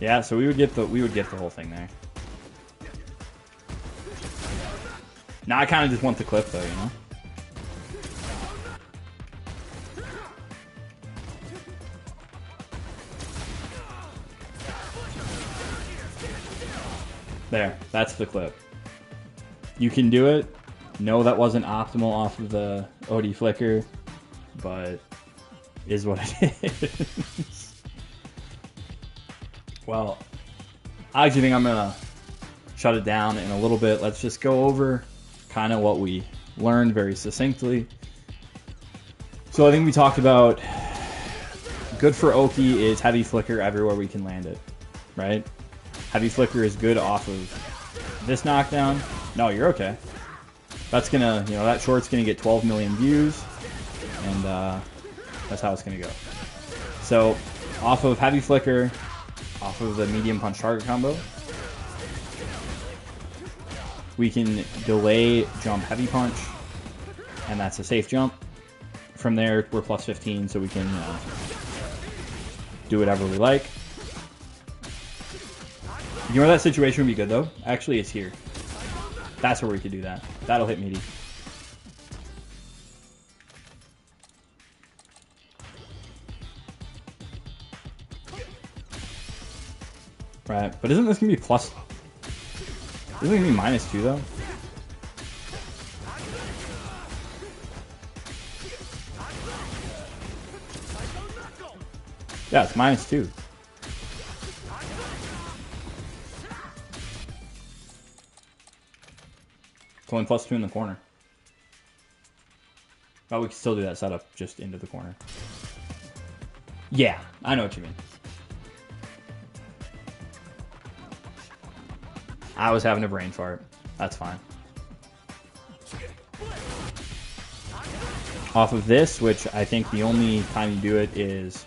Yeah, so we would get the whole thing there. Now I kind of just want the clip though, you know? There, that's the clip. You can do it. No, that wasn't optimal off of the OD flicker, but is what it is. Well, I actually think I'm gonna shut it down in a little bit. Let's just go over kind of what we learned very succinctly. So I think we talked about good for Oki is heavy flicker everywhere we can land it, right? Heavy flicker is good off of this knockdown. No, you're okay. That's gonna, you know, that short's gonna get 12 million views, and That's how it's going to go. So off of heavy flicker, off of the medium punch target combo, we can delay jump heavy punch, and that's a safe jump. From there, we're plus 15, so we can do whatever we like. You know where that situation would be good, though? Actually, it's here. That's where we could do that. That'll hit meaty. Right, but isn't this going to be plus... Isn't it going to be -2, though? Yeah, it's -2. It's only +2 in the corner. Oh, we can still do that setup just into the corner. Yeah, I know what you mean. I was having a brain fart. That's fine. Off of this, which I think the only time you do it is...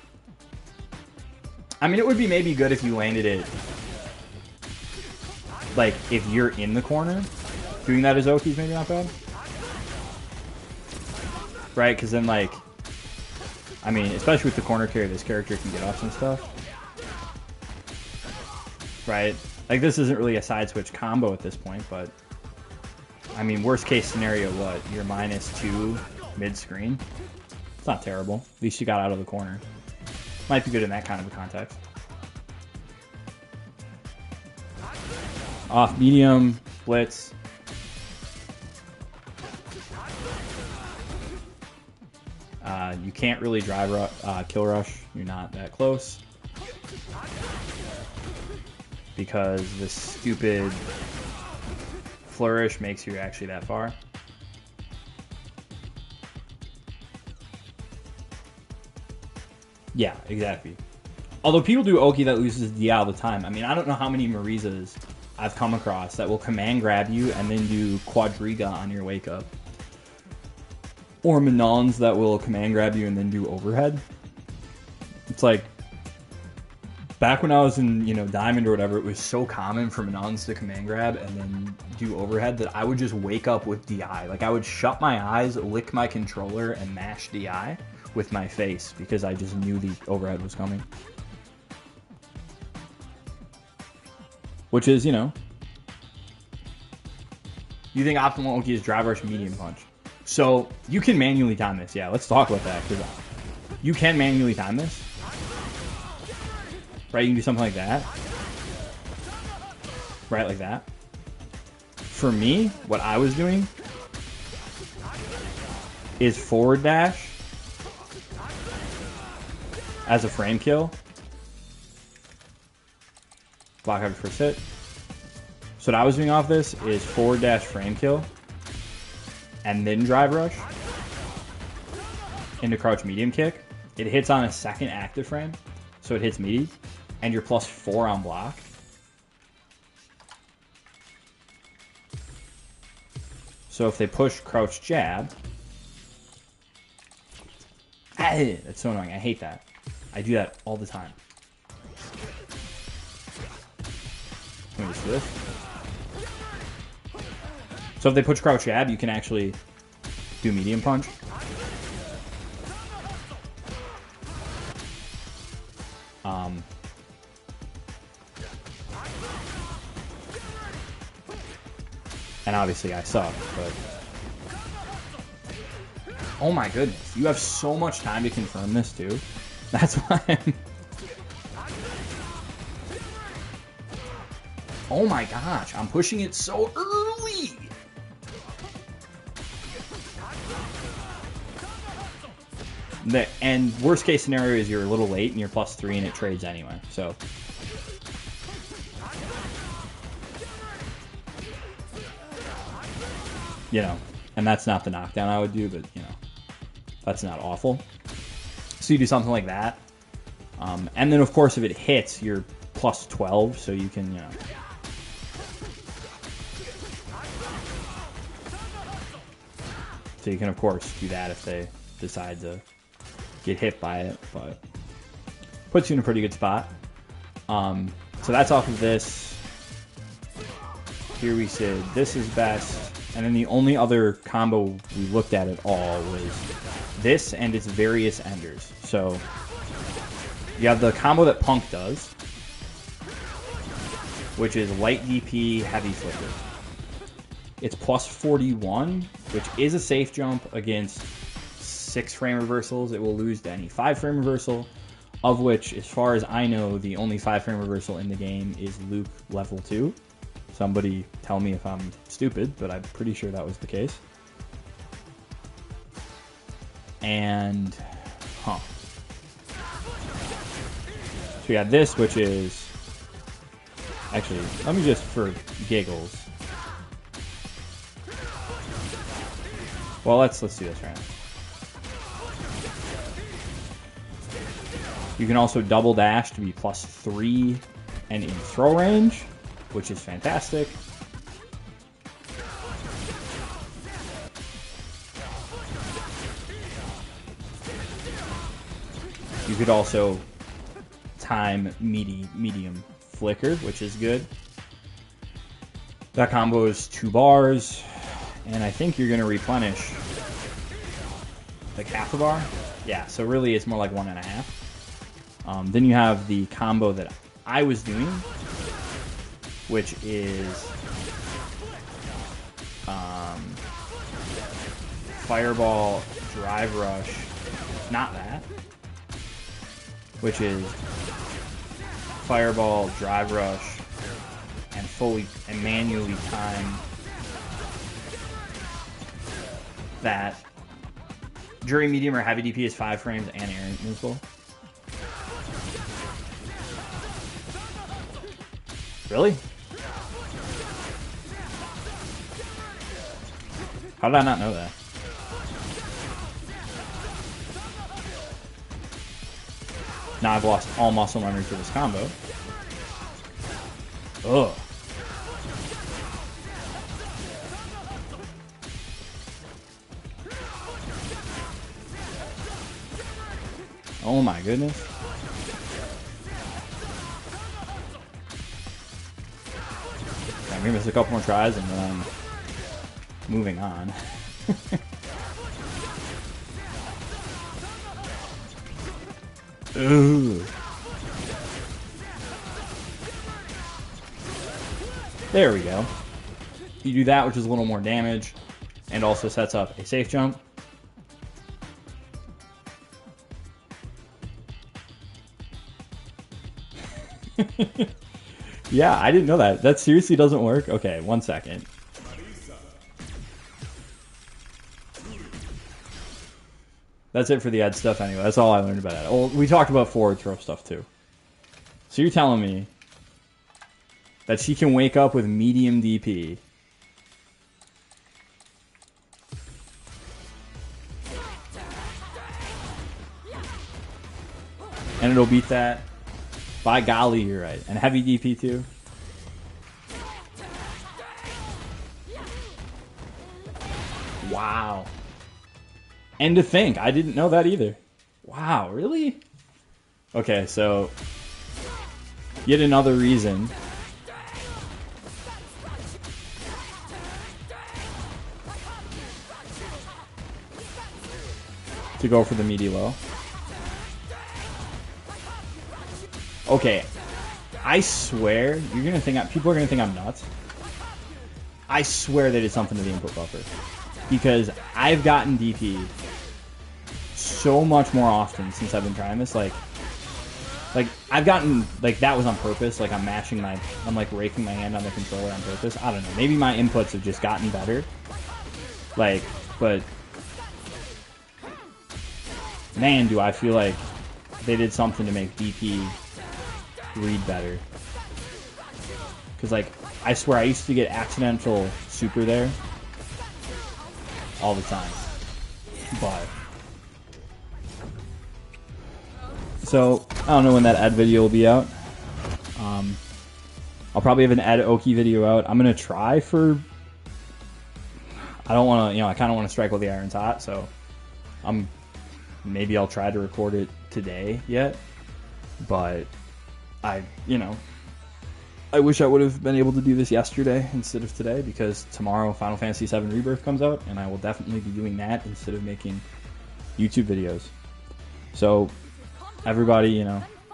I mean, it would be maybe good if you landed it... Like, if you're in the corner, doing that as Oki's maybe not bad. Right, because then, like... I mean, especially with the corner carry, this character can get off some stuff. Right? Like, this isn't really a side switch combo at this point, but... I mean, worst case scenario, what? You're -2 mid-screen? It's not terrible. At least you got out of the corner. Might be good in that kind of a context. Off medium, blitz. You can't really drive kill rush. You're not that close. Because this stupid flourish makes you actually that far. Yeah, exactly. Although people do Oki that loses DI all the time. I mean, I don't know how many Marizas I've come across that will command grab you and then do quadriga on your wake up. Or Manons that will command grab you and then do overhead. It's like, back when I was in, you know, Diamond or whatever, it was so common for Manons to command grab and then do overhead that I would just wake up with DI. Like, I would shut my eyes, lick my controller, and mash DI with my face because I just knew the overhead was coming. Which is, you know... You think optimal Oki is drive rush medium punch. So, you can manually time this. Yeah, let's talk about that. Because you can manually time this. Right, you can do something like that. Right, like that. For me, what I was doing is forward dash as a frame kill. Block after first hit. So what I was doing off this is forward dash frame kill and then drive rush into crouch medium kick. It hits on a second active frame, so it hits meaty, and you're +4 on block. So if they push crouch jab, that's so annoying. I hate that. I do that all the time. Let me just do this. So if they push crouch jab, you can actually do medium punch. And obviously I suck, but... Oh my goodness, you have so much time to confirm this too. That's why I'm... Oh my gosh, I'm pushing it so early! And worst case scenario is you're a little late and you're +3 and it trades anyway, so... You know, and that's not the knockdown I would do, but, you know, that's not awful. So you do something like that. And then, of course, if it hits, you're +12, so you can, you know... So you can, of course, do that if they decide to get hit by it, but puts you in a pretty good spot. So that's off of this. Here we said this is best, and then the only other combo we looked at all was this and its various enders. So you have the combo that Punk does, which is light DP, heavy flicker. It's plus 41, which is a safe jump against 6-frame reversals. It will lose to any 5-frame reversal, of which, as far as I know, the only 5-frame reversal in the game is Luke level 2. Somebody tell me if I'm stupid, but I'm pretty sure that was the case. And, so we got this, which is, actually, let me just, for giggles. Well, let's do this right now. You can also double dash to be plus 3 and in throw range, which is fantastic. You could also time medium flicker, which is good. That combo is 2 bars, and I think you're going to replenish like half a bar. Yeah, so really it's more like 1.5. Then you have the combo that I was doing, which is Fireball, Drive Rush, not that, which is Fireball, Drive Rush, and manually time that during medium or heavy DP is 5 frames and air invincible. Really? How did I not know that? Now I've lost all muscle memory for this combo. Ugh. Oh my goodness. I'm gonna miss a couple more tries and then I'm moving on. Ooh. There we go. You do that, which is a little more damage, and also sets up a safe jump. Yeah, I didn't know that. That seriously doesn't work? Okay, 1 second. That's it for the Ed stuff anyway. That's all I learned about Ed. Well, we talked about forward throw stuff too. So you're telling me that she can wake up with medium DP and it'll beat that? By golly, you're right. And heavy DP too? Wow. And to think, I didn't know that either. Wow, really? Okay, so yet another reason to go for the meaty low. Okay, I swear you're gonna think people are gonna think I'm nuts. I swear they did something to the input buffer because I've gotten DP so much more often since I've been trying this. Like I've gotten that was on purpose. Like I'm like raking my hand on the controller on purpose. I don't know. Maybe my inputs have just gotten better. But man, do I feel like they did something to make DP read better. Because I swear I used to get accidental super there all the time. But so I don't know when that Ed video will be out. I'll probably have an Ed Oki video out. I'm gonna try for. I don't want to, I kind of want to strike while the iron's hot. So I'm maybe I'll try to record it today yet, but I wish I would have been able to do this yesterday instead of today, because tomorrow Final Fantasy VII Rebirth comes out, and I will definitely be doing that instead of making YouTube videos. So, everybody,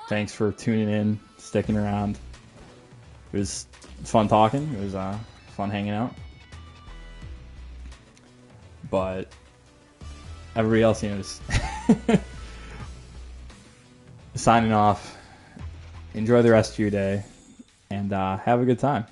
thanks for tuning in, sticking around. It was fun talking. It was fun hanging out. But everybody else, just signing off. Enjoy the rest of your day, and have a good time.